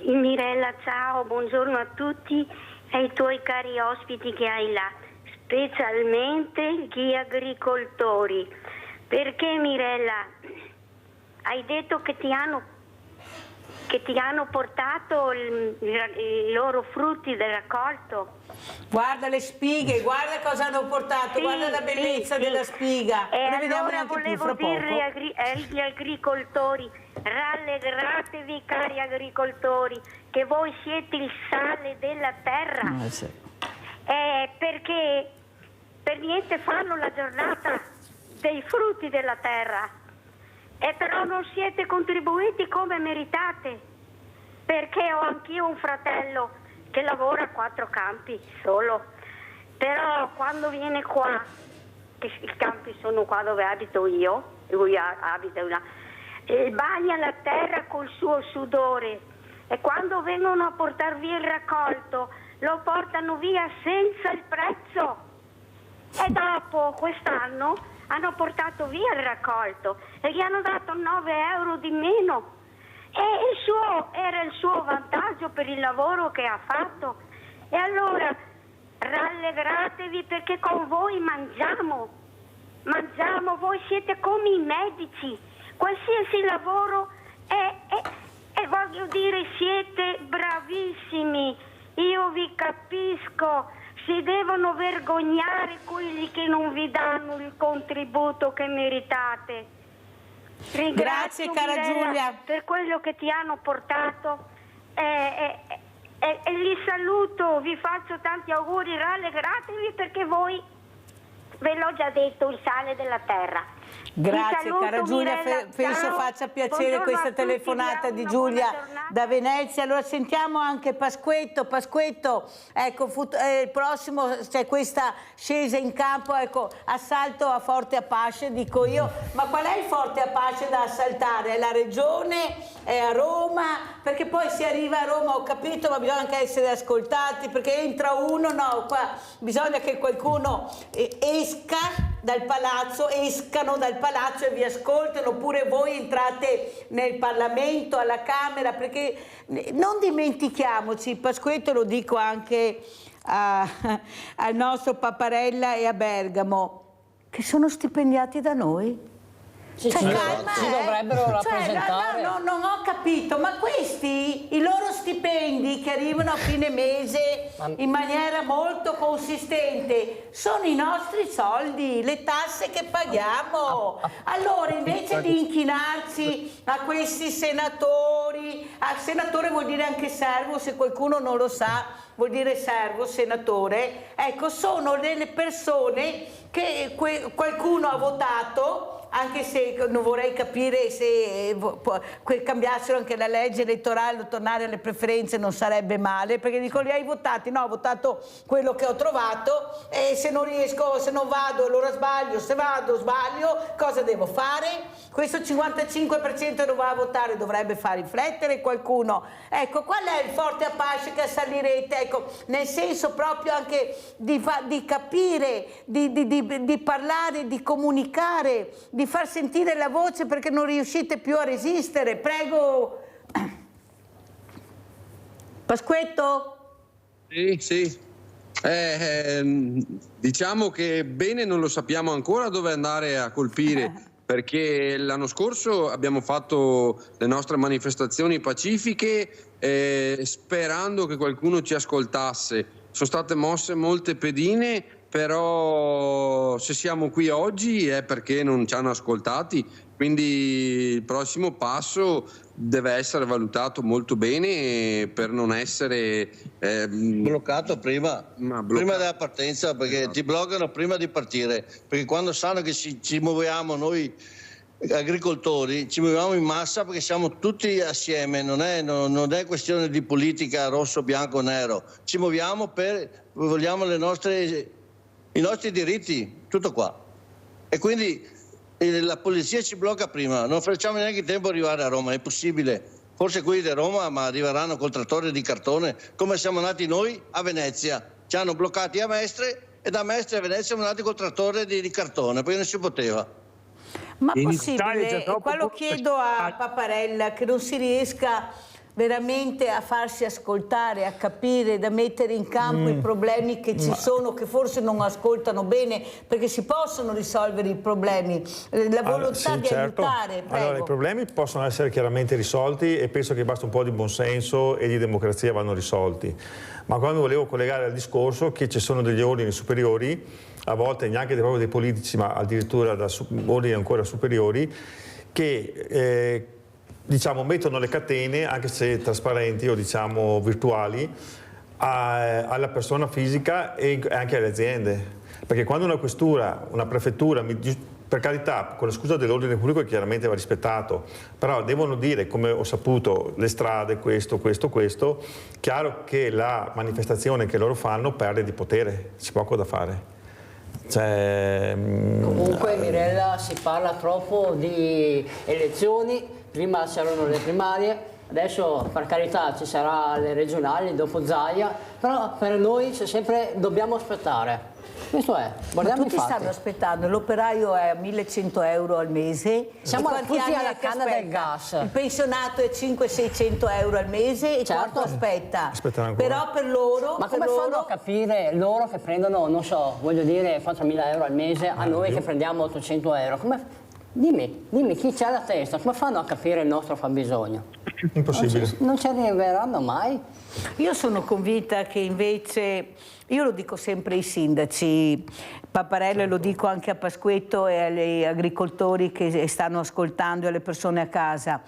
Mirella, ciao, buongiorno a tutti e ai tuoi cari ospiti che hai là, specialmente gli agricoltori. Perché Mirella, hai detto che ti hanno portato i loro frutti del raccolto? Guarda le spighe, guarda cosa hanno portato, sì, guarda la bellezza della spiga. E allora volevo dire agli agricoltori, rallegratevi cari agricoltori, che voi siete il sale della terra. Perché per niente fanno la giornata dei frutti della terra, e però non siete contribuiti come meritate, perché ho anch'io un fratello che lavora a 4 campi solo, però quando viene qua, che i campi sono qua dove abito io, lui abita là, bagna la terra col suo sudore, e quando vengono a portar via il raccolto lo portano via senza il prezzo, e dopo quest'anno hanno portato via il raccolto e gli hanno dato 9 euro di meno, e era il suo vantaggio per il lavoro che ha fatto. E allora rallegratevi, perché con voi mangiamo, voi siete come i medici, qualsiasi lavoro e voglio dire siete bravissimi, io vi capisco. Si devono vergognare quelli che non vi danno il contributo che meritate. Grazie cara Giulia per quello che ti hanno portato e li saluto, vi faccio tanti auguri, rallegratevi perché voi, ve l'ho già detto, il sale della terra. Grazie cara Giulia, penso faccia piacere questa telefonata di Giulia da Venezia. Allora sentiamo anche Pasquetto, ecco, il prossimo c'è questa scesa in campo, ecco, assalto a Forte Apache, dico io, ma qual è il Forte Apache da assaltare? È la regione? È a Roma? Perché poi si arriva a Roma, ho capito, ma bisogna anche essere ascoltati, perché entra uno, no, qua bisogna che qualcuno esca dal palazzo, escano dal palazzo e vi ascoltano, oppure voi entrate nel Parlamento, alla Camera, perché non dimentichiamoci, Pasquetto, lo dico anche al nostro Paparella e a Bergamo, che sono stipendiati da noi. Ci dovrebbero rappresentare. Non ho capito, ma questi, i loro stipendi che arrivano a fine mese in maniera molto consistente, sono i nostri soldi, le tasse che paghiamo. Allora, invece di inchinarsi a questi senatori, senatore vuol dire anche servo, se qualcuno non lo sa, vuol dire servo, senatore, ecco, sono delle persone che qualcuno ha votato anche se non vorrei capire se cambiassero anche la legge elettorale o tornare alle preferenze non sarebbe male, perché dico li hai votati, no, ho votato quello che ho trovato e se non riesco, se non vado allora sbaglio, se vado sbaglio, cosa devo fare? Questo 55% non va a votare dovrebbe far riflettere qualcuno. Ecco, qual è il forte Apache che salirete? Ecco, nel senso proprio anche di capire, di parlare, di comunicare, di far sentire la voce perché non riuscite più a resistere. Prego. Pasquetto? Sì. Diciamo che bene non lo sappiamo ancora dove andare a colpire. Perché l'anno scorso abbiamo fatto le nostre manifestazioni pacifiche sperando che qualcuno ci ascoltasse. Sono state mosse molte pedine, però se siamo qui oggi è perché non ci hanno ascoltati. Quindi il prossimo passo deve essere valutato molto bene per non essere bloccato prima della partenza, perché ti bloccano prima di partire, perché quando sanno che ci muoviamo noi agricoltori, ci muoviamo in massa perché siamo tutti assieme, non è questione di politica rosso, bianco, nero, ci muoviamo vogliamo i nostri diritti, tutto qua. E quindi la polizia ci blocca prima, non facciamo neanche tempo di arrivare a Roma, è impossibile. Forse quelli di Roma ma arriveranno col trattore di cartone, come siamo nati noi a Venezia. Ci hanno bloccati a Mestre e da Mestre a Venezia siamo nati col trattore di cartone, perché non si poteva. Ma possibile, qua lo chiedo a Paparella, che non si riesca veramente a farsi ascoltare, a capire, da mettere in campo i problemi che ci sono, che forse non ascoltano bene, perché si possono risolvere i problemi, la volontà di aiutare. Prego. Allora, i problemi possono essere chiaramente risolti e penso che basta un po' di buonsenso e di democrazia vanno risolti. Ma quando volevo collegare al discorso che ci sono degli ordini superiori, a volte neanche proprio dei politici, ma addirittura da ordini ancora superiori, che diciamo, mettono le catene, anche se trasparenti o diciamo virtuali, alla persona fisica e anche alle aziende. Perché quando una questura, una prefettura, per carità, con la scusa dell'ordine pubblico chiaramente va rispettato, però devono dire, come ho saputo, le strade, questo, chiaro che la manifestazione che loro fanno perde di potere, c'è poco da fare. Comunque Mirella, si parla troppo di elezioni, prima c'erano le primarie, adesso per carità ci sarà le regionali dopo Zaia, però per noi c'è sempre, dobbiamo aspettare. Questo è, guardiamo. Ma tutti stanno aspettando, l'operaio è a 1.100 euro al mese. Siamo tutti alla canna del gas. Il pensionato è 500-600 euro al mese e quanto aspetta? Però per loro... Ma come fanno a capire loro che prendono, non so, voglio dire 4.000 euro al mese, a noi che prendiamo 800 euro? Dimmi chi c'ha la testa, come fanno a capire il nostro fabbisogno? Impossibile. Non ci arriveranno mai. Io sono convinta che invece, io lo dico sempre ai sindaci, Paparella, lo dico anche a Pasquetto e agli agricoltori che stanno ascoltando e alle persone a casa,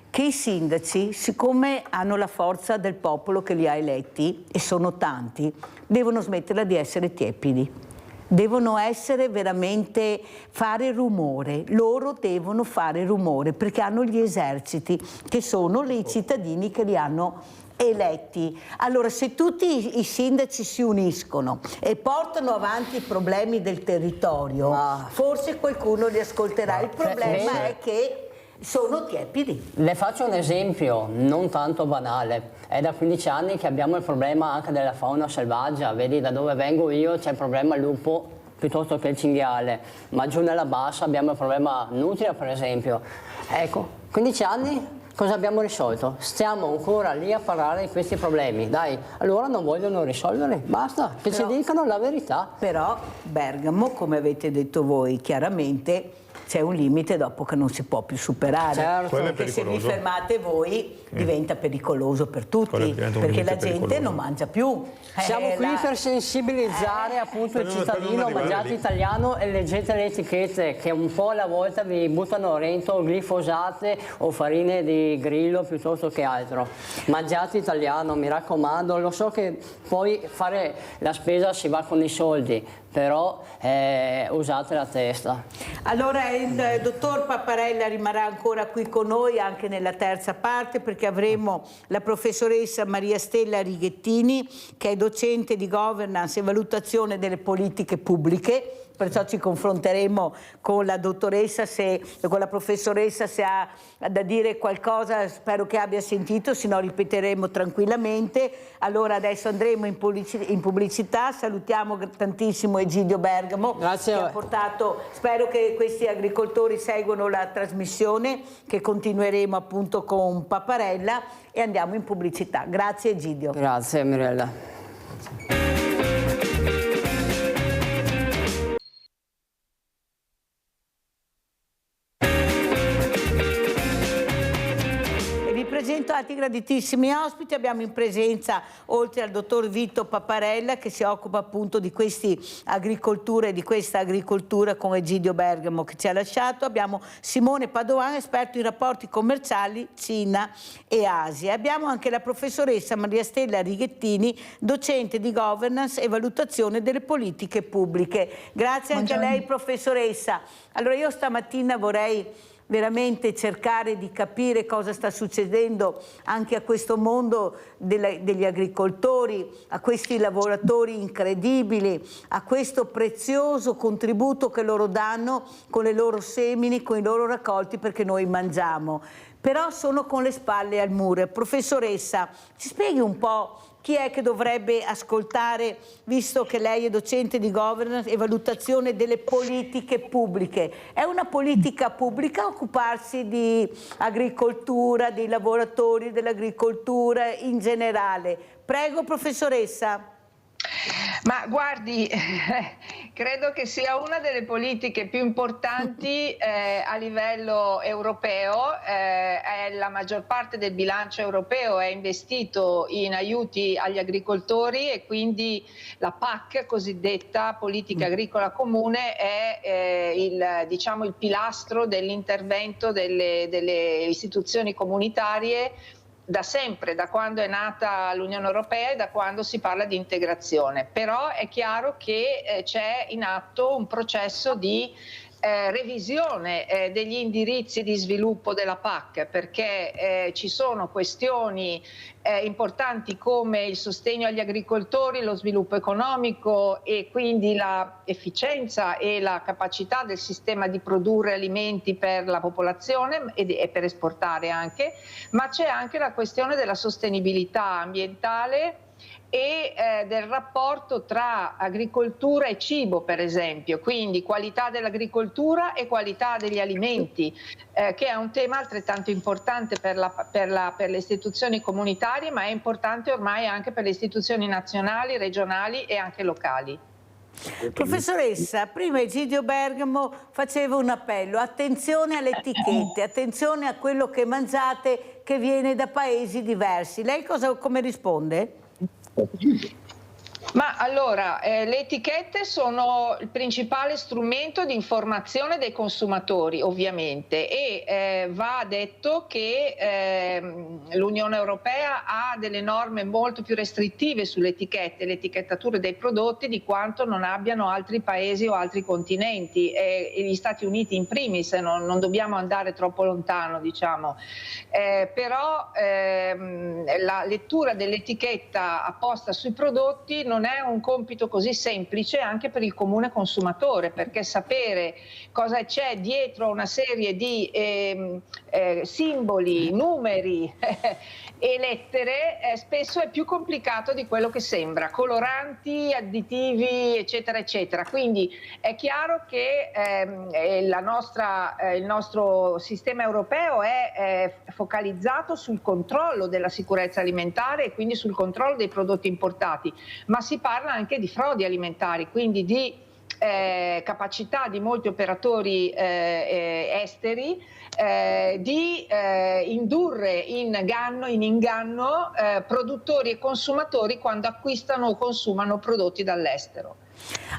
che i sindaci, siccome hanno la forza del popolo che li ha eletti, e sono tanti, devono smetterla di essere tiepidi. Devono essere veramente, fare rumore, loro devono fare rumore perché hanno gli eserciti che sono i cittadini che li hanno eletti. Allora se tutti i sindaci si uniscono e portano avanti i problemi del territorio, forse qualcuno li ascolterà. Il problema è che sono tiepidi. Le faccio un esempio non tanto banale. È da 15 anni che abbiamo il problema anche della fauna selvaggia. Vedi, da dove vengo io c'è il problema lupo piuttosto che il cinghiale, ma giù nella bassa abbiamo il problema nutria, per esempio. Ecco, 15 anni cosa abbiamo risolto? Stiamo ancora lì a parlare di questi problemi. Dai, allora non vogliono risolverli, basta, che ci dicano la verità. Però Bergamo, come avete detto voi, chiaramente c'è un limite dopo che non si può più superare, perché se vi fermate voi diventa pericoloso per tutti, perché la gente non mangia più. Siamo qui per sensibilizzare appunto il cittadino, mangiate italiano e leggete le etichette che un po' alla volta vi buttano dentro glifosate o farine di grillo piuttosto che altro. Mangiate italiano, mi raccomando, lo so che poi fare la spesa si va con i soldi, però usate la testa. Allora il dottor Papparella rimarrà ancora qui con noi anche nella terza parte, perché avremo la professoressa Maria Stella Righettini, che è docente di governance e valutazione delle politiche pubbliche. Perciò ci confronteremo con la dottoressa, con la professoressa, se ha da dire qualcosa. Spero che abbia sentito, se no ripeteremo tranquillamente. Allora adesso andremo in pubblicità. Salutiamo tantissimo Egidio Bergamo. Grazie. Che ha portato, spero che questi agricoltori seguano la trasmissione, che continueremo appunto con Papparella, e andiamo in pubblicità. Grazie Egidio. Grazie Mirella. Presento altri graditissimi ospiti. Abbiamo in presenza, oltre al dottor Vito Papparella, che si occupa appunto di questa agricoltura con Egidio Bergamo, che ci ha lasciato. Abbiamo Simone Padoan, esperto in rapporti commerciali Cina e Asia. Abbiamo anche la professoressa Maria Stella Righettini, docente di governance e valutazione delle politiche pubbliche. Grazie anche a lei, professoressa. Allora io stamattina vorrei veramente cercare di capire cosa sta succedendo anche a questo mondo degli agricoltori, a questi lavoratori incredibili, a questo prezioso contributo che loro danno con le loro semini, con i loro raccolti, perché noi mangiamo. Però sono con le spalle al muro. Professoressa, ci spieghi un po' chi è che dovrebbe ascoltare, visto che lei è docente di governance e valutazione delle politiche pubbliche? È una politica pubblica occuparsi di agricoltura, dei lavoratori dell'agricoltura in generale? Prego, professoressa. Ma guardi, credo che sia una delle politiche più importanti a livello europeo. La maggior parte del bilancio europeo è investito in aiuti agli agricoltori, e quindi la PAC, cosiddetta politica agricola comune, è il pilastro dell'intervento delle istituzioni comunitarie da sempre, da quando è nata l'Unione Europea e da quando si parla di integrazione. Però è chiaro che c'è in atto un processo di revisione degli indirizzi di sviluppo della PAC, perché ci sono questioni importanti come il sostegno agli agricoltori, lo sviluppo economico e quindi l'efficienza e la capacità del sistema di produrre alimenti per la popolazione e per esportare anche, ma c'è anche la questione della sostenibilità ambientale e del rapporto tra agricoltura e cibo, per esempio, quindi qualità dell'agricoltura e qualità degli alimenti, che è un tema altrettanto importante per le istituzioni comunitarie, ma è importante ormai anche per le istituzioni nazionali, regionali e anche locali. Professoressa, prima Egidio Bergamo faceva un appello: attenzione alle etichette, attenzione a quello che mangiate che viene da paesi diversi. Lei come risponde? Ma allora, le etichette sono il principale strumento di informazione dei consumatori, ovviamente, e va detto che l'Unione Europea ha delle norme molto più restrittive sulle etichette, le etichettature dei prodotti, di quanto non abbiano altri paesi o altri continenti, e gli Stati Uniti in primis, non dobbiamo andare troppo lontano, diciamo. Però la lettura dell'etichetta apposta sui prodotti non è un compito così semplice anche per il comune consumatore, perché sapere cosa c'è dietro una serie di simboli, numeri e lettere spesso è più complicato di quello che sembra, coloranti, additivi, eccetera eccetera. Quindi è chiaro che il nostro sistema europeo è focalizzato sul controllo della sicurezza alimentare e quindi sul controllo dei prodotti importati, ma si parla anche di frodi alimentari, quindi di capacità di molti operatori esteri di indurre in inganno produttori e consumatori quando acquistano o consumano prodotti dall'estero.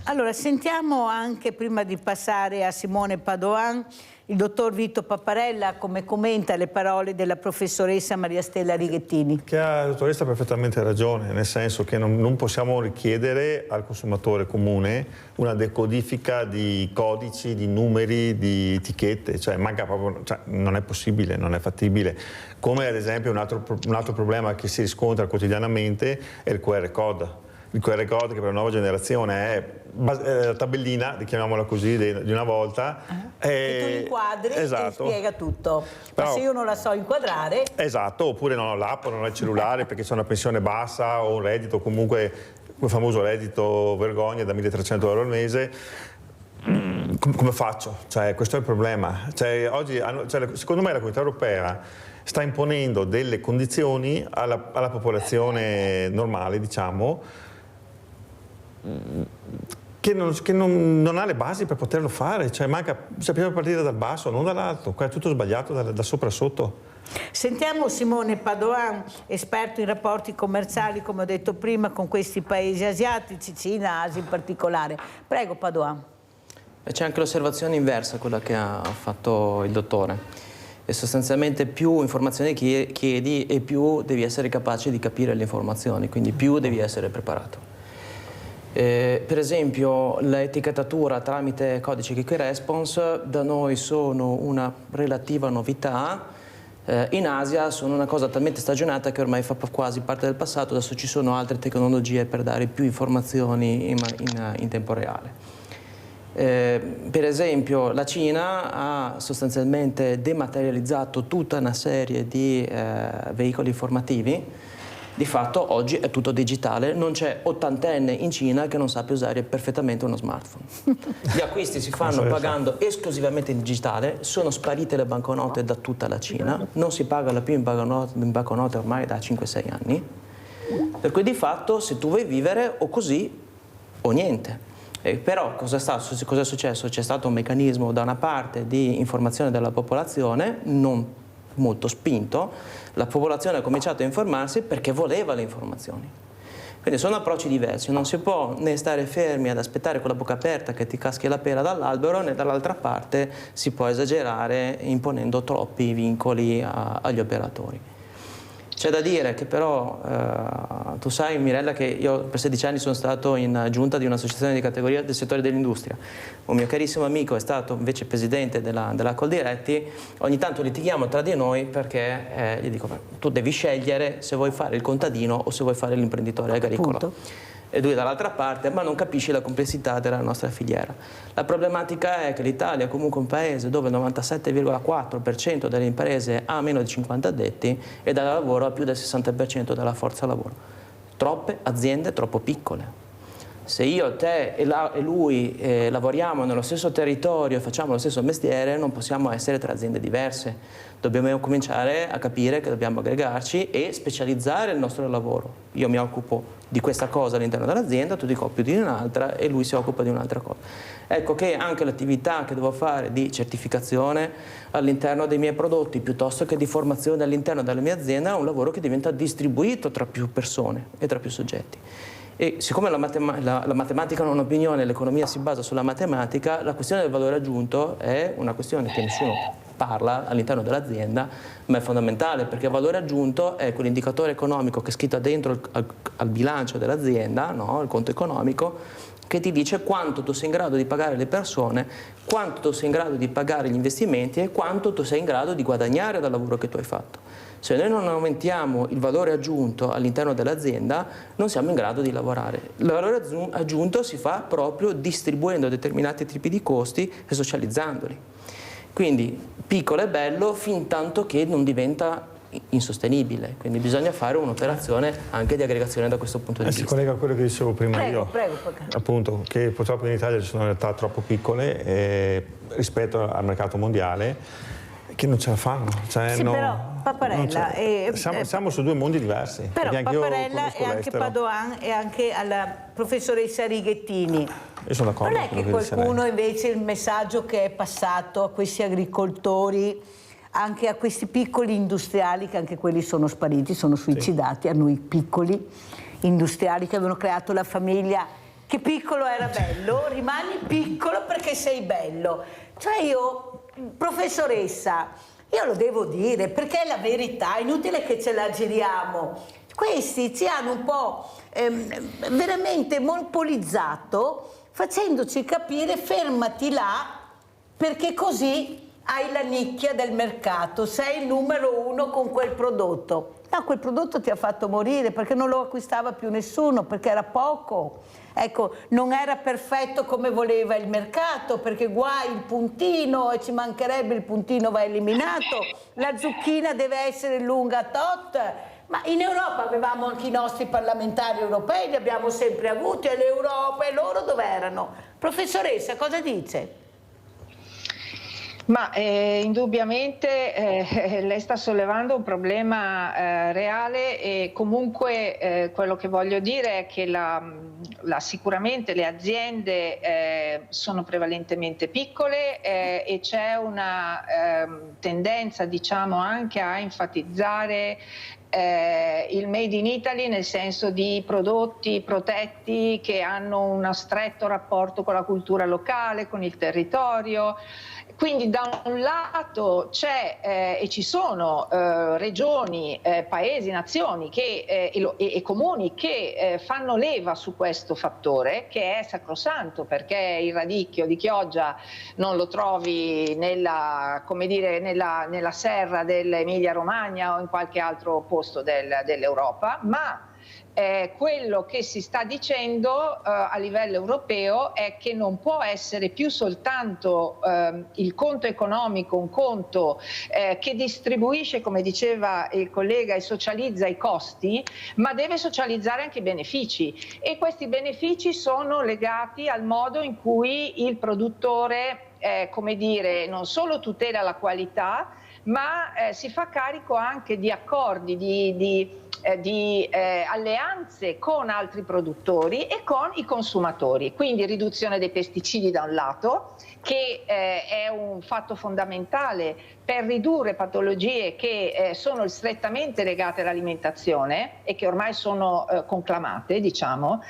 Allora, sentiamo anche, prima di passare a Simone Padoan, il dottor Vito Paparella come commenta le parole della professoressa Maria Stella Righettini. Che la dottoressa ha perfettamente ragione, nel senso che non possiamo richiedere al consumatore comune una decodifica di codici, di numeri, di etichette, cioè manca proprio, non è possibile, non è fattibile. Come ad esempio un altro problema che si riscontra quotidianamente è il QR code. Il QR code, che per la nuova generazione è la tabellina, chiamiamola così, di una volta. E tu inquadri, esatto, e spiega tutto. Però, ma se io non la so inquadrare... Esatto, oppure non ho l'app, non ho il cellulare perché c'è una pensione bassa o un reddito, comunque quel famoso reddito vergogna da 1.300 euro al mese. Come faccio? Cioè, questo è il problema. Cioè, oggi, secondo me la Comunità Europea sta imponendo delle condizioni alla popolazione normale, diciamo, che non ha le basi per poterlo fare, cioè bisogna partire dal basso, non dall'alto, qua è tutto sbagliato da sopra a sotto. Sentiamo Simone Padoan, esperto in rapporti commerciali, come ho detto prima, con questi paesi asiatici, Cina, Asia in particolare. Prego Padoan. C'è anche l'osservazione inversa, quella che ha fatto il dottore. E sostanzialmente più informazioni chiedi e più devi essere capace di capire le informazioni, quindi più devi essere preparato. Per esempio l'etichettatura tramite codice Quick Response da noi sono una relativa novità, in Asia sono una cosa talmente stagionata che ormai fa quasi parte del passato, adesso ci sono altre tecnologie per dare più informazioni in tempo reale. Per esempio la Cina ha sostanzialmente dematerializzato tutta una serie di veicoli informativi. Di fatto oggi è tutto digitale, non c'è ottantenne in Cina che non sappia usare perfettamente uno smartphone. Gli acquisti si fanno pagando esclusivamente in digitale, sono sparite le banconote da tutta la Cina, non si paga più in banconote ormai da 5-6 anni, per cui di fatto se tu vuoi vivere o così o niente. Però cosa è successo? C'è stato un meccanismo da una parte di informazione della popolazione, non molto spinto, la popolazione ha cominciato a informarsi perché voleva le informazioni. Quindi sono approcci diversi, non si può né stare fermi ad aspettare con la bocca aperta che ti caschi la pera dall'albero, né dall'altra parte si può esagerare imponendo troppi vincoli agli operatori. C'è da dire che però, tu sai Mirella che io per 16 anni sono stato in giunta di un'associazione di categoria del settore dell'industria. Un mio carissimo amico è stato invece presidente della Coldiretti, ogni tanto litighiamo tra di noi perché gli dico tu devi scegliere se vuoi fare il contadino o se vuoi fare l'imprenditore agricolo. Appunto. E lui dall'altra parte, ma non capisci la complessità della nostra filiera. La problematica è che l'Italia è comunque un paese dove il 97,4% delle imprese ha meno di 50 addetti e dà lavoro a più del 60% della forza lavoro. Troppe aziende troppo piccole. Se io, te e lui lavoriamo nello stesso territorio e facciamo lo stesso mestiere, non possiamo essere tre aziende diverse. Dobbiamo cominciare a capire che dobbiamo aggregarci e specializzare il nostro lavoro. Io mi occupo di questa cosa all'interno dell'azienda, tu ti occupi di un'altra e lui si occupa di un'altra cosa. Ecco che anche l'attività che devo fare di certificazione all'interno dei miei prodotti piuttosto che di formazione all'interno della mia azienda è un lavoro che diventa distribuito tra più persone e tra più soggetti. E siccome la matematica non è un'opinione, l'economia si basa sulla matematica, la questione del valore aggiunto è una questione che nessuno parla all'interno dell'azienda, ma è fondamentale perché il valore aggiunto è quell'indicatore economico che è scritto dentro al bilancio dell'azienda, no? Il conto economico, che ti dice quanto tu sei in grado di pagare le persone, quanto tu sei in grado di pagare gli investimenti e quanto tu sei in grado di guadagnare dal lavoro che tu hai fatto. Se noi non aumentiamo il valore aggiunto all'interno dell'azienda, non siamo in grado di lavorare. Il valore aggiunto si fa proprio distribuendo determinati tipi di costi e socializzandoli. Quindi piccolo è bello fin tanto che non diventa insostenibile, quindi bisogna fare un'operazione anche di aggregazione da questo punto di vista. Si collega a quello che dicevo prima io, prego. Appunto, che purtroppo in Italia ci sono realtà troppo piccole rispetto al mercato mondiale che non ce la fanno. Cioè, sì, no, però Paparella... siamo su due mondi diversi. Però Paparella e anche Padoan e anche alla professoressa Righettini. Io sono d'accordo. Non è che qualcuno invece il messaggio che è passato a questi agricoltori, anche a questi piccoli industriali, che anche quelli sono spariti, sono suicidati, a noi piccoli industriali che avevano creato la famiglia, che piccolo era bello, rimani piccolo perché sei bello. Cioè io, professoressa, io lo devo dire perché è la verità, è inutile che ce la giriamo. Questi ci hanno un po' veramente monopolizzato, facendoci capire fermati là perché così hai la nicchia del mercato, sei il numero 1 con quel prodotto. No, quel prodotto ti ha fatto morire perché non lo acquistava più nessuno, perché era poco. Ecco, non era perfetto come voleva il mercato, perché guai il puntino e ci mancherebbe, il puntino va eliminato, la zucchina deve essere lunga tot. Ma in Europa avevamo anche i nostri parlamentari europei, li abbiamo sempre avuti, e l'Europa, e loro dove erano? Professoressa, cosa dice? Ma indubbiamente lei sta sollevando un problema reale e comunque quello che voglio dire è che sicuramente le aziende sono prevalentemente piccole e c'è una tendenza, diciamo, anche a enfatizzare il Made in Italy, nel senso di prodotti protetti che hanno uno stretto rapporto con la cultura locale, con il territorio. Quindi da un lato c'è e ci sono regioni, paesi, nazioni e comuni che fanno leva su questo fattore, che è sacrosanto, perché il radicchio di Chioggia non lo trovi nella serra dell'Emilia Romagna o in qualche altro posto dell'Europa, ma quello che si sta dicendo a livello europeo è che non può essere più soltanto il conto economico, un conto che distribuisce, come diceva il collega, e socializza i costi, ma deve socializzare anche i benefici, e questi benefici sono legati al modo in cui il produttore non solo tutela la qualità, ma si fa carico anche di accordi, di alleanze con altri produttori e con i consumatori. Quindi riduzione dei pesticidi da un lato, che è un fatto fondamentale per ridurre patologie che sono strettamente legate all'alimentazione e che ormai sono conclamate, diciamo.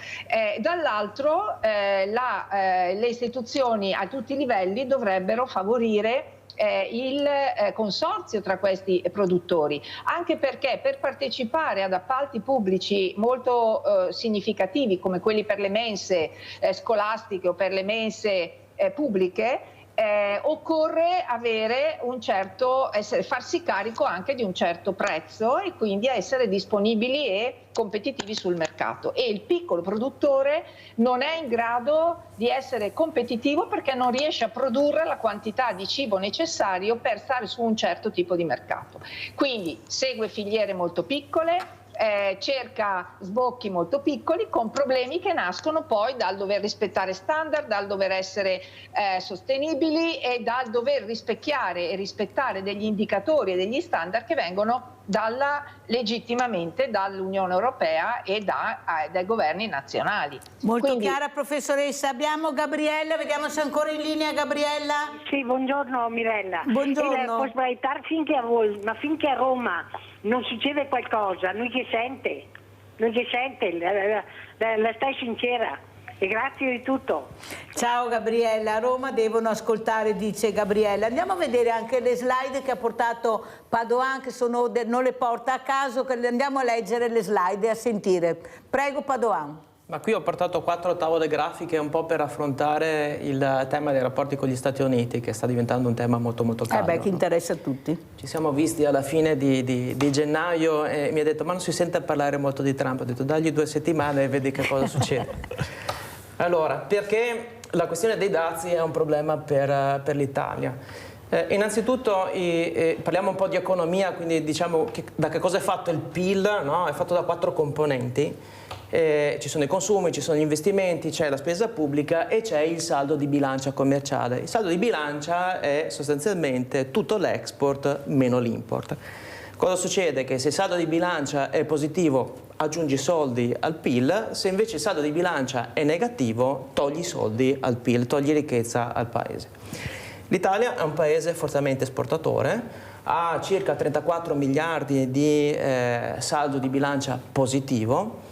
Dall'altro le istituzioni a tutti i livelli dovrebbero favorire il consorzio tra questi produttori, anche perché per partecipare ad appalti pubblici molto significativi come quelli per le mense scolastiche o per le mense pubbliche, occorre avere farsi carico anche di un certo prezzo e quindi essere disponibili e competitivi sul mercato, e il piccolo produttore non è in grado di essere competitivo perché non riesce a produrre la quantità di cibo necessario per stare su un certo tipo di mercato. Quindi segue filiere molto piccole, cerca sbocchi molto piccoli con problemi che nascono poi dal dover rispettare standard, dal dover essere sostenibili e dal dover rispecchiare e rispettare degli indicatori e degli standard che vengono legittimamente dall'Unione Europea e dai governi nazionali. Molto chiara, professoressa. Abbiamo Gabriella, vediamo se è ancora in linea. Gabriella? Sì, buongiorno Mirella. Buongiorno. Può sbraitare finché a voi, ma finché a Roma non succede qualcosa, noi che sente, la stai sincera. E grazie di tutto. Ciao Gabriella, a Roma devono ascoltare, dice Gabriella. Andiamo a vedere anche le slide che ha portato Padoan, che non le porta a caso, che andiamo a leggere le slide e a sentire. Prego Padoan. Ma qui ho portato 4 tavole grafiche un po' per affrontare il tema dei rapporti con gli Stati Uniti, che sta diventando un tema molto molto caldo. Che interessa a tutti. Ci siamo visti alla fine di gennaio e mi ha detto: ma non si sente parlare molto di Trump. Ho detto: dagli 2 settimane e vedi che cosa succede. Allora, perché la questione dei dazi è un problema per l'Italia? Innanzitutto parliamo un po' di economia, quindi diciamo da che cosa è fatto il PIL, no? È fatto da 4 componenti. Ci sono i consumi, ci sono gli investimenti, c'è la spesa pubblica e c'è il saldo di bilancia commerciale. Il saldo di bilancia è sostanzialmente tutto l'export meno l'import. Cosa succede? Che se il saldo di bilancia è positivo aggiungi soldi al PIL, se invece il saldo di bilancia è negativo togli soldi al PIL, togli ricchezza al paese. L'Italia è un paese fortemente esportatore, ha circa 34 miliardi di saldo di bilancia positivo,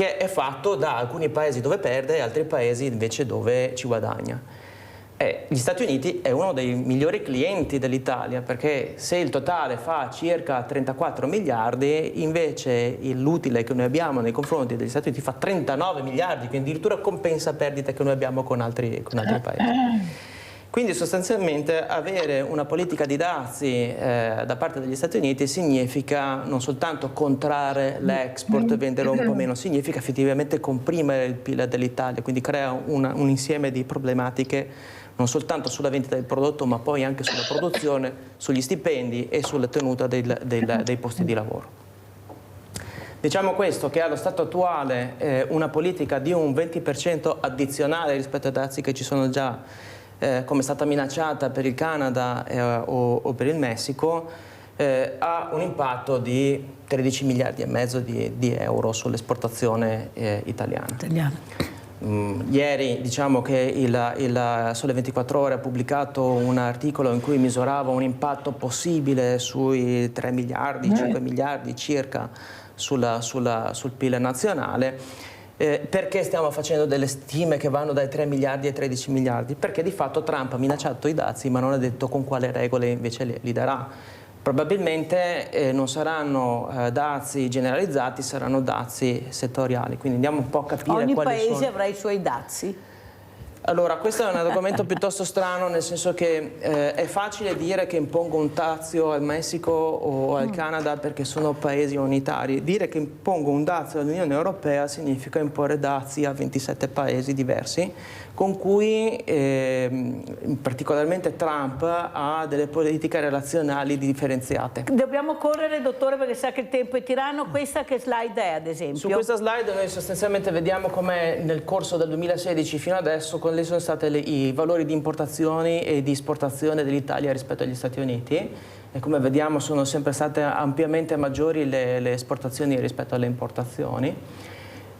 che è fatto da alcuni paesi dove perde e altri paesi invece dove ci guadagna. Gli Stati Uniti è uno dei migliori clienti dell'Italia, perché se il totale fa circa 34 miliardi, invece l'utile che noi abbiamo nei confronti degli Stati Uniti fa 39 miliardi, quindi addirittura compensa perdite che noi abbiamo con altri paesi. Quindi sostanzialmente avere una politica di dazi da parte degli Stati Uniti significa non soltanto contrarre l'export, vendere un po' meno, significa effettivamente comprimere il PIL dell'Italia, quindi crea un insieme di problematiche non soltanto sulla vendita del prodotto, ma poi anche sulla produzione, sugli stipendi e sulla tenuta dei posti di lavoro. Diciamo questo, che allo stato attuale una politica di un 20% addizionale rispetto ai dazi che ci sono già, come è stata minacciata per il Canada o per il Messico, ha un impatto di 13 miliardi e mezzo di euro sull'esportazione italiana. Ieri diciamo che il Sole 24 Ore ha pubblicato un articolo in cui misurava un impatto possibile sui 3 miliardi, 5 miliardi circa sul PIL nazionale. Perché stiamo facendo delle stime che vanno dai 3 miliardi ai 13 miliardi? Perché di fatto Trump ha minacciato i dazi, ma non ha detto con quale regole invece li darà. Probabilmente non saranno dazi generalizzati, saranno dazi settoriali, quindi andiamo un po' a capire Ogni quali sono. Ogni paese avrà i suoi dazi? Allora, questo è un argomento piuttosto strano, nel senso che è facile dire che impongo un dazio al Messico o al Canada perché sono paesi unitari. Dire che impongo un dazio all'Unione Europea significa imporre dazi a 27 paesi diversi, con cui particolarmente Trump ha delle politiche relazionali differenziate. Dobbiamo correre, dottore, perché sa che il tempo è tiranno. Questa che slide è, ad esempio? Su questa slide noi sostanzialmente vediamo come nel corso del 2016 fino adesso quali sono stati i valori di importazioni e di esportazione dell'Italia rispetto agli Stati Uniti, e come vediamo sono sempre state ampiamente maggiori le esportazioni rispetto alle importazioni.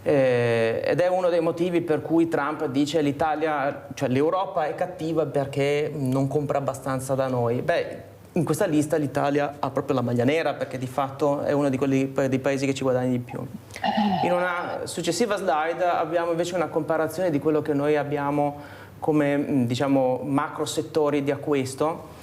Ed è uno dei motivi per cui Trump dice l'Italia, cioè l'Europa è cattiva perché non compra abbastanza da noi. Beh, in questa lista l'Italia ha proprio la maglia nera, perché di fatto è uno dei paesi che ci guadagna di più. In una successiva slide abbiamo invece una comparazione di quello che noi abbiamo come diciamo macro settori di acquisto.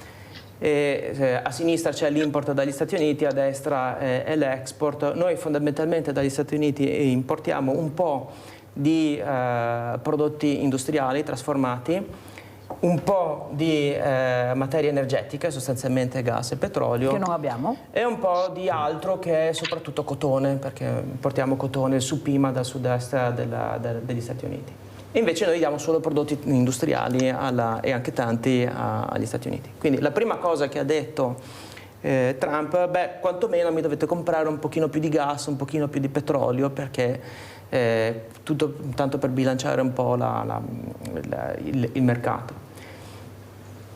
A sinistra c'è l'import dagli Stati Uniti, a destra è l'export. Noi fondamentalmente dagli Stati Uniti importiamo un po' di prodotti industriali trasformati, un po' di materie energetiche, sostanzialmente gas e petrolio. Che non abbiamo. E un po' di altro che è soprattutto cotone, perché importiamo cotone, il supima dal sud-est degli Stati Uniti. E invece noi diamo solo prodotti industriali e anche tanti agli Stati Uniti. Quindi la prima cosa che ha detto Trump, beh, quantomeno mi dovete comprare un pochino più di gas, un pochino più di petrolio, perché tutto tanto per bilanciare un po' il mercato.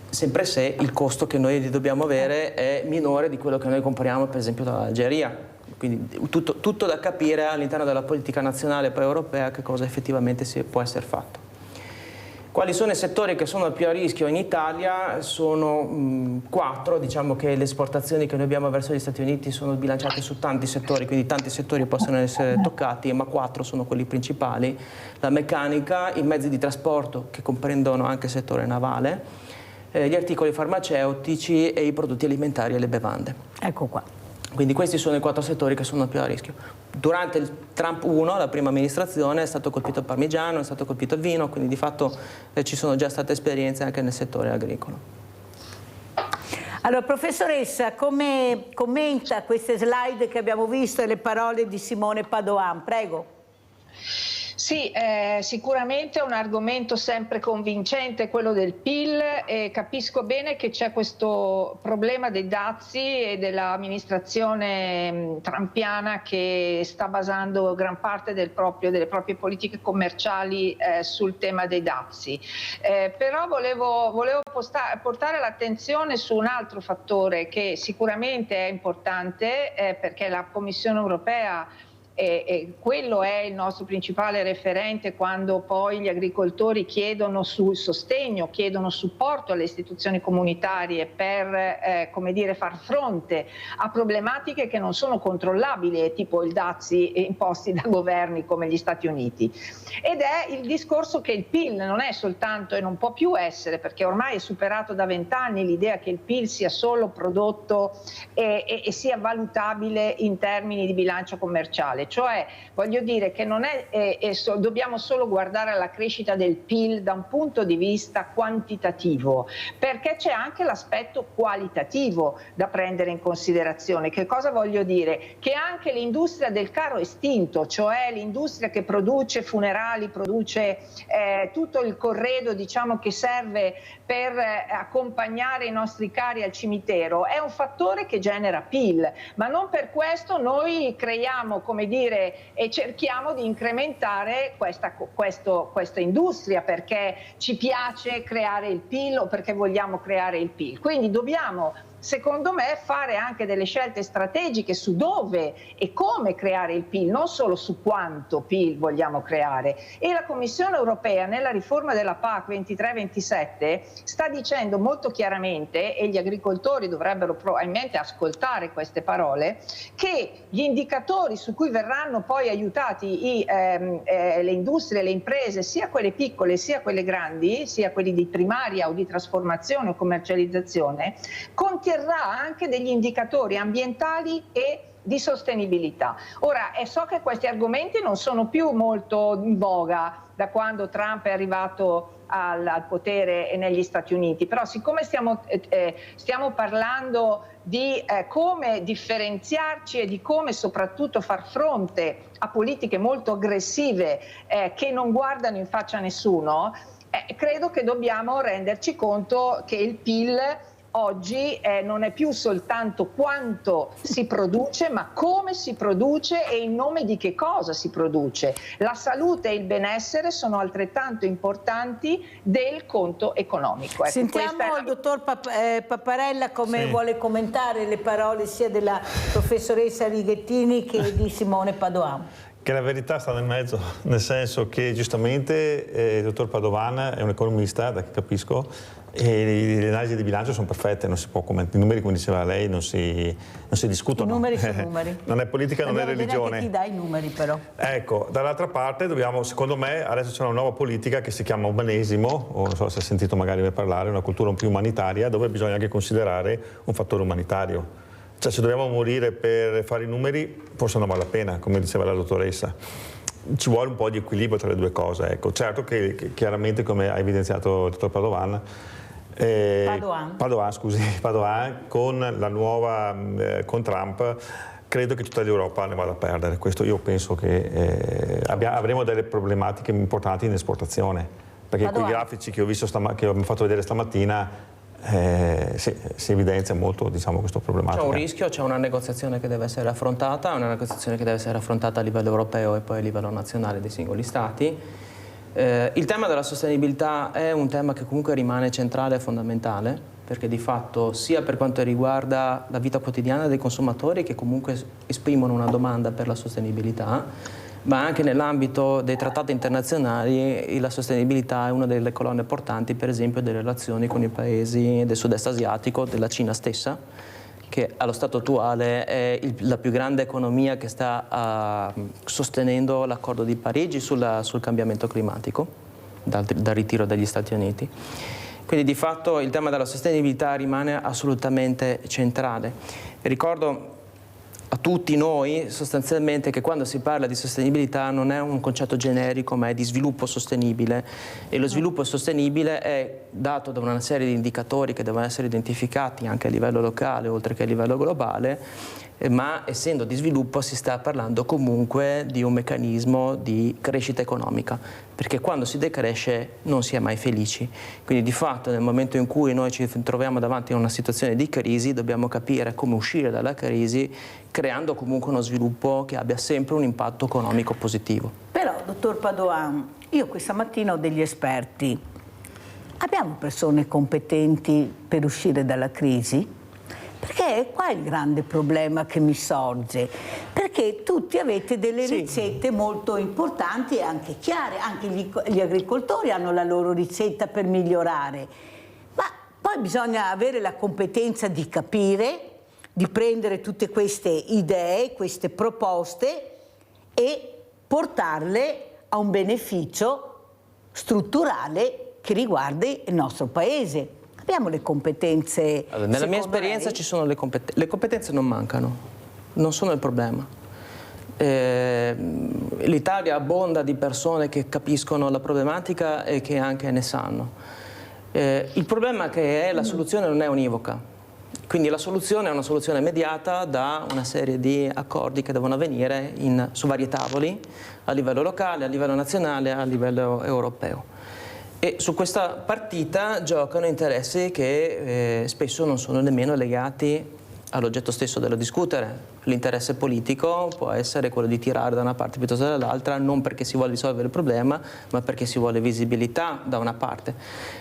Sempre se il costo che noi dobbiamo avere è minore di quello che noi compriamo per esempio dall'Algeria. Quindi tutto da capire all'interno della politica nazionale e poi europea che cosa effettivamente può essere fatto. Quali sono i settori che sono più a rischio in Italia? Sono 4, diciamo che le esportazioni che noi abbiamo verso gli Stati Uniti sono bilanciate su tanti settori, quindi tanti settori possono essere toccati, ma 4 sono quelli principali: la meccanica, i mezzi di trasporto che comprendono anche il settore navale, gli articoli farmaceutici e i prodotti alimentari e le bevande. Ecco qua. Quindi questi sono i 4 settori che sono più a rischio. Durante il Trump 1, la prima amministrazione, è stato colpito il parmigiano, è stato colpito il vino, quindi di fatto ci sono già state esperienze anche nel settore agricolo. Allora, professoressa, come commenta queste slide che abbiamo visto e le parole di Simone Padoan? Prego. Sì, sicuramente è un argomento sempre convincente quello del PIL, e capisco bene che c'è questo problema dei dazi e dell'amministrazione trumpiana che sta basando gran parte delle proprie politiche commerciali sul tema dei dazi. Però volevo portare l'attenzione su un altro fattore che sicuramente è importante, perché la Commissione europea e quello è il nostro principale referente quando poi gli agricoltori chiedono sul sostegno, chiedono supporto alle istituzioni comunitarie per come dire, far fronte a problematiche che non sono controllabili, tipo il dazi imposti da governi come gli Stati Uniti. Ed è il discorso che il PIL non è soltanto, e non può più essere, perché ormai è superato da 20 anni l'idea che il PIL sia solo prodotto e sia valutabile in termini di bilancia commerciale, cioè voglio dire che non è, dobbiamo solo guardare alla crescita del PIL da un punto di vista quantitativo, perché c'è anche l'aspetto qualitativo da prendere in considerazione. Che cosa voglio dire? Che anche l'industria del carro estinto, cioè l'industria che produce funerali, produce tutto il corredo, diciamo, che serve per accompagnare i nostri cari al cimitero, è un fattore che genera PIL, ma non per questo noi creiamo, come dire, e cerchiamo di incrementare questa industria perché ci piace creare il PIL o perché vogliamo creare il PIL. Quindi dobbiamo, secondo me, fare anche delle scelte strategiche su dove e come creare il PIL, non solo su quanto PIL vogliamo creare. E la Commissione europea nella riforma della PAC 23-27 sta dicendo molto chiaramente, e gli agricoltori dovrebbero probabilmente ascoltare queste parole, che gli indicatori su cui verranno poi aiutati le industrie, le imprese, sia quelle piccole sia quelle grandi, sia quelli di primaria o di trasformazione o commercializzazione, conterrà anche degli indicatori ambientali e di sostenibilità. Ora, so che questi argomenti non sono più molto in voga da quando Trump è arrivato al potere negli Stati Uniti, però siccome stiamo parlando di come differenziarci e di come soprattutto far fronte a politiche molto aggressive che non guardano in faccia a nessuno, credo che dobbiamo renderci conto che il PIL oggi non è più soltanto quanto si produce, ma come si produce e in nome di che cosa si produce. La salute e il benessere sono altrettanto importanti del conto economico. Ecco, sentiamo il dottor Paparella come vuole commentare le parole sia della professoressa Righettini che di Simone Padoan. Che la verità sta nel mezzo, nel senso che giustamente il dottor Padoan è un economista, da che capisco, e le analisi di bilancio sono perfette, non si può commentare. I numeri, come diceva lei, non si discutono. I numeri sono numeri. Non è politica, non è religione. Chi dà i numeri però? Ecco, dall'altra parte dobbiamo, secondo me, adesso c'è una nuova politica che si chiama umanesimo, o non so se ha sentito magari me parlare, una cultura un più umanitaria, dove bisogna anche considerare un fattore umanitario. Cioè, se dobbiamo morire per fare i numeri, forse non vale la pena, come diceva la dottoressa. Ci vuole un po' di equilibrio tra le due cose. Ecco. Certo che chiaramente, come ha evidenziato il dottor Padoan, Padoan con la nuova, con Trump, credo che tutta l'Europa ne vada a perdere. Questo io penso che avremo delle problematiche importanti in esportazione, perché quei grafici che ho visto che ho fatto vedere stamattina si evidenzia molto, diciamo, questa problematica. C'è un rischio, c'è una negoziazione che deve essere affrontata, una negoziazione che deve essere affrontata a livello europeo e poi a livello nazionale dei singoli stati. Il tema della sostenibilità è un tema che comunque rimane centrale e fondamentale, perché di fatto sia per quanto riguarda la vita quotidiana dei consumatori, che comunque esprimono una domanda per la sostenibilità, ma anche nell'ambito dei trattati internazionali la sostenibilità è una delle colonne portanti, per esempio, delle relazioni con i paesi del sud-est asiatico, della Cina stessa, che allo stato attuale è la più grande economia che sta sostenendo l'accordo di Parigi sul cambiamento climatico, dal ritiro dagli Stati Uniti. Quindi di fatto il tema della sostenibilità rimane assolutamente centrale. Ricordo a tutti noi sostanzialmente che quando si parla di sostenibilità non è un concetto generico, ma è di sviluppo sostenibile, e lo sviluppo sostenibile è dato da una serie di indicatori che devono essere identificati anche a livello locale oltre che a livello globale, ma essendo di sviluppo si sta parlando comunque di un meccanismo di crescita economica, perché quando si decresce non si è mai felici. Quindi di fatto nel momento in cui noi ci troviamo davanti a una situazione di crisi dobbiamo capire come uscire dalla crisi creando comunque uno sviluppo che abbia sempre un impatto economico positivo. Però, dottor Padoan, io questa mattina ho degli esperti. Abbiamo persone competenti per uscire dalla crisi? Perché qua è il grande problema che mi sorge, perché tutti avete delle ricette molto importanti e anche chiare, anche gli agricoltori hanno la loro ricetta per migliorare, ma poi bisogna avere la competenza di capire, di prendere tutte queste idee, queste proposte e portarle a un beneficio strutturale che riguardi il nostro paese. Abbiamo le competenze. Allora, nella mia esperienza ci sono le competenze non mancano, non sono il problema. L'Italia abbonda di persone che capiscono la problematica e che anche ne sanno. Il problema è che la soluzione non è univoca. Quindi la soluzione è una soluzione mediata da una serie di accordi che devono avvenire su vari tavoli, a livello locale, a livello nazionale, a livello europeo. E su questa partita giocano interessi che spesso non sono nemmeno legati all'oggetto stesso dello discutere. L'interesse politico può essere quello di tirare da una parte piuttosto che dall'altra, non perché si vuole risolvere il problema, ma perché si vuole visibilità da una parte.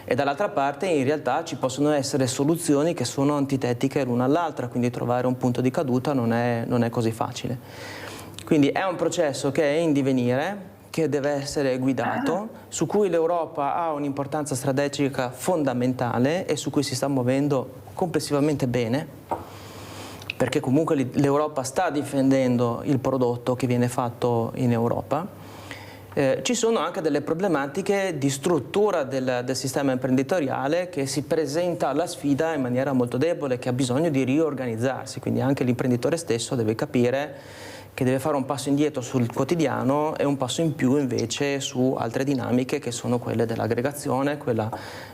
E dall'altra parte in realtà ci possono essere soluzioni che sono antitetiche l'una all'altra, quindi trovare un punto di caduta non è così facile. Quindi è un processo che è in divenire, che deve essere guidato, su cui l'Europa ha un'importanza strategica fondamentale e su cui si sta muovendo complessivamente bene, perché comunque l'Europa sta difendendo il prodotto che viene fatto in Europa. Ci sono anche delle problematiche di struttura del sistema imprenditoriale che si presenta alla sfida in maniera molto debole, che ha bisogno di riorganizzarsi, quindi anche l'imprenditore stesso deve capire che deve fare un passo indietro sul quotidiano e un passo in più invece su altre dinamiche che sono quelle dell'aggregazione, quella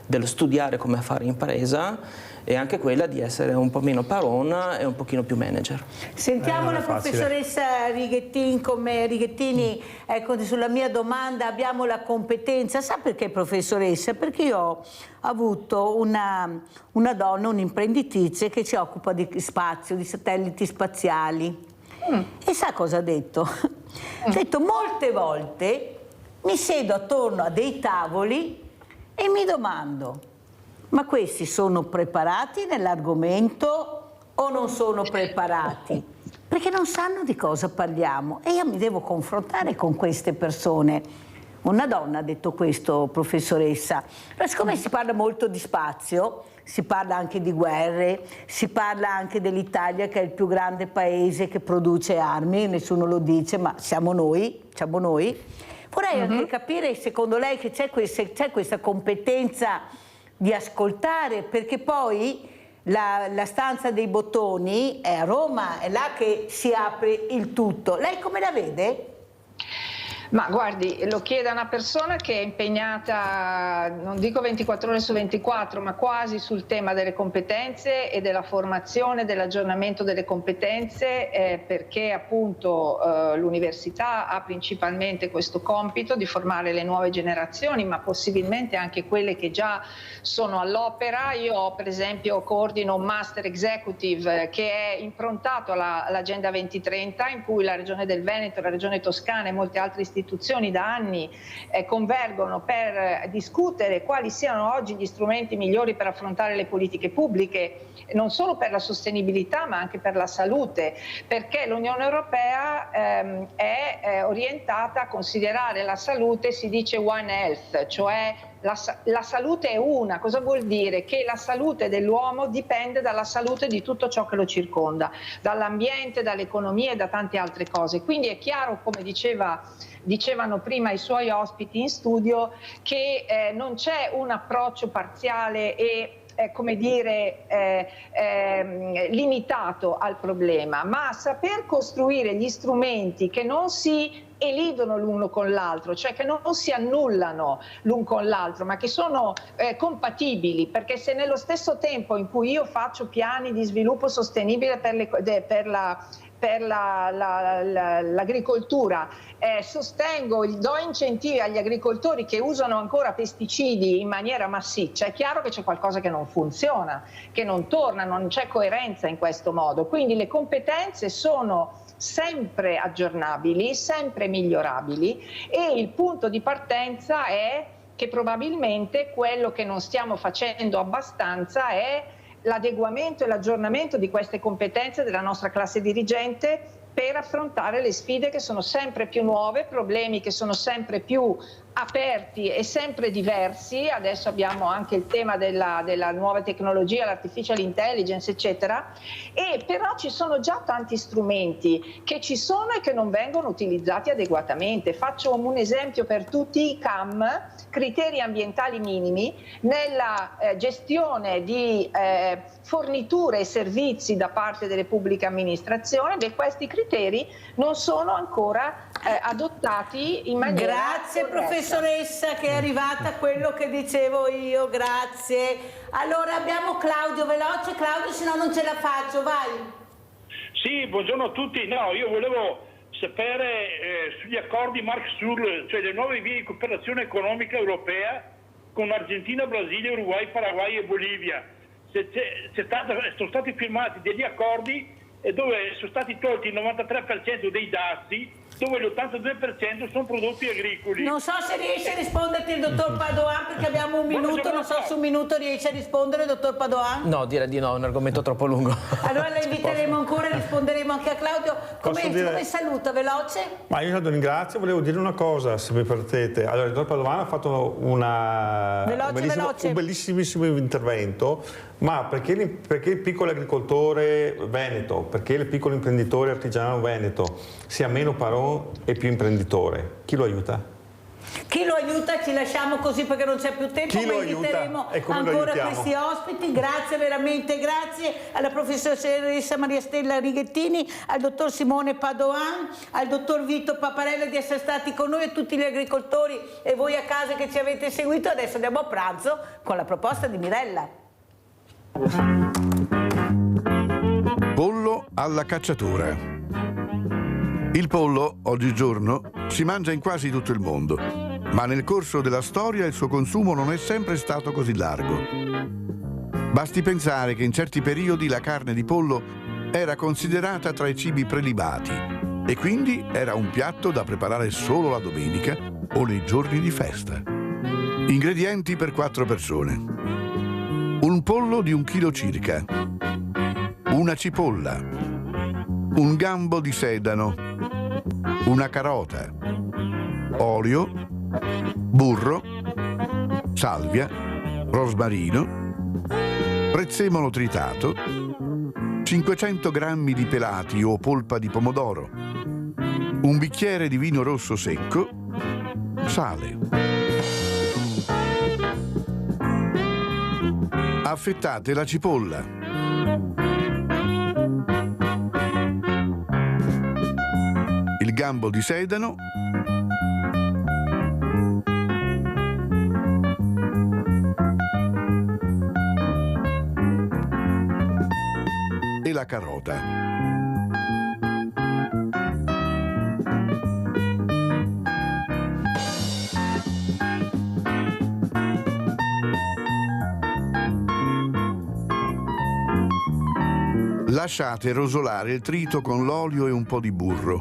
dello studiare come fare impresa e anche quella di essere un po' meno paron e un pochino più manager. Sentiamo la professoressa Righettini, ecco, sulla mia domanda abbiamo la competenza. Sa perché, professoressa? Perché io ho avuto una donna, un'imprenditrice che si occupa di spazio, di satelliti spaziali. E sa cosa ha detto? Ha detto: molte volte mi siedo attorno a dei tavoli e mi domando: ma questi sono preparati nell'argomento o non sono preparati? Perché non sanno di cosa parliamo e io mi devo confrontare con queste persone. Una donna ha detto questo, professoressa. Però siccome si parla molto di spazio, si parla anche di guerre, si parla anche dell'Italia che è il più grande paese che produce armi, nessuno lo dice, ma siamo noi. Vorrei anche capire, secondo lei, che c'è questa competenza di ascoltare, perché poi la stanza dei bottoni è a Roma, è là che si apre il tutto. Lei come la vede? Ma guardi, lo chiede a una persona che è impegnata, non dico 24 ore su 24, ma quasi sul tema delle competenze e della formazione, dell'aggiornamento delle competenze, perché appunto l'università ha principalmente questo compito di formare le nuove generazioni, ma possibilmente anche quelle che già sono all'opera. Io per esempio coordino un Master Executive che è improntato all'Agenda 2030, in cui la Regione del Veneto, la Regione Toscana e molte altre istituzioni da anni convergono per discutere quali siano oggi gli strumenti migliori per affrontare le politiche pubbliche, non solo per la sostenibilità ma anche per la salute, perché l'Unione Europea è orientata a considerare la salute, si dice One Health, cioè la salute è una. Cosa vuol dire? Che la salute dell'uomo dipende dalla salute di tutto ciò che lo circonda, dall'ambiente, dall'economia e da tante altre cose. Quindi è chiaro, come dicevano prima i suoi ospiti in studio, che non c'è un approccio parziale e come dire, limitato al problema, ma saper costruire gli strumenti che non si elidono l'uno con l'altro, cioè che non si annullano l'un con l'altro, ma che sono compatibili, perché se nello stesso tempo in cui io faccio piani di sviluppo sostenibile per l'agricoltura, sostengo, do incentivi agli agricoltori che usano ancora pesticidi in maniera massiccia, è chiaro che c'è qualcosa che non funziona, che non torna, non c'è coerenza in questo modo. Quindi le competenze sono sempre aggiornabili, sempre migliorabili, e il punto di partenza è che probabilmente quello che non stiamo facendo abbastanza è l'adeguamento e l'aggiornamento di queste competenze della nostra classe dirigente per affrontare le sfide che sono sempre più nuove, problemi che sono sempre più aperti e sempre diversi. Adesso abbiamo anche il tema della nuova tecnologia, l'artificial intelligence, eccetera, e però ci sono già tanti strumenti che ci sono e che non vengono utilizzati adeguatamente. Faccio un esempio per tutti: i CAM, criteri ambientali minimi, nella gestione di forniture e servizi da parte delle pubbliche amministrazioni. Questi criteri non sono ancora adottati in maniera Grazie corretta. Professoressa, che è arrivata a quello che dicevo io, grazie. Allora abbiamo Claudio, veloce Claudio, se no non ce la faccio, vai. Sì, buongiorno a tutti. No, io volevo sapere sugli accordi Mercosur, cioè le nuove vie di cooperazione economica europea con Argentina, Brasile, Uruguay, Paraguay e Bolivia. Sono stati firmati degli accordi dove sono stati tolti il 93% dei dazi, dove l'82% sono prodotti agricoli. Non so se riesce a risponderti il dottor Padoan, perché abbiamo un minuto, non so se un minuto riesce a rispondere, dottor Padoan. No, direi di no, è un argomento troppo lungo. Allora la inviteremo ancora e risponderemo anche a Claudio. Come saluta, veloce? Ma io la ringrazio, volevo dire una cosa, se mi permettete. Allora, il dottor Padoan ha fatto un bellissimissimo intervento, ma perché il piccolo agricoltore veneto, perché il piccolo imprenditore artigiano veneto sia meno parò e più imprenditore? Chi lo aiuta? Chi lo aiuta? Ci lasciamo così perché non c'è più tempo, ma inviteremo ancora questi ospiti. Grazie, veramente grazie alla professoressa Maria Stella Righettini, al dottor Simone Padoan, al dottor Vito Paparella di essere stati con noi, e tutti gli agricoltori e voi a casa che ci avete seguito. Adesso andiamo a pranzo con la proposta di Mirella. Pollo alla cacciatora. Il pollo, oggigiorno, si mangia in quasi tutto il mondo, ma nel corso della storia il suo consumo non è sempre stato così largo. Basti pensare che in certi periodi la carne di pollo era considerata tra i cibi prelibati e quindi era un piatto da preparare solo la domenica o nei giorni di festa. Ingredienti per 4 persone. Un pollo di 1 chilo circa, una cipolla, un gambo di sedano, una carota, olio, burro, salvia, rosmarino, prezzemolo tritato, 500 grammi di pelati o polpa di pomodoro, un bicchiere di vino rosso secco, sale. Affettate la cipolla. Il gambo di sedano, e la carota. Lasciate rosolare il trito con l'olio e un po' di burro.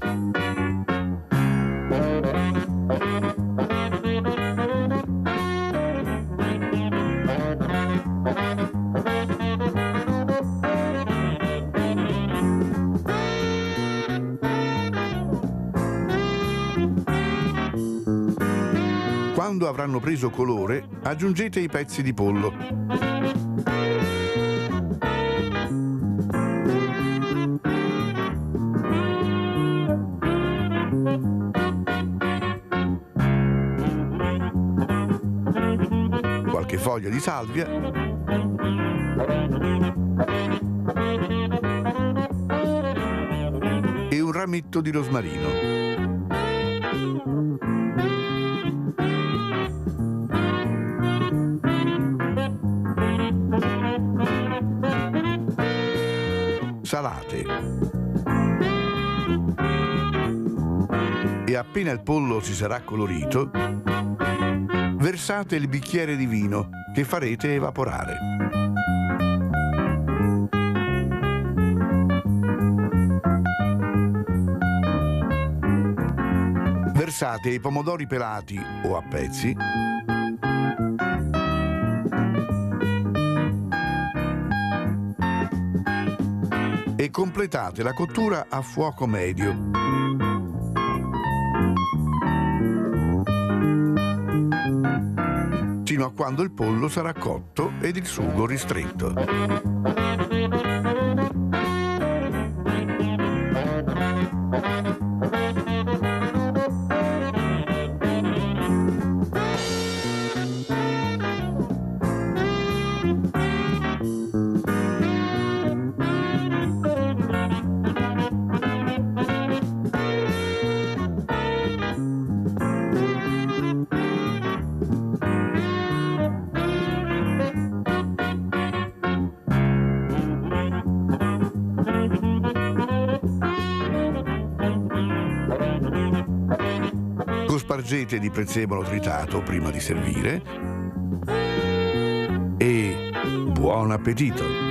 Quando avranno preso colore, aggiungete i pezzi di pollo. Qualche foglia di salvia e un rametto di rosmarino. Salate. E appena il pollo si sarà colorito, versate il bicchiere di vino che farete evaporare. Versate i pomodori pelati o a pezzi e completate la cottura a fuoco medio. Fino a quando il pollo sarà cotto ed il sugo ristretto. Spargete di prezzemolo tritato prima di servire e buon appetito!